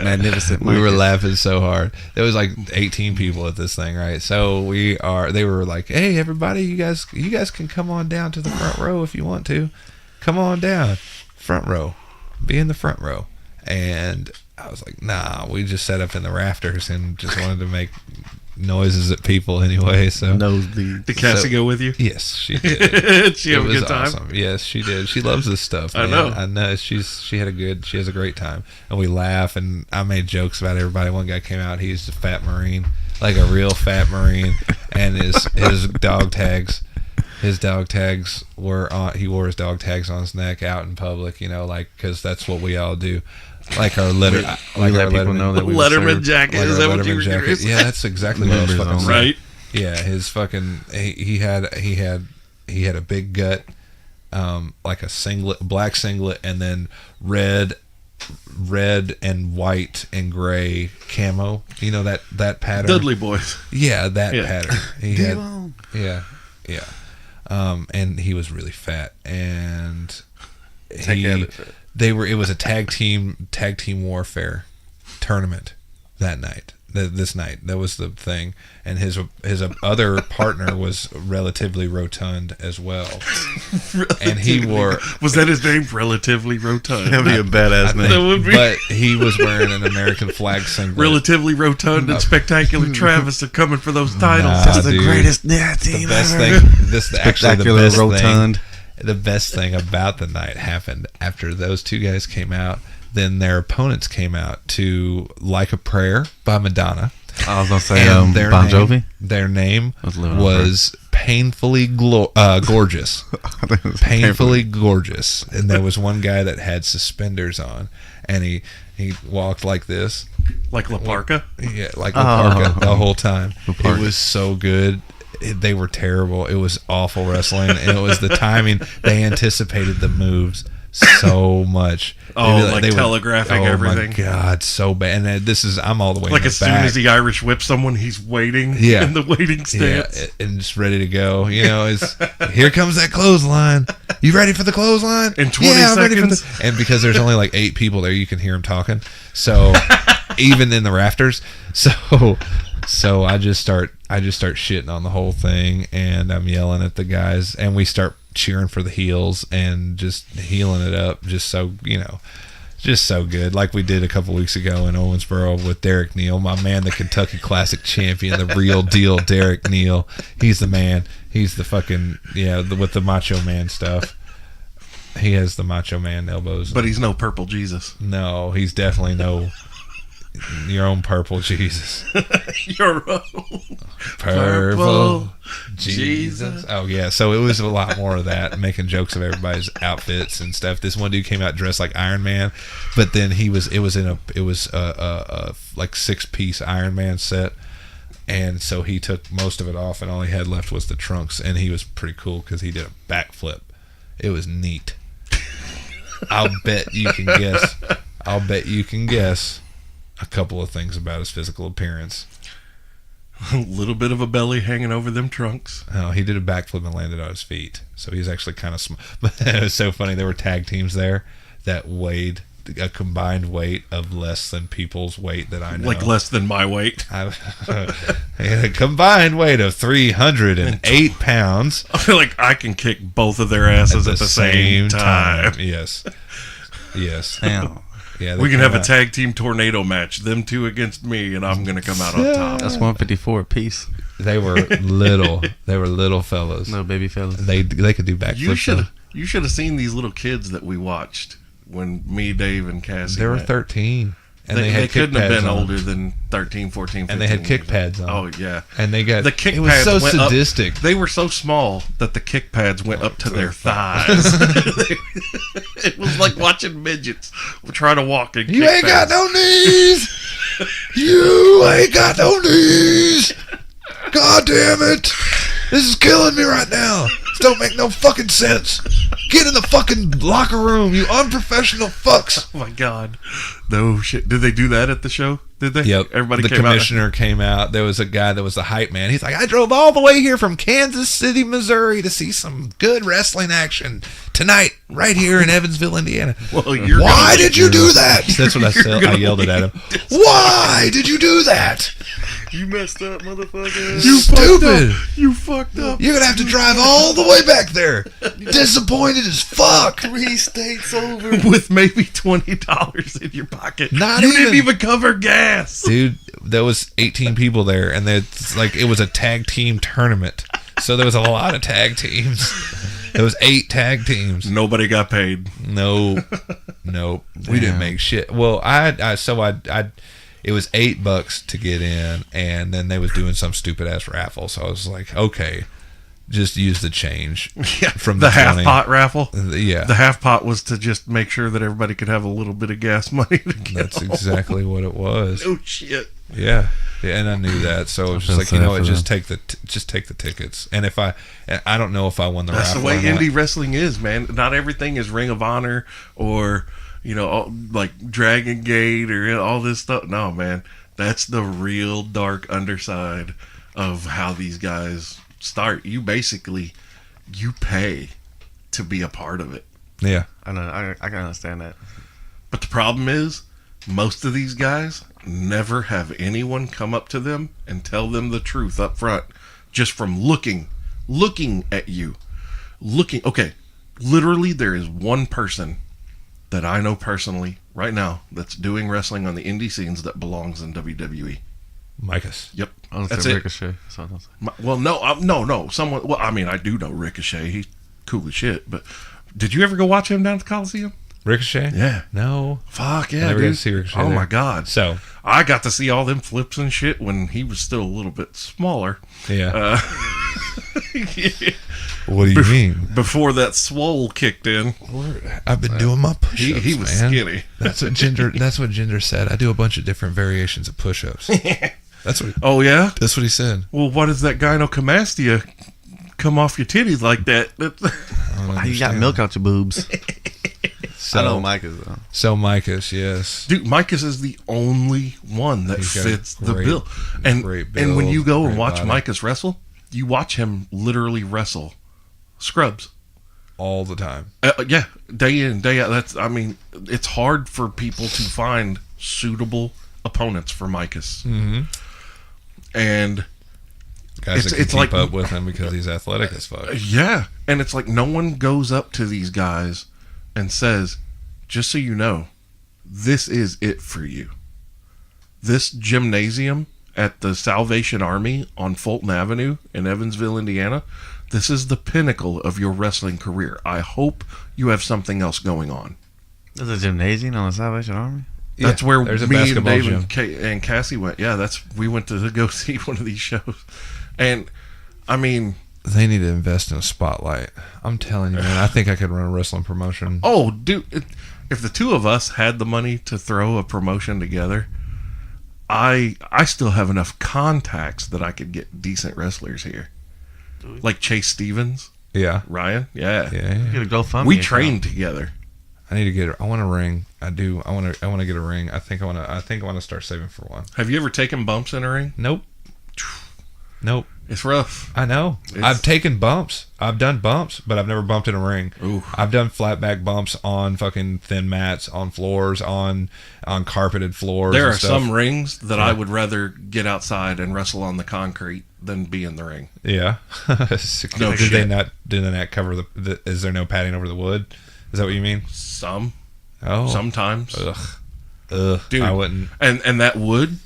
Magnificent. we were Mike. laughing so hard. There was like 18 people at this thing, right? So they were like, "Hey everybody, you guys can come on down to the front row if you want to. Come on down. Front row. Be in the front row." And I was like, "Nah, we just sat up in the rafters and just wanted to make noises at people anyway." So Nosebleed. Did Cassie go with you? yes, she did. Did she It have a was good time? awesome. Yes, she did. She loves this stuff. I Man. know. I know. She has a great time, and we laugh. And I made jokes about everybody. One guy came out. He's a fat Marine, like a real fat Marine, and his dog tags. His dog tags were on. He wore his dog tags on his neck out in public. Like because that's what we all do. Like our letter, We let people know that we Letterman served. jacket. like Is our that what you Letterman were jacket. curious? Yeah, that's exactly what I was Members fucking only. saying. Right? Yeah, his fucking he had a big gut, like a singlet, black singlet, and then red and white and gray camo. You know that pattern. Dudley Boys. Yeah, that Yeah. pattern. He had, Devon. yeah. And he was really fat, and it was a tag team warfare tournament that night. This night, that was the thing, and his other partner was relatively rotund as well, and he wore. Was that his name? Relatively Rotund. That'd be a badass That name. would be But he was wearing an American flag singlet. Relatively Rotund and Spectacular Travis are coming for those titles. Nah, That's the dude. greatest The team best ever. thing. This actually the Spectacular best rotund. thing. The best thing about the night happened after those two guys came out. Then their opponents came out to "Like a Prayer" by Madonna. I was gonna say And their Bon name- Jovi. Their name I was living on was Painfully Gorgeous. I think it was Painfully Gorgeous. And there was one guy that had suspenders on, and he walked like this. Like La Parka. Yeah, like Parka the whole time. Parka. It was so good. They were terrible. It was awful wrestling, and it was the timing. They anticipated the moves so much. Oh, They'd be like they were- telegraphing oh everything. my God, so bad. And I'm all the way Like in the as soon back. as the Irish whips someone, he's waiting Yeah. in the waiting stance. Yeah, and just ready to go. It's here comes that clothesline. You ready for the clothesline? In 20 I'm ready for seconds? and because there's only like 8 people there, you can hear them talking. So even in the rafters. So I just start shitting on the whole thing, and I'm yelling at the guys, and we start cheering for the heels and just healing it up, just so good, like we did a couple weeks ago in Owensboro with Derek Neal, my man, the Kentucky Classic champion, the real deal Derek Neal. He's the man. He's the fucking with the Macho Man stuff. He has the Macho Man elbows. But he's no Purple Jesus. No, he's definitely no your own purple Jesus. Your own Purple Jesus. Oh yeah, so it was a lot more of that, making jokes of everybody's outfits and stuff. This one dude came out dressed like Iron Man, but then it was a like 6-piece Iron Man set, and so he took most of it off, and all he had left was the trunks, and he was pretty cool because he did a backflip. It was neat. I'll bet you can guess a couple of things about his physical appearance. A little bit of a belly hanging over them trunks. Oh, he did a backflip and landed on his feet. So he's actually kind of small. But it was so funny. There were tag teams there that weighed a combined weight of less than people's weight that I know. Like less than my weight. They had a combined weight of 308 pounds. I feel like I can kick both of their asses at the same time. Yes. Damn. Yeah, We can came have a out- tag team tornado match. Them two against me, and I'm going to come out on top. That's 154 a piece. They were little. They were little fellas. No baby fellas. They could do backflips. You should have seen these little kids that we watched when me, Dave, and Cassie They were met. 13. And they had kick couldn't have pads been on. older than 13, 14, 15. And they had kick pads on. Oh, yeah. And they got The kick it was pads so went up- sadistic. They were so small that the kick pads went up to their thighs. It was like watching midgets trying to walk in You kick ain't got pads. no knees. You ain't got no knees. God damn it. This is killing me right now. This don't make no fucking sense. Get in the fucking locker room, you unprofessional fucks. Oh, my God. No shit. Did they do that at the show? Did they? Yep. Everybody the came out. commissioner came out. There was a guy that was the hype man. He's like, I drove all the way here from Kansas City, Missouri to see some good wrestling action tonight, right here in Evansville, Indiana. Well, you're Why gonna- did you do that? That's what I yelled it at him. Why did you do that? You messed up, motherfucker. You stupid. You fucked up. You're gonna have to drive all the way back there. Disappointed as fuck. 3 states over. With maybe $20 in your pocket. Not you even. didn't even cover gas. Dude, there was 18 people there, and it's like it was a tag team tournament. So there was a lot of tag teams. There was 8 tag teams. Nobody got paid. No, we didn't make shit. Well, it was $8 to get in, and then they was doing some stupid ass raffle. So I was like, okay, just use the change Yeah, from the half 20. pot raffle. Yeah, The half pot was to just make sure that everybody could have a little bit of gas money to get that's home. exactly what it was. Oh shit. Yeah, and I knew that, so it was just feel like, you sad know what, for just take the tickets. And if I don't know if I won the That's raffle the way or not. indie wrestling is, man. Not everything is Ring of Honor or, like Dragon Gate or all this stuff. No, man. That's the real dark underside of how these guys start. You pay to be a part of it. Yeah, I know. I can understand that. But the problem is, most of these guys never have anyone come up to them and tell them the truth up front, just from looking at you. Okay, literally there is one person that I know personally right now that's doing wrestling on the indie scenes that belongs in WWE. Micus. Yep, Honestly, that's it. Ricochet. That's what I'm saying. Well, no. Someone. Well, I mean, I do know Ricochet. He's cool as shit. But did you ever go watch him down at the Coliseum? Ricochet? Yeah. No. Fuck yeah, I never got dude. to see Ricochet Oh there. my god. So, I got to see all them flips and shit when he was still a little bit smaller. yeah. What do you mean? Before that swole kicked in, I've been doing my push-ups, he was man. skinny. That's what Ginger said. I do a bunch of different variations of push-ups. That's what Oh yeah. that's what he said. Well, why does that gynecomastia come off your titties like that? I don't How you got understand. milk out your boobs? So, I know Mike is though. So Micus, yes. Dude, Micus is the only one that He's got fits the great- bill. And great and when build, you go and great watch body. Micus wrestle, you watch him literally wrestle scrubs. All the time. Yeah, day in, day out. It's hard for people to find suitable opponents for Micus. Mm-hmm. And Guys It's- that can it's keep like- up with him because he's athletic as fuck. yeah, and it's like no one goes up to these guys and says, just so you know, this is it for you. This gymnasium at the Salvation Army on Fulton Avenue in Evansville, Indiana, this is the pinnacle of your wrestling career. I hope you have something else going on. There's a gymnasium on the Salvation Army. That's Yeah, where there's a me and basketball Dave gym. and Cassie went. Yeah, we went to go see one of these shows. And, I mean, They need to invest in a spotlight. I'm telling you, man. I think I could run a wrestling promotion. oh, dude, if the two of us had the money to throw a promotion together, I still have enough contacts that I could get decent wrestlers here. Like Chase Stevens, Yeah. Ryan. Yeah. Yeah. Get a GoFundMe. We account. trained together. I need to get. I want a ring. I do. I want to get a ring. I think I want to start saving for one. Have you ever taken bumps in a ring? Nope. Nope. It's rough. I know. I've taken bumps. I've done bumps, but I've never bumped in a ring. Ooh. I've done flat back bumps on fucking thin mats, on floors, on carpeted floors. There and are stuff. some rings that I would rather get outside and wrestle on the concrete than be in the ring. Yeah. No did shit. they not? Did they not cover the? Is there no padding over the wood? Is that what you mean? Some. Oh. Sometimes. Ugh. Dude. I wouldn't. And that wood,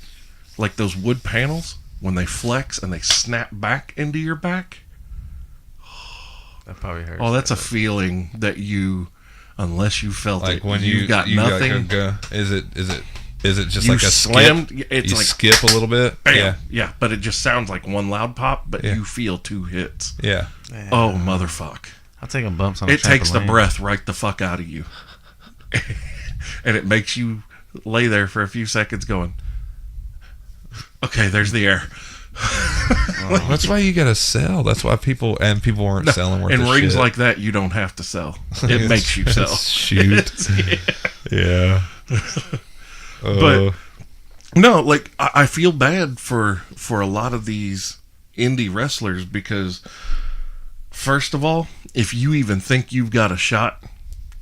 like those wood panels, when they flex and they snap back into your back, That probably hurts. oh, that's a feeling that you, unless you felt Like it, when you've got nothing. is it Is it just You like a slammed- skip? it's you like- skip a little bit. Bam. Yeah, but it just sounds like one loud pop, but Yeah. you feel 2 hits. Yeah. Oh, motherfuck. I'll take a bumps on a It takes the trampoline. breath right the fuck out of you. And it makes you lay there for a few seconds going, okay, there's the air. That's why you gotta sell. That's why people weren't selling worth In of rings shit. like that, you don't have to sell. It makes you sell. Shoot. Yeah. But no, like I feel bad for a lot of these indie wrestlers because first of all, if you even think you've got a shot,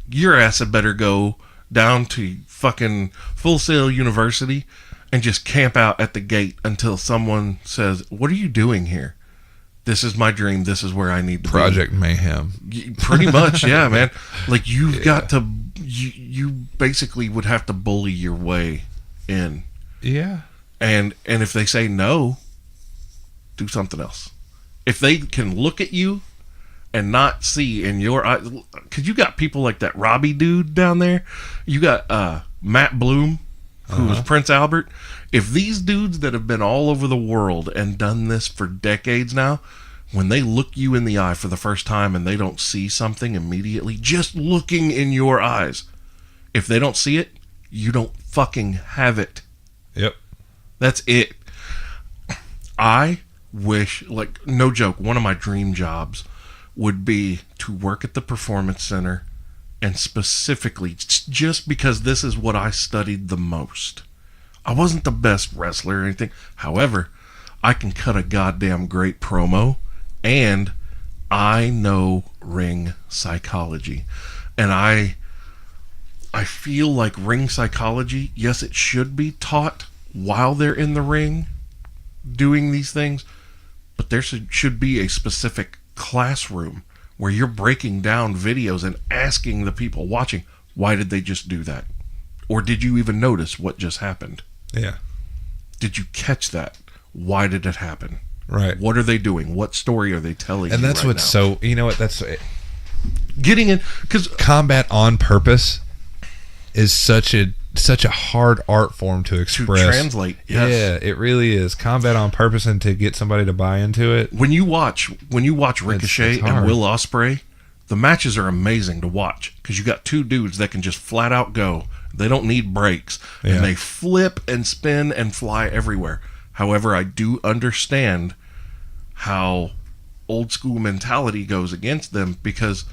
your ass had better go down to fucking Full Sail University and just camp out at the gate until someone says, "What are you doing here? This is my dream. This is where I need to Project Mayhem. be." Pretty much, yeah, man. Like you've got to, you basically would have to bully your way in. Yeah. And if they say no, do something else. If they can look at you and not see in your eyes, because you got people like that Robbie dude down there. You got Matt Bloom, who was Prince Albert. If these dudes that have been all over the world and done this for decades now, when they look you in the eye for the first time and they don't see something immediately, just looking in your eyes, if they don't see it, you don't fucking have it. Yep. That's it. I wish, like, no joke, one of my dream jobs would be to work at the Performance Center, and specifically, just because this is what I studied the most. I wasn't the best wrestler or anything. However, I can cut a goddamn great promo, and I know ring psychology. And I feel like ring psychology, yes, it should be taught while they're in the ring doing these things, but there should be a specific classroom where you're breaking down videos and asking the people watching, why did they just do that? Or did you even notice what just happened? Yeah. Did you catch that? Why did it happen? Right. What are they doing? What story are they telling? And you that's right what's now? so, you know what, that's Getting in, because combat on purpose is such a hard art form to to express. translate, yes. Yeah, it really is. Combat on purpose, and to get somebody to buy into it. When you watch Ricochet it's and hard. Will Ospreay, the matches are amazing to watch because you got two dudes that can just flat out go. They don't need breaks, Yeah. and they flip and spin and fly everywhere. However, I do understand how old school mentality goes against them because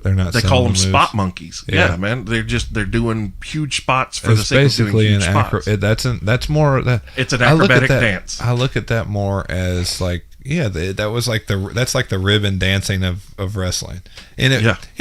They're not. they selling call them the moves. spot monkeys. Yeah. Yeah, man, they're doing huge spots for the It's sake of doing basically huge an spots. that's more that It's an I look at acrobatic that- dance. I look at that more as like, yeah, that was like that's like the ribbon dancing of wrestling in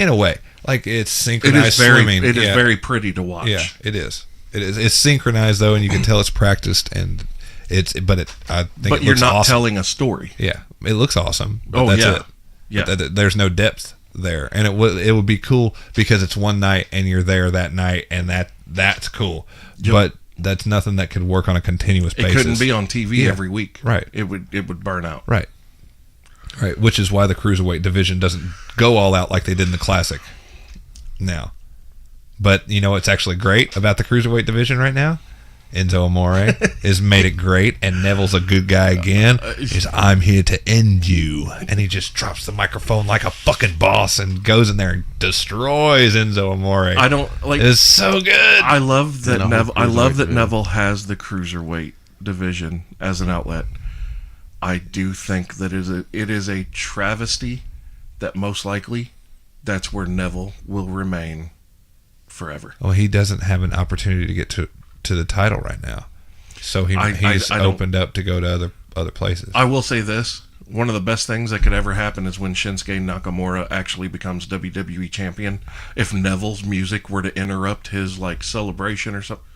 a way. Like it's It synchronized is very, swimming. it is Yeah. very pretty to watch. Yeah, it is. It is. It's synchronized though, and you can tell it's practiced, and I think But it you're looks not awesome. telling a story. Yeah, it looks awesome. But Oh, that's yeah. it. Yeah. But there's no depth there, and it would be cool because it's one night and you're there that night, and that's cool. Yep. But that's nothing that could work on a continuous It basis. couldn't be on TV Yeah. every week. Right. It would burn out. Right. Which is why the cruiserweight division doesn't go all out like they did in the classic. Now, but you know what's actually great about the cruiserweight division right now? Enzo Amore has made it great, and Neville's a good guy again. Is I'm here to end you, and he just drops the microphone like a fucking boss and goes in there and destroys Enzo Amore. I don't like. It's so good. I love that The whole Neville. I love cruiserweight that division. Neville has the cruiserweight division as an outlet. I do think that it is a travesty that most likely that's where Neville will remain forever. Well, he doesn't have an opportunity to get to the title right now, so he's I don't- opened up to go to other places. I will say this: one of the best things that could ever happen is when Shinsuke Nakamura actually becomes WWE champion. If Neville's music were to interrupt his like celebration or something,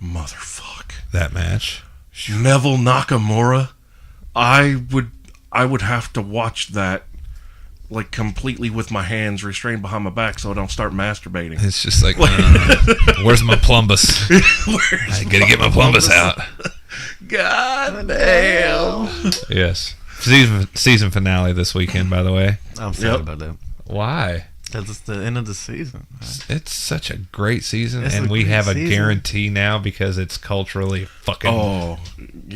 motherfuck. That match. Neville Nakamura, I would have to watch that like completely with my hands restrained behind my back so I don't start masturbating. It's just like, where's my plumbus? I gotta get my plumbus out. God damn. Yes. Season finale this weekend, by the way. I'm sad Yep. about that. Why? Because it's the end of the season. Right? It's such a great season, It's and a we great have a season. guarantee now because it's culturally fucking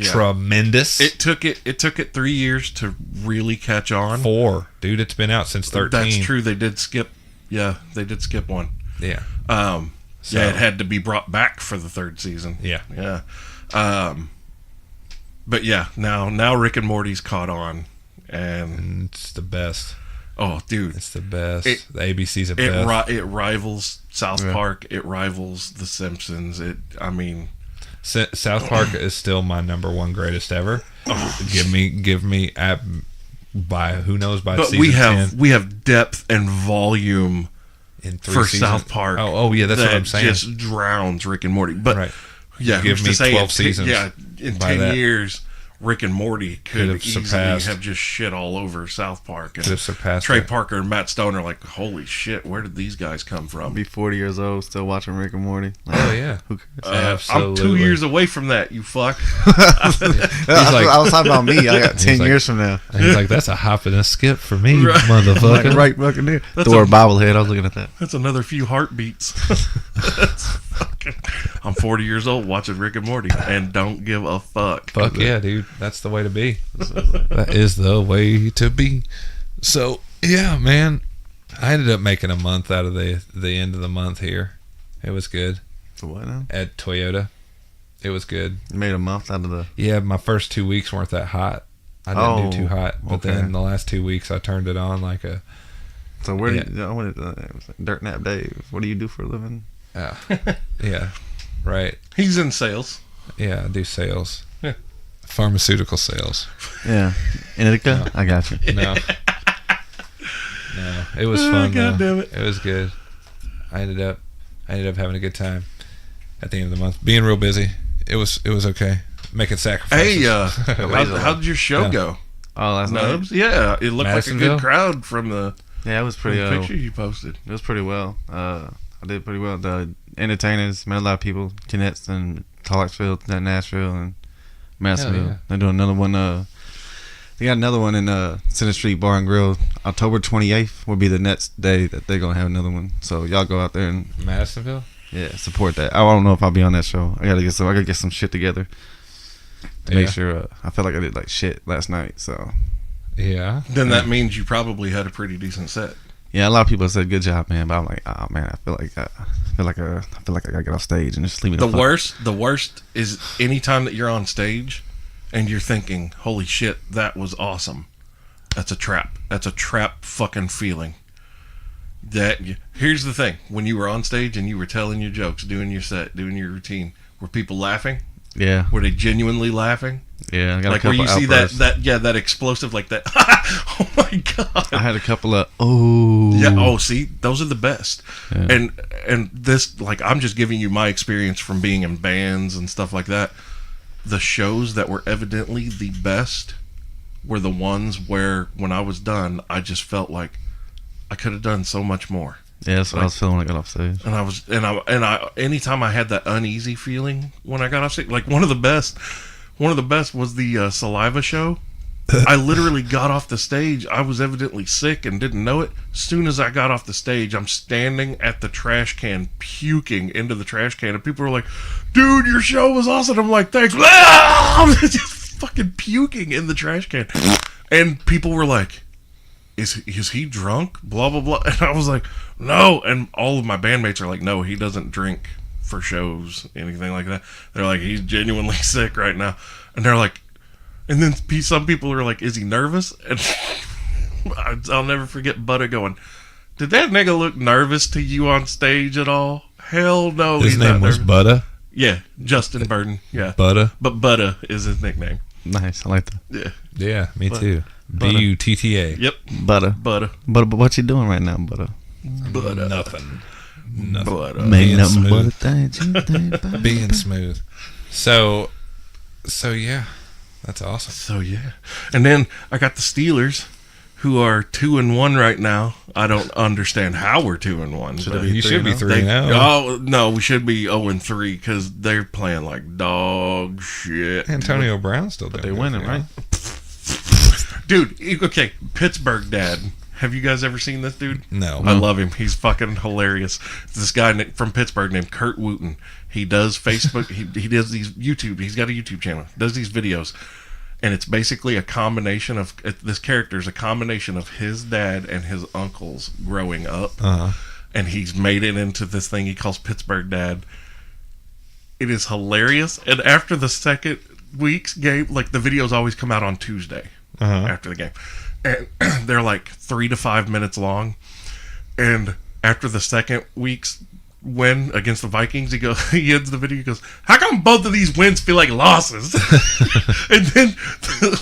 tremendous. It took it 3 years to really catch on. 4, dude. It's been out since 13. That's true. They did skip. Yeah, they did skip one. Yeah. So- Yeah, it had to be brought back for the 3rd season. Yeah. Yeah. But yeah, now Rick and Morty's caught on, and It's the best. oh, dude, It's the best. It- The ABC's the it best. it rivals South Yeah. Park. It rivals The Simpsons. I mean, South Park is still my number 1 greatest ever. Give me by who knows by but season we 10 have depth and volume in 3 for seasons. South Park. Oh yeah, that's what that I'm saying. just drowns Rick and Morty. But Right. yeah, Give who's me to say 12 in seasons Yeah, in by 10 that. years, Rick and Morty could have easily surpassed. have just shit all over South Park. And Could have surpassed Trey it. Parker and Matt Stone are like, holy shit, where did these guys come I'll from? be 40 years old, still watching Rick and Morty. Like, Oh yeah. who cares? I'm 2 years away from that, you fuck. I was talking about me. I got 10 like- years from now. And he's like, that's a hop and a skip for me, Right. motherfucker. Like, right fucking there. That's Thor a- bobblehead. I was looking at that. That's another few heartbeats. That's fucking, I'm 40 years old watching Rick and Morty and don't give a fuck. Fuck yeah, dude. That's the way to be. That is the way to be. So yeah, man. I ended up making a month out of the end of the month here. It was good So what now? at Toyota. It was good. You made a month out of the. Yeah, my first 2 weeks weren't that hot. I didn't do too hot, but okay. then the last 2 weeks I turned it on like a. So where Yeah. do you, I wanted it was like Dirtnap Dave. What do you do for a living? Yeah, right. He's in sales. Yeah, I do sales. Yeah. Pharmaceutical sales. Yeah, Indica. I got you. No. No, it was fun. God though. damn it. It was good. I ended up having a good time at the end of the month. Being real busy. It was okay. Making sacrifices. Hey, how did your show Yeah. go? Oh, last night. Nubs? Yeah, it looked like a Madisonville? good crowd from the Yeah, it was pretty. picture you posted. It was pretty well. I did pretty well. The entertainers met a lot of people. Connects in Clarksville, Nashville, and Madisonville. yeah. They're doing another one. They got another one in Center Street Bar and Grill. October 28th will be the next day that they're gonna have another one. So y'all go out there and Madisonville. support that. I don't know if I'll be on that show. I gotta get some shit together to make Yeah. sure. I felt like I did like shit last night. So Yeah. Then that means you probably had a pretty decent set. yeah, a lot of people said good job, man. But I'm like, oh man, I feel like I gotta get off stage and just leave me The fuck. worst is anytime that you're on stage and you're thinking, holy shit, that was awesome. That's a trap. That's a trap fucking feeling. Here's the thing. When you were on stage and you were telling your jokes, doing your set, doing your routine, were people laughing? Yeah, Were they genuinely laughing? yeah. I got Like a where couple you see outbursts. that explosive like that. Oh my god. I had a couple of oh Yeah. Oh, see, those are the best. Yeah. And this, like, I'm just giving you my experience from being in bands and stuff like that. The shows that were evidently the best were the ones where, when I was done, I just felt like I could have done so much more. Yeah, that's what I was feeling when I got off stage. And I anytime I had that uneasy feeling when I got off stage, like one of the best was the Saliva show. I literally got off the stage. I was evidently sick and didn't know it. As soon as I got off the stage, I'm standing at the trash can, puking into the trash can, and people were like, "Dude, your show was awesome." I'm like, "Thanks." I'm just fucking puking in the trash can, and people were like, Is he drunk? Blah blah blah. And I was like, no. And all of my bandmates are like, no, he doesn't drink for shows, anything like that. They're like, he's genuinely sick right now. And they're like, and then some people are like, is he nervous? And I'll never forget Butter going, did that nigga look nervous to you on stage at all? Hell no. His he's name not was nervous. Butter. Yeah, Justin Burden. Yeah, Butter. but Butter is his nickname. Nice, I like that. Yeah, Yeah, me too. Butter. Butta. yep, Butter. Butter, But what you doing right now, Butter? Butter, Nothing. Butter. Make being nothing but a smooth. thing. You think about. Being smooth. So yeah, that's awesome. So yeah, and then I got the Steelers, who are 2-1 right now. I don't understand how we're 2-1. But You should be 3 now. Oh no, we should be 0-3 because they're playing like dog shit. Antonio Brown's still doing They're good, winning, you know? right? Dude, okay, Pittsburgh dad Have you guys ever seen this dude? No. I love him. He's fucking hilarious. This guy from Pittsburgh named Kurt Wooten. He does Facebook. he does these YouTube. He's got a YouTube channel. Does these videos. And it's basically a combination of... This character is a combination of his dad and his uncles growing up. And he's made it into this thing he calls Pittsburgh Dad. It is hilarious. And after the second week's game, like the videos always come out on Tuesday after the game. And they're like 3 to 5 minutes long. And after the second week's win against the Vikings, he ends the video, he goes, how come both of these wins feel like losses? And then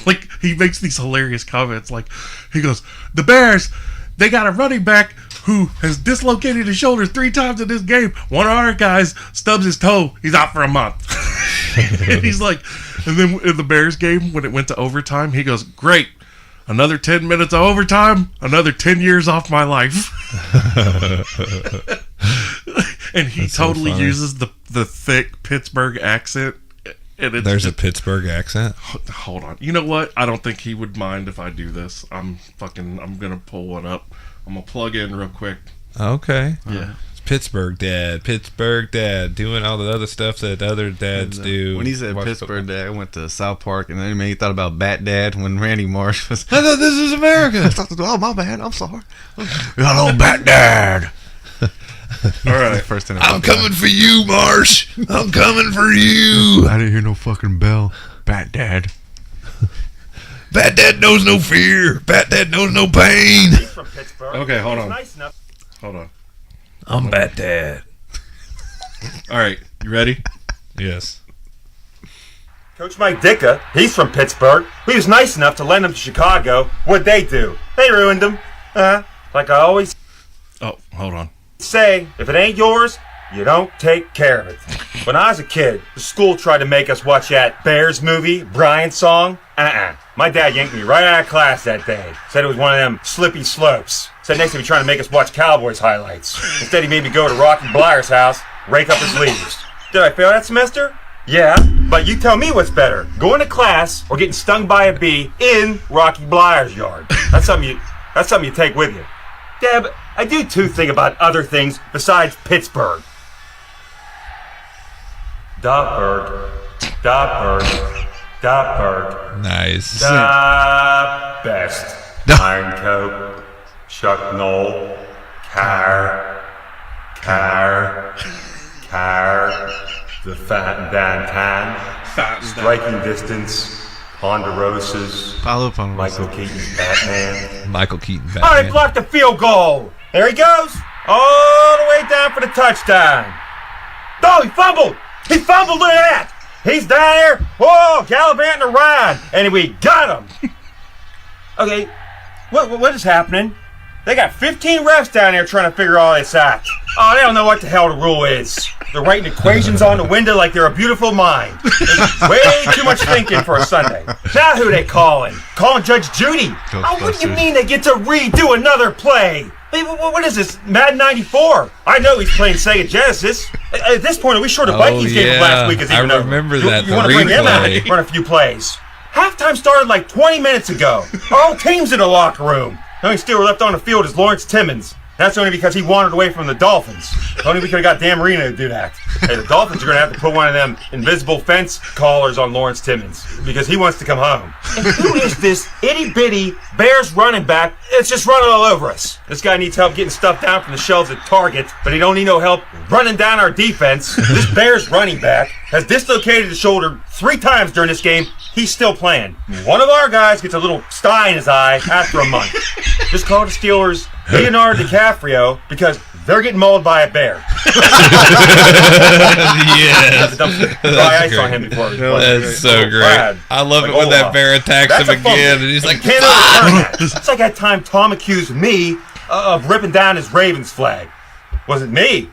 like he makes these hilarious comments, like he goes, the Bears, they got a running back who has dislocated his shoulder 3 times in this game. One of our guys stubs his toe, he's out for a month. And he's like, and then in the Bears game when it went to overtime, he goes, great, another 10 minutes of overtime, another 10 years off my life. And he totally uses the thick Pittsburgh accent. And There's a Pittsburgh accent? Hold on. You know what? I don't think he would mind if I do this. I'm going to pull one up. I'm going to plug in real quick. Okay. Yeah. It's Pittsburgh Dad, doing all the other stuff that other dads do. When he said Pittsburgh Dad, I went to South Park, and then he thought about Bat Dad when Randy Marsh was... I thought this was America. Oh, my bad. I'm sorry. Hello, Bat Dad. All right. First time I'm coming for you, Marsh. I'm coming for you. I didn't hear no fucking bell. Bat Dad. Bat Dad knows no fear. Bat Dad knows no pain. He's from Pittsburgh. Okay, hold on. Nice enough. Hold on. I'm Bat Dad. All right. You ready? Yes. Coach Mike Ditka, he's from Pittsburgh. He was nice enough to lend him to Chicago. What'd they do? They ruined him. Like I always Oh, hold on. say, if it ain't yours, you don't take care of it. When I was a kid, the school tried to make us watch that Bears movie, Brian's song. My dad yanked me right out of class that day. Said it was one of them slippy slopes. Said next to me trying to make us watch Cowboys highlights. Instead, he made me go to Rocky Blair's house, rake up his leaves. Did I fail that semester? Yeah, but you tell me what's better, going to class or getting stung by a bee in Rocky Blair's yard. That's something you take with you. Deb, I do too think about other things besides Pittsburgh. Dogberg. Nice. Da best. Iron Coat. Chuck Knoll. Car. The Fat Dan. Striking Distance. Ponderosas. Follow Ponderosa. Michael Keaton's Batman. Michael Keaton, All right, Batman. blocked the field goal. There he goes. All the way down for the touchdown. Oh, he fumbled. Look at that. He's down there. Whoa, gallivanting around. And we got him. Okay, what is happening? They got 15 refs down there trying to figure all this out. Oh, they don't know what the hell the rule is. They're writing equations on the window like they're a beautiful mind. It's way too much thinking for a Sunday. Now who they calling? Calling Judge Judy. Oh, what do you mean they get to redo another play? Hey, what is this, Madden 94? I know he's playing Sega Genesis. At this point, are we sure the Vikings game from last week is even I over? remember that, You the want to bring them out replay. and run a few plays. Halftime started like 20 minutes ago. Our whole team's in the locker room. The only stealer left on the field is Lawrence Timmons. That's only because he wandered away from the Dolphins. Only we could have got Dan Marino to do that. Hey, the Dolphins are going to have to put one of them invisible fence collars on Lawrence Timmons because he wants to come home. And who is this itty-bitty Bears running back that's just running all over us? This guy needs help getting stuff down from the shelves at Target, but he don't need no help running down our defense. This Bears running back has dislocated his shoulder 3 times during this game. He's still playing. One of our guys gets a little sty in his eye after a month. Just call the Steelers Leonardo DiCaprio because they're getting mauled by a bear. Yes. Dry ice on him before he plays. That's so great. I love it when that bear attacks him again, and he's like, You can't overturn that. It's like that time Tom accused me of ripping down his Ravens flag. Was it me?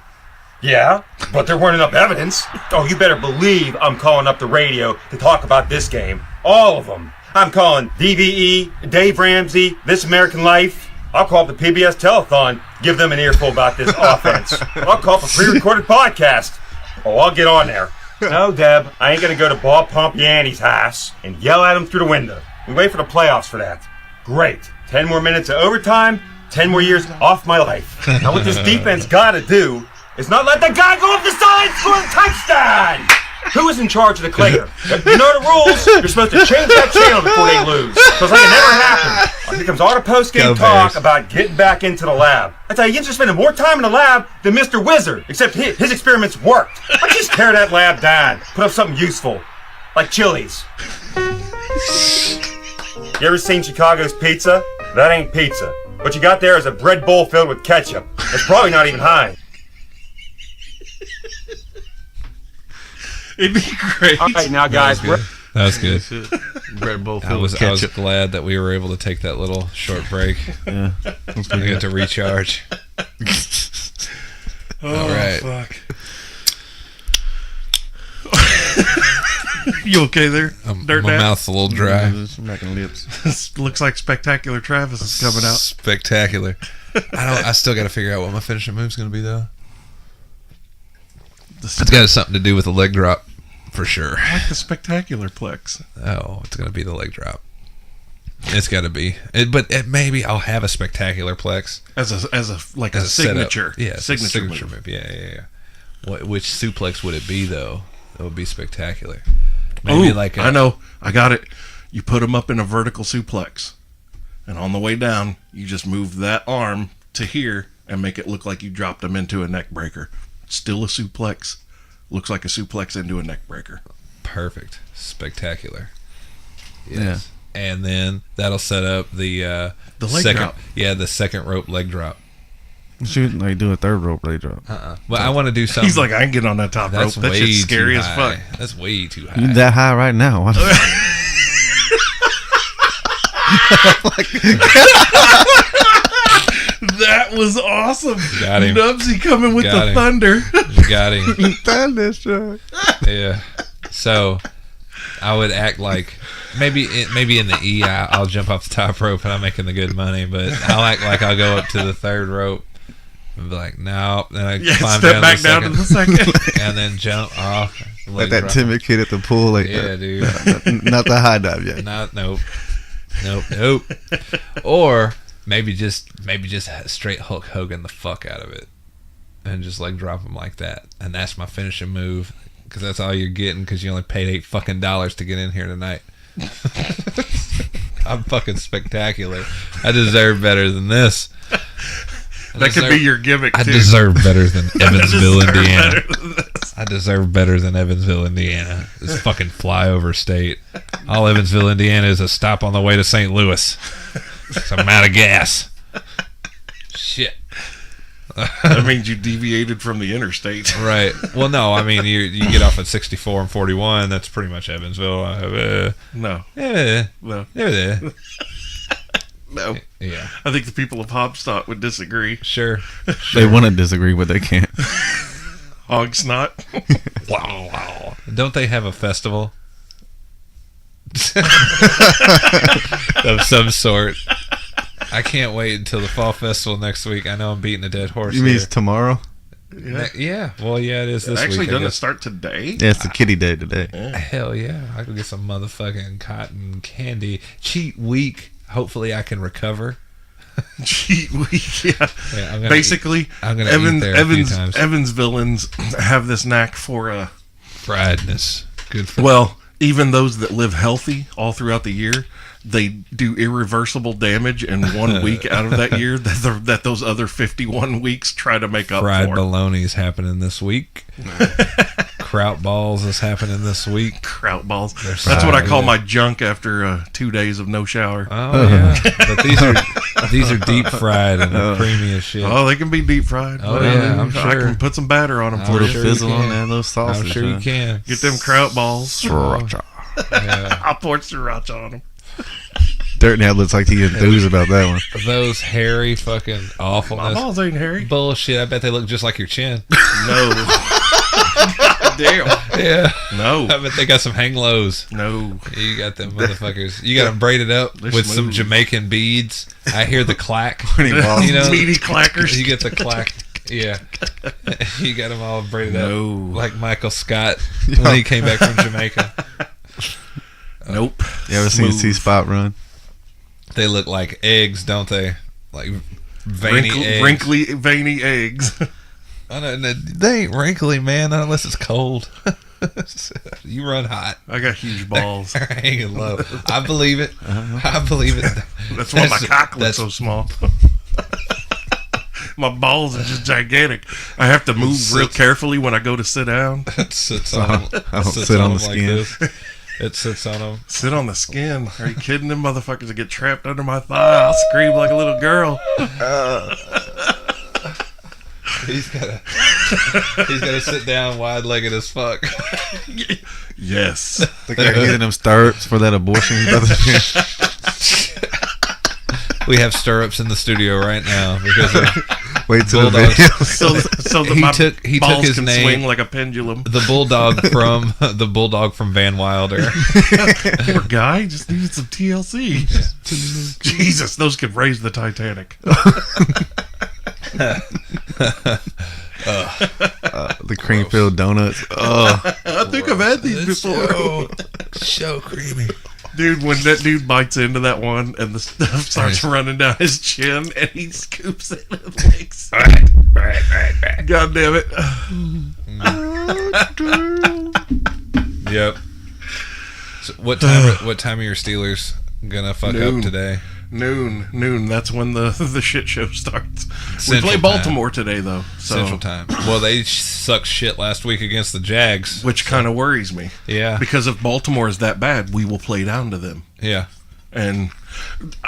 Yeah, but there weren't enough evidence. Oh, you better believe I'm calling up the radio to talk about this game. All of them. I'm calling DVE, Dave Ramsey, This American Life. I'll call up the PBS Telethon, give them an earful about this offense. I'll call up a pre-recorded podcast. Oh, I'll get on there. No, Deb, I ain't going to go to Bob Pompiani's house and yell at him through the window. We wait for the playoffs for that. Great. 10 more minutes of overtime, 10 more years off my life. Now what this defense gotta do is not let the guy go up the side and score a touchdown! Who is in charge of the clicker? You know the rules. You're supposed to change that channel before they lose. So it's like it never happened. Here comes all the post-game talk about getting back into the lab. I tell you, you're spending more time in the lab than Mr. Wizard, except his experiments worked. Why don't you just tear that lab down? Put up something useful, like Chili's. You ever seen Chicago's pizza? That ain't pizza. What you got there is a bread bowl filled with ketchup. It's probably not even high. It'd be great. All right, now, guys. That was good. Bread bowl I filled was with ketchup. glad that we were able to take that little short break. Yeah. I get to recharge. All right. Fuck. You okay there? My Dirtnap? mouth's a little dry. Smacking lips. This looks like Spectacular Travis is coming out. Spectacular. I still got to figure out what my finishing move's going to be, though. It's got something to do with the leg drop, for sure. I like the Spectacular Plex. Oh, it's going to be the leg drop. It's got to be. Maybe I'll have a Spectacular Plex. As a signature. Setup. Yeah, signature move. Yeah. Which suplex would it be, though? That would be Spectacular. Maybe I know. I got it. You put them up in a vertical suplex. And on the way down, you just move that arm to here and make it look like you dropped them into a neck breaker. Still a suplex. Looks like a suplex into a neck breaker. Perfect. Spectacular. Yes. Yeah. And then that'll set up the leg second, drop. Yeah, the second rope leg drop. Shoot, like do a third rope leg drop. But I want to do something. He's like, I can get on that top rope. That shit's scary as fuck. That's way too high. You that high right now. What That was awesome. Got him. Knubsie coming with Got the him. thunder. Got him. Thunder. Yeah. So I would act like maybe in the E I'll jump off the top rope and I'm making the good money, but I'll act like I'll go up to the third rope and be like, no. Then I climb step back down to the second. and then jump off. Like that timid kid at the pool. Like Yeah, dude. Not the high dive yet. Nope. Or maybe just straight Hulk Hogan the fuck out of it, and just like drop him like that, and that's my finishing move, because that's all you're getting, because you only paid $8 fucking to get in here tonight. I'm fucking spectacular. I deserve better than this. That could be your gimmick, too. I deserve better than Evansville, Indiana. I deserve better than Evansville, Indiana. This fucking flyover state. All Evansville, Indiana is a stop on the way to St. Louis. So I'm out of gas. Shit. That means you deviated from the interstate. Right. Well, no, I mean, you get off at 64 and 41. That's pretty much Evansville. No. Well, there. No. Yeah. I think the people of Hobstadt would disagree. Sure. They want to disagree, but they can't. Hog snot. Wow. Don't they have a festival? Of some sort. I can't wait until the fall festival next week. I know I'm beating a dead horse. You mean here. it's tomorrow? Yeah. Well, yeah, it is this Actually, week. doesn't it start today? Yeah, it's the kitty day today. Hell yeah. I could get some motherfucking cotton candy. Cheat week. Hopefully I can recover. Cheat week, yeah. Basically, I'm gonna eat there a few times. Evans villains have this knack for friedness. Good for well, even those that live healthy all throughout the year, they do irreversible damage in 1 week out of that year that those other 51 weeks try to make up fried for. bologna is happening this week. Kraut balls is happening this week. Kraut balls. That's what I call my junk after 2 days of no shower. Oh yeah, but these are deep fried and creamy as shit. Oh, they can be deep fried. Oh yeah, I'm sure. I can put some batter on them for Little you. fizzle on there, those sauces. I'm sure you can. Get them kraut balls. Sriracha. Yeah. I'll pour sriracha on them. Dirtnap looks like he enthused about that one. Those hairy fucking My awfulness. balls ain't hairy. Bullshit. I bet they look just like your chin. No. Damn. Yeah. No. I bet they got some hang lows. No. You got them motherfuckers. You got them braided up They're with some smooth. Jamaican beads. I hear the clack. Pretty well. You know, Meaty clackers. You get the clack. Yeah. You got them all braided up like Michael Scott when he came back from Jamaica. Nope. You ever seen C-Spot run? They look like eggs, don't they? Like wrinkly, veiny eggs. I know, they ain't wrinkly, man, unless it's cold. You run hot. I got huge balls. Hanging low. I believe it. I believe it. That's why my cock looks so small. My balls are just gigantic. I have to move real carefully when I go to sit down. It sits on them. I don't sit on the like skin. this. It sits on them. Sit on the skin. Are you kidding? Them motherfuckers that get trapped under my thigh. I'll scream like a little girl. He's gotta sit down wide-legged as fuck. Yes. The guy getting them stirrups for that abortion. He's about to- We have stirrups in the studio right now because of Wait till the Bulldogs. video. So that He my took balls his can name. swing like a pendulum. the bulldog from Van Wilder. Poor guy just needed some TLC. Jesus, those could raise the Titanic. The cream-filled donuts. Oh, I think I've had these before. So creamy. Dude, when that dude bites into that one and the stuff starts running down his chin and he scoops it and licks. God damn it. Yep. So what time are your Steelers gonna fuck Noon. up today? Noon. That's when the shit show starts. Central we play time. Baltimore today, though. So, Central time. Well, they sucked shit last week against the Jags. which kind of worries me. Yeah. Because if Baltimore is that bad, we will play down to them. Yeah. And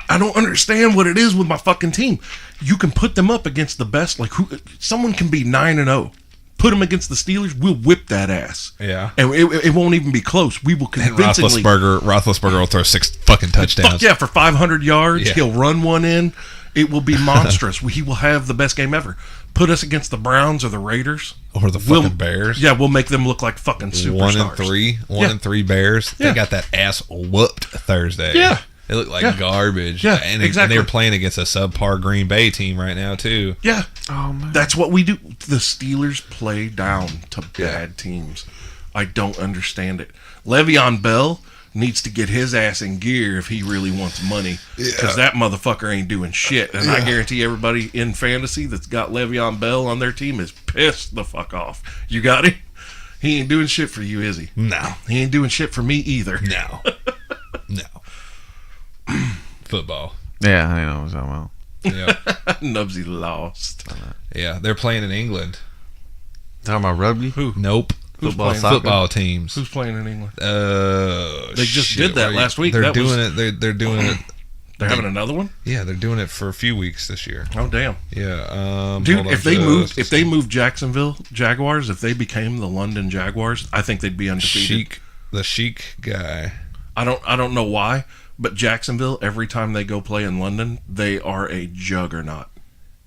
I don't understand what it is with my fucking team. You can put them up against the best. Like someone can be 9-0. Put them against the Steelers, we'll whip that ass. Yeah. And it won't even be close. We will And convincingly. Roethlisberger will throw 6 fucking touchdowns. Fuck yeah, for 500 yards, Yeah. he'll run one in. It will be monstrous. He will have the best game ever. Put us against the Browns or the Raiders. Or the fucking Bears. Yeah, we'll make them look like fucking superstars. 1 and 3 Bears. Yeah. They got that ass whooped Thursday. Yeah. They look like garbage. Yeah, and exactly. they're playing against a subpar Green Bay team right now, too. Yeah. Oh, man. That's what we do. The Steelers play down to bad teams. I don't understand it. Le'Veon Bell needs to get his ass in gear if he really wants money. Because that motherfucker ain't doing shit. And I guarantee everybody in fantasy that's got Le'Veon Bell on their team is pissed the fuck off. You got him? He ain't doing shit for you, is he? No. He ain't doing shit for me either. No. No. Football. Yeah, I know what I'm talking about. Yeah. Knubsie lost. Yeah. They're playing in England. Talking about rugby? Who? Nope. Who's Football, playing? soccer? Football teams. Who's playing in England? They just did that last week. They're That was- doing it. They're doing it. They're having another one? Yeah, they're doing it for a few weeks this year. Oh, damn. Yeah. Dude, hold on if they just- moved Jacksonville Jaguars, if they became the London Jaguars, I think they'd be undefeated. the Sheik guy. I don't know why, but Jacksonville, every time they go play in London, they are a juggernaut.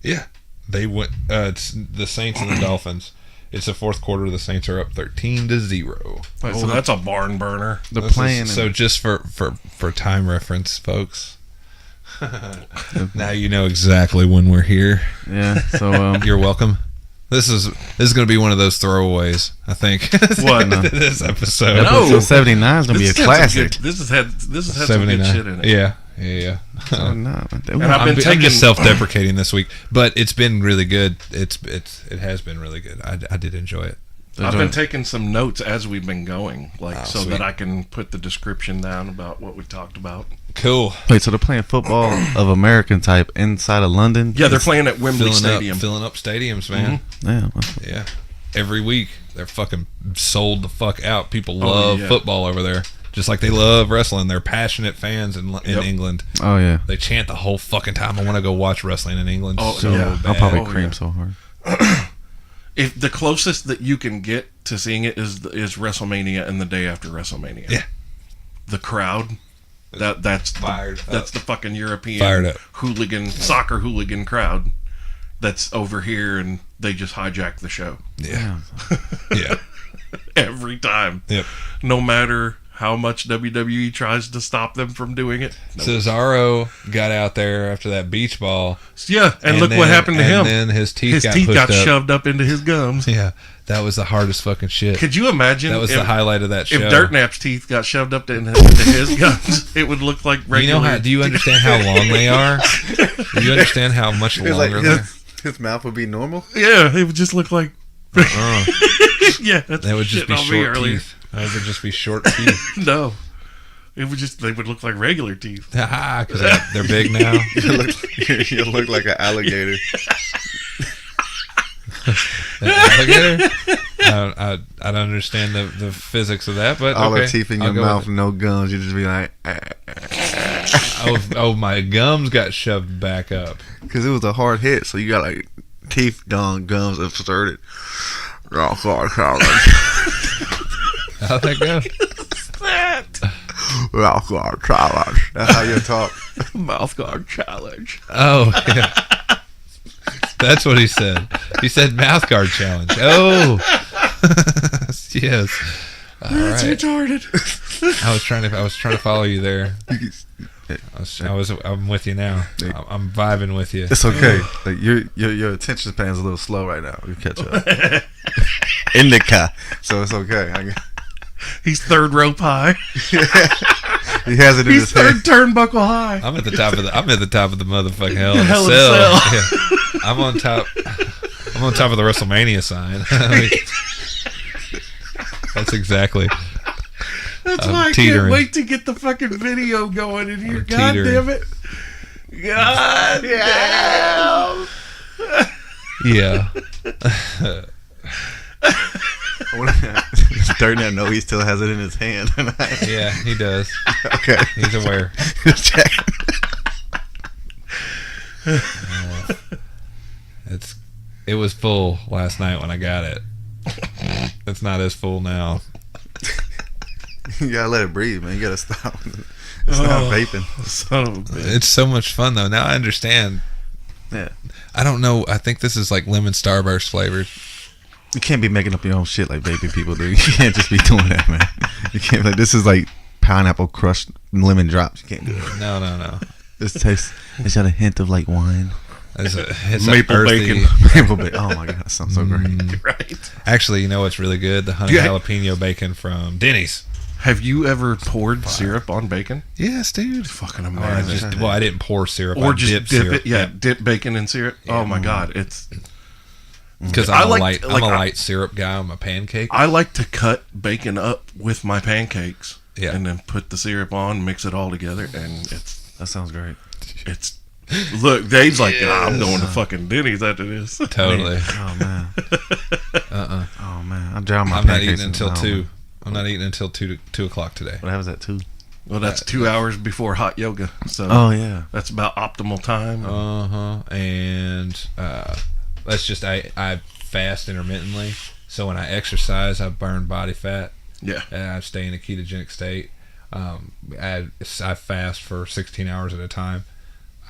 Yeah, they went. It's the Saints and the Dolphins. It's the fourth quarter. The Saints are up 13-0. So that's a barn burner. They're This is- playing. So just for time reference, folks. Now you know exactly when we're here. Yeah, so You're welcome. This is going to be one of those throwaways, I think. What? This episode? No. so 79 is gonna be a This has classic. this has had some good shit in it. Yeah. Oh, no, And I've been I'm taking just self-deprecating this week, but it's been really good. It has been really good. I did enjoy it. I've been taking some notes as we've been going, so sweet. that I can put the description down about what we talked about. Cool. Wait, so they're playing football of American type inside of London? Yeah, they're playing at Wembley Stadium. Filling up stadiums, man. Yeah. Yeah. Every week they're fucking sold the fuck out. People love football over there, just like they love wrestling. They're passionate fans in England. Oh, yeah. They chant the whole fucking time. I want to go watch wrestling in England. Oh, so yeah. bad. I'll probably Oh, cream yeah. so hard. If the closest that you can get to seeing it is WrestleMania and the day after WrestleMania. Yeah. The crowd, that's Fired that's up. the fucking European Fired up. soccer hooligan crowd that's over here, and they just hijack the show Yeah. Yeah. every time. Yep. No matter how much WWE tries to stop them from doing it. Cesaro got out there after that beach ball. Yeah, and look what happened to him. And then his teeth got got pushed up. shoved up into his gums. Yeah, that was the hardest fucking shit. Could you imagine? That was the highlight of that show. If Dirtnap's teeth got shoved up into his gums, it would look like regular. Do you understand how long they are? Do you understand how much longer they are? His mouth would be normal. Yeah, it would just look like. Yeah, that's that would just be short teeth. That would just be short teeth. No, it would just they would look like regular teeth. Because they're big now. You look like an alligator. An alligator? I don't understand the physics of that, but all okay. the teeth in your mouth, no gums. You just be like, oh, my gums got shoved back up because it was a hard hit. So you got like teeth gone, gums inserted. How'd that go? That's how you talk. Mouth guard challenge. Oh, yeah. That's what he said. He said mouth guard challenge. Oh, yes. That's retarded. I was trying to follow you there. I'm with you now. I'm vibing with you. It's okay. Like your attention span's a little slow right now. You catch up. Indica. So it's okay. He's third rope high. He has it in He's his head. third turnbuckle high. I'm at the top of the motherfucking hell in Hell a in a cell. cell. Yeah. I'm on top of the WrestleMania sign. That's exactly. That's why I teetering. can't wait to get the fucking video going in here. I'm God teetering. damn it. God damn. Yeah. Dirtnap know he still has it in his hand. Yeah, he does. Okay. He's aware. Check. It was full last night when I got it. It's not as full now. You gotta let it breathe, man. You gotta stop. It's not vaping. Son of a bitch. It's so much fun though. Now I understand. Yeah. I don't know. I think this is like lemon Starburst flavored. You can't be making up your own shit like vaping people do. You can't just be doing that, man. You can't. Like, this is like pineapple crushed lemon drops. You can't do it. No. This tastes. It's got a hint of like wine. It's Maple earthy- bacon. Maple bacon. Oh my god, that sounds so great. Right. Actually, you know what's really good? The honey Yeah. jalapeno bacon from Denny's. Have you ever poured syrup on bacon? Yes, dude. Fucking I amazing. I didn't pour syrup. Or I just dipped dip syrup. it. Yeah, dip bacon in syrup. Oh my god, it's. Because I I'm like- a like, light syrup guy on my pancake. I like to cut bacon up with my pancakes. Yeah. And then put the syrup on, mix it all together, and That sounds great. it's. Look, Dave's like, I'm going to fucking Denny's after this. Totally. Oh man. Oh man. I'm down my I'm not pancakes eating until now, 2. man. I'm not eating until 2 o'clock today. What happens at 2? Well, that's 2 hours before hot yoga, so Oh yeah. that's about optimal time. And that's just I fast intermittently. So when I exercise, I burn body fat. Yeah. And I stay in a ketogenic state. I fast for 16 hours at a time.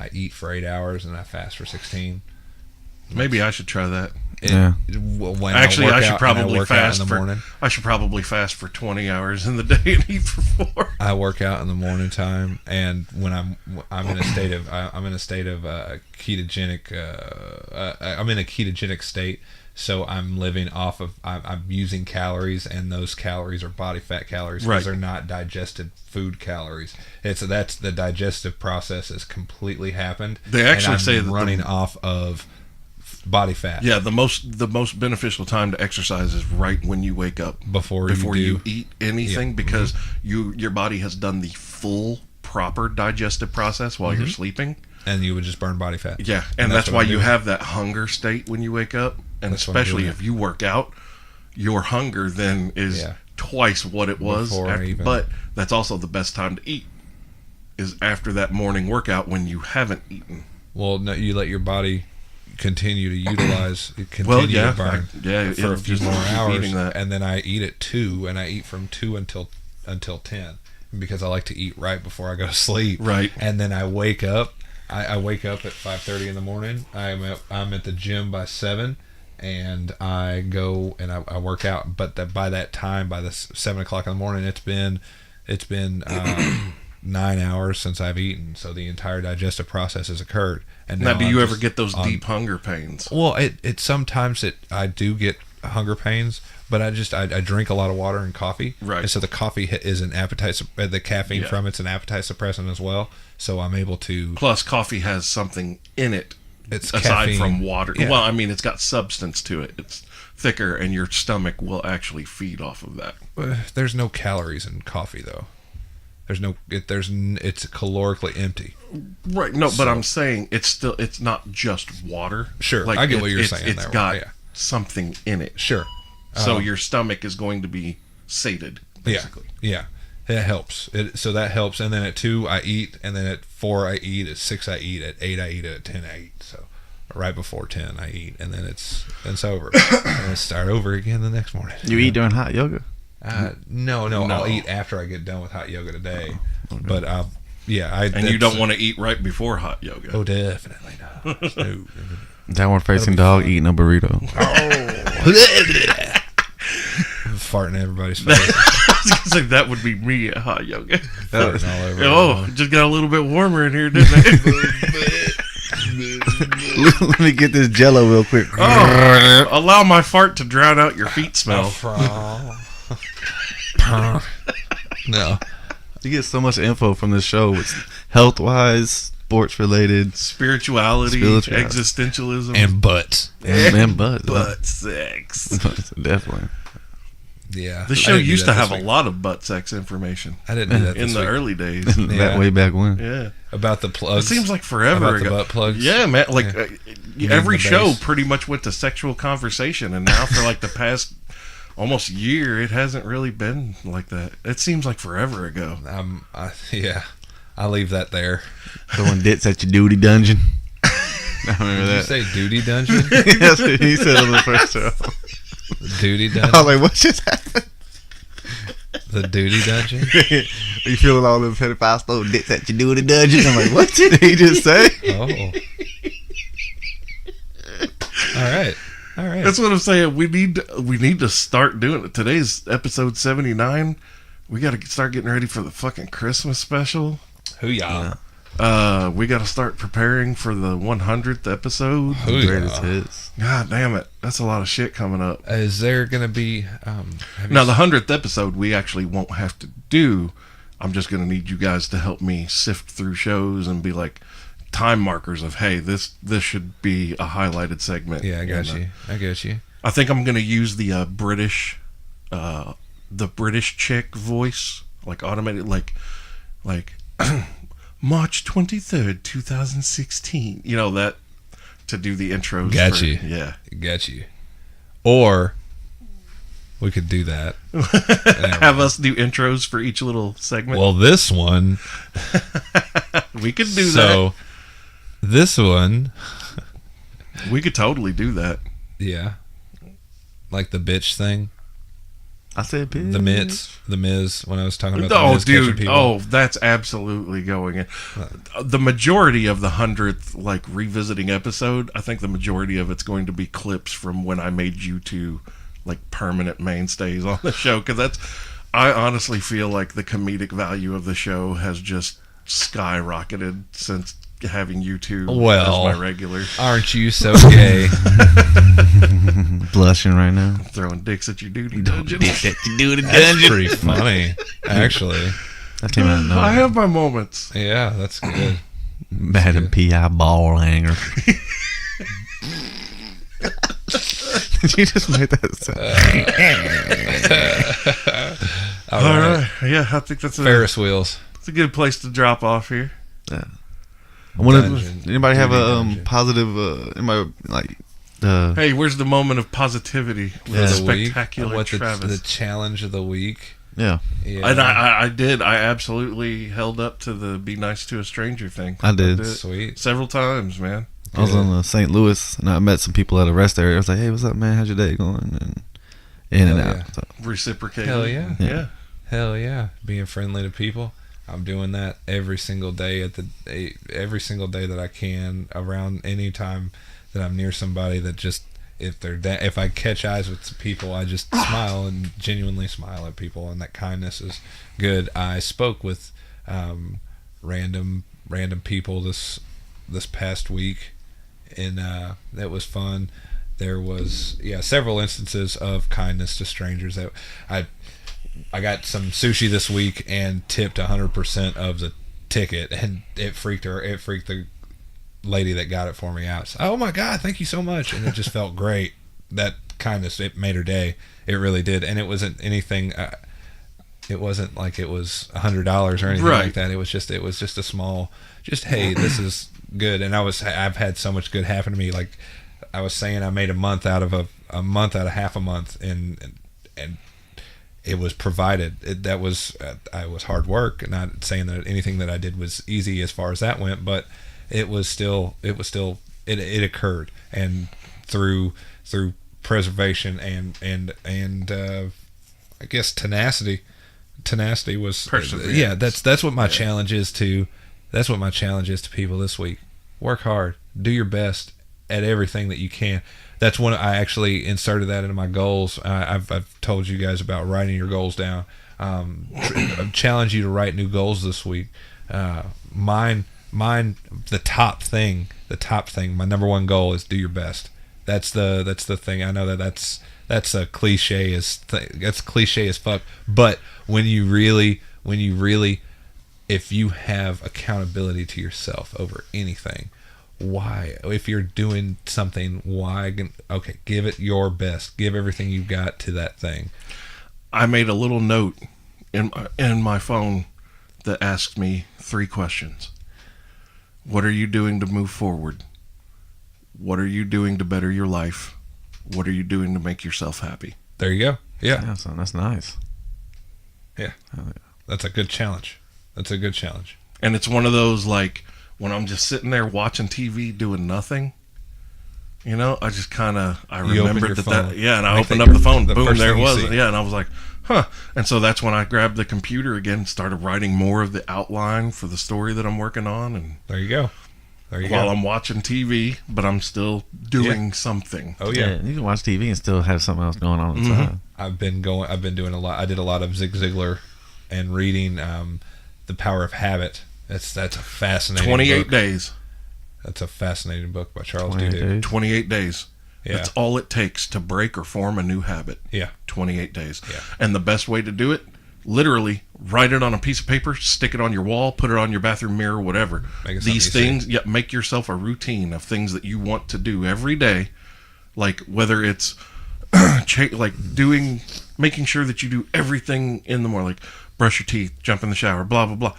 I eat for 8 hours and I fast for 16. Maybe I should try that. Yeah. When Actually, I, I should probably work out fast in the morning. I should probably fast for 20 hours in the day and eat for 4. I work out in the morning time, and when I'm in a state of ketogenic. I'm in a ketogenic state, so I'm living off of. I'm using calories, and those calories are body fat calories because Right. they're not digested food calories. That's the digestive process has completely happened. They actually and I'm say that running off of body fat. Yeah, the most beneficial time to exercise is right when you wake up Before you you eat anything, Yeah. because your body has done the full proper digestive process while you're sleeping. and you would just burn body fat. Yeah, and that's what why I'm you doing. have that hunger state when you wake up, and That's what I'm especially doing. if you work out, your hunger then is Yeah. twice what it was. Before even. But that's also the best time to eat, is after that morning workout when you haven't eaten. Well, no, you let your body continue to utilize, Well, continue yeah, to burn yeah, for a it'll few just more keep hours, eating that. and then I eat at 2, and I eat from 2 until 10, because I like to eat right before I go to sleep. Right. And then I wake up. I wake up at 5:30 in the morning. I'm at the gym by 7, and I go and I work out. But by that time, by the 7 o'clock in the morning, it's been It's been 9 hours since I've eaten, so the entire digestive process has occurred. And Now, do I'm you ever just get those on- deep hunger pains? Well, it sometimes I do get hunger pains, but I drink a lot of water and coffee, Right. And so the coffee is an appetite. The caffeine Yeah. from it's an appetite suppressant as well. So I'm able to. Plus, coffee has something in it It's aside caffeine. from water. Yeah. Well, I mean, it's got substance to it. It's thicker, and your stomach will actually feed off of that. There's no calories in coffee though. It's calorically empty. Right. No, So- but I'm saying it's not just water. Sure, I get what you're saying It's there, got yeah. something in it. Sure. So your stomach is going to be sated, basically. Yeah. It helps. So that helps. And then at 2 I eat, and then at 4 I eat, at 6 I eat, at 8 I eat, at 10 I eat. So right before 10 I eat, and then it's over. And I start over again the next morning. You eat during hot yoga? No, No. I'll eat after I get done with hot yoga today. Okay. But And you don't want to eat right before hot yoga. Oh, definitely not. No. Downward facing dog eating a burrito. Farting in everybody's face. I was gonna say that would be me at hot yoga. Farting all over. Oh, it just got a little bit warmer in here, didn't it? Let me get this Jello real quick. Oh, allow my fart to drown out your feet smell. No. You get so much info from this show. It's health wise, sports related, Spirituality, Spirituality. existentialism, And butts. and butt. butt sex. Definitely. Yeah. The I show didn't do used that to this have a week. lot of butt sex information I didn't do that in this the week. early days. That Yeah. way back when. Yeah. About the It plugs. seems like forever About the ago. butt plugs. Yeah, man. Like Yeah. every the show base. pretty much went to sexual conversation, and now for like the past almost year, it hasn't really been like that. It seems like forever ago. Yeah. I leave that there. Throwing dits at your duty dungeon. I remember Did you that. say duty dungeon? That's what he said on the first show. Duty I was dungeon? like, what just happened? The duty dungeon? You feeling all them pedophiles throwing dits at your duty dungeon? I'm like, what did he just say? Oh. All right. That's what I'm saying. We need to start doing it. Today's episode 79. We got to start getting ready for the fucking Christmas special. Hoo-yah. We got to start preparing for the 100th episode. Greatest Hoo-yah. hits. God damn it. That's a lot of shit coming up. Is there going to be... Now, the 100th episode, we actually won't have to do. I'm just going to need you guys to help me sift through shows and be like time markers of, hey, this should be a highlighted segment. Yeah, I got And, you. I got you. I think I'm going to use the British chick voice, like automated, like March 23rd, 2016. You know, that to do the intros. Got you. Yeah. Got you. Or we could do that. Have us do intros for each little segment. Well, this one... we could do So, this one... that. We could totally do that. Yeah. Like the bitch thing. I said, bitch. The Miz, when I was talking about the Oh, Miz catching dude. people. Oh, that's absolutely going in. The majority of the 100th, like, revisiting episode, I think the majority of it's going to be clips from when I made you two, like, permanent mainstays on the show. Because I honestly feel like the comedic value of the show has just skyrocketed since having you two Well, as my regulars. Aren't you so gay? Blushing right now. Throwing dicks at your duty dungeon. Dick that you do the That's dungeon. pretty funny, actually. That came out of I nowhere. have my moments. Yeah, that's good. Madam P.I. ball hanger. Did you just make that sound? All right. Yeah, I think that's Ferris wheels. it's a good place to drop off here. Yeah. I wanted, Dungeon. anybody have a Dungeon. positive, anybody, like, Hey, where's the moment of positivity with Yeah. The week. spectacular What Travis? the challenge of the week. yeah, Yeah. And I did. I absolutely held up to the "be nice to a stranger" thing. I did. Sweet. Several times, man. I was on St. Louis, and I met some people at a rest area. I was like, hey, what's up, man? How's your day going? And in and Hell out. yeah. So, Reciprocating. Hell yeah. Yeah. Hell yeah. Being friendly to people. I'm doing that every single day every single day that I can, around any time that I'm near somebody that just if I catch eyes with people, I just smile and genuinely smile at people, and that kindness is good. I spoke with random people this past week, and that was fun. There was several instances of kindness to strangers. That I got some sushi this week and tipped 100% of the ticket, and it freaked the lady that got it for me out. So, oh my God, thank you so much. And it just felt great. That kindness, it made her day. It really did. And it wasn't anything, it wasn't like it was $100 or anything like that. It was just a small, hey, this is good. And I've had so much good happen to me. Like I was saying, I made a month out of half a month, and it was provided. I was hard work, not saying that anything that I did was easy as far as that went, but it occurred, and through preservation and I guess tenacity was perseverance. Yeah, that's what my challenge is to people this week. Work hard, do your best at everything that you can. That's when I actually inserted that into my goals. I've told you guys about writing your goals down. I challenge you to write new goals this week. Mine, the top thing. My number one goal is do your best. That's the thing. I know that's a cliche that's cliche as fuck. But when you really, if you have accountability to yourself over anything, why, if you're doing something, give it your best. Give everything you've got to that thing. I made a little note in my phone that asked me 3 questions. What are you doing to move forward? What are you doing to better your life? What are you doing to make yourself happy? There you go. Yeah. So that's nice. Yeah. That's a good challenge. And it's one of those, like, when I'm just sitting there watching TV doing nothing, I just I remembered that, and I opened up the phone, boom, there it was. Yeah, and I was like, huh. And so that's when I grabbed the computer again and started writing more of the outline for the story that I'm working on. And there you go. While I'm watching TV, but I'm still doing something. Oh yeah. You can watch TV and still have something else going on the side. I've been doing a lot. I did a lot of Zig Ziglar and reading The Power of Habit. That's a fascinating 28 book. days. That's a fascinating book by Charles Duhigg. 28 days. Yeah. That's all it takes to break or form a new habit. Yeah. 28 days. Yeah. And the best way to do it, literally, write it on a piece of paper, stick it on your wall, put it on your bathroom mirror, whatever. These things, make yourself a routine of things that you want to do every day. Like whether it's making sure that you do everything in the morning, like brush your teeth, jump in the shower, blah, blah, blah.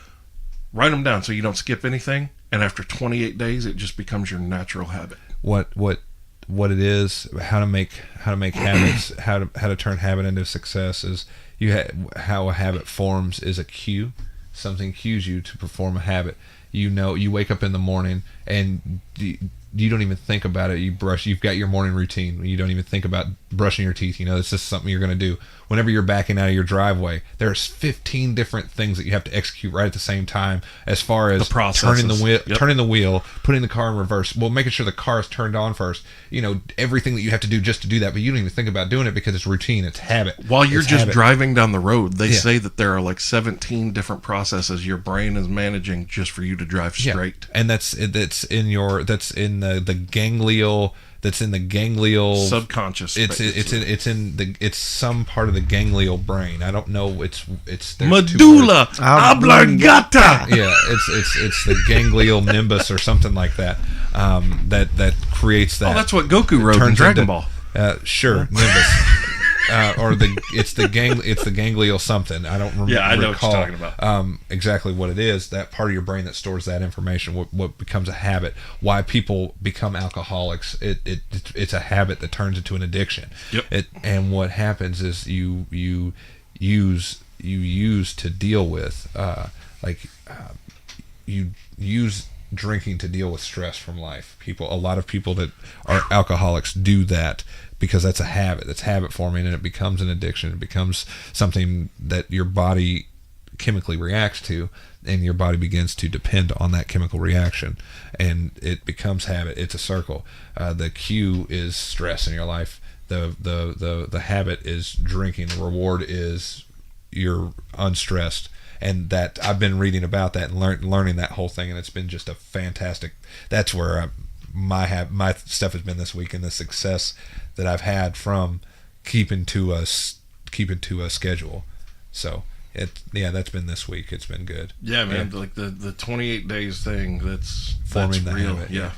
Write them down so you don't skip anything. And after 28 days, it just becomes your natural habit. What it is, how to make habits, how to turn habit into success is how a habit forms is a cue. Something cues you to perform a habit. You wake up in the morning and you don't even think about it. You've got your morning routine. You don't even think about brushing your teeth. It's just something you're going to do. Whenever you're backing out of your driveway, there's 15 different things that you have to execute right at the same time, as far as turning the wheel, putting the car in reverse, making sure the car is turned on first. Everything that you have to do just to do that, but you don't even think about doing it because it's routine, it's habit. While you're driving down the road, they say that there are like 17 different processes your brain is managing just for you to drive straight. And that's in the ganglial. That's in the ganglial subconscious. It's some part of the ganglial brain. I don't know. It's medulla oblongata. Yeah, it's the ganglial nimbus or something like that. That creates that. Oh, that's what Goku wrote in Dragon Ball. Sure, nimbus. It's the ganglial something. I don't remember. Yeah, I know what you're talking about. Exactly what it is. That part of your brain that stores that information. What becomes a habit. Why people become alcoholics. It's a habit that turns into an addiction. Yep. And what happens is you use to deal with you use drinking to deal with stress from life. A lot of people that are alcoholics do that because that's a habit. That's habit forming, and it becomes an addiction. It becomes something that your body chemically reacts to, and your body begins to depend on that chemical reaction, and it becomes habit. It's a circle. The cue is stress in your life. The habit is drinking. The reward is you're unstressed. And that I've been reading about that and learning that whole thing, and it's been just a fantastic. That's where my stuff has been this week, and the success that I've had from keeping to a schedule. So that's been this week. It's been good. Yeah, man. Like the 28 days thing. That's Forming the real. habit, Yeah,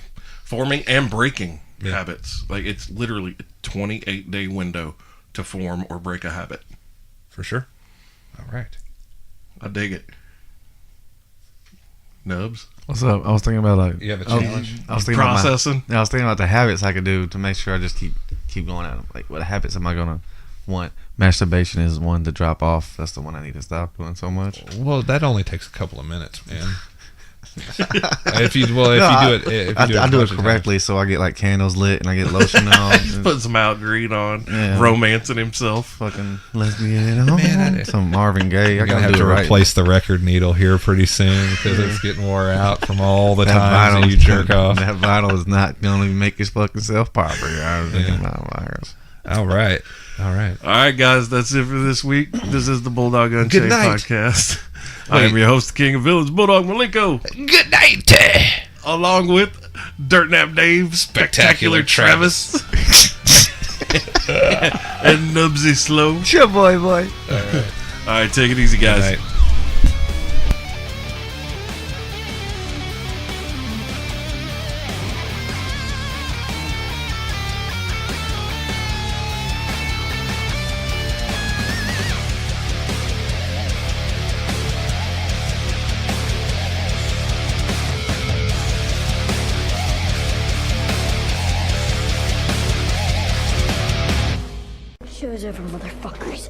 forming and breaking habits. Like it's literally a 28-day window to form or break a habit. For sure. All right. I dig it. Nubs? What's up? I was thinking about like You have a challenge? I was thinking Processing? I was thinking about the habits I could do to make sure I just keep going at them. Like, what habits am I gonna want? Masturbation is one to drop off. That's the one I need to stop doing so much. Well, that only takes a couple of minutes, man. If you do it correctly, so I get like candles lit and I get lotion on. Put some Al Green on, Yeah. romancing himself. Fucking lesbian. Man, some Marvin Gaye. You're I gonna gotta have do to it right. replace the record needle here pretty soon because it's getting wore out from all the times that you jerk off. That vinyl is not gonna make his fucking self proper. I was thinking about virus. All right. All right, guys, that's it for this week. This is the Bulldog Unchained Good night. podcast. I am your host, the King of Villains, Bulldog Malenko. Good night. Along with Dirtnap Dave, Spectacular Travis, and Knubsie Slow. Sure, boy. All right, take it easy, guys. Good night. Show's over, motherfuckers.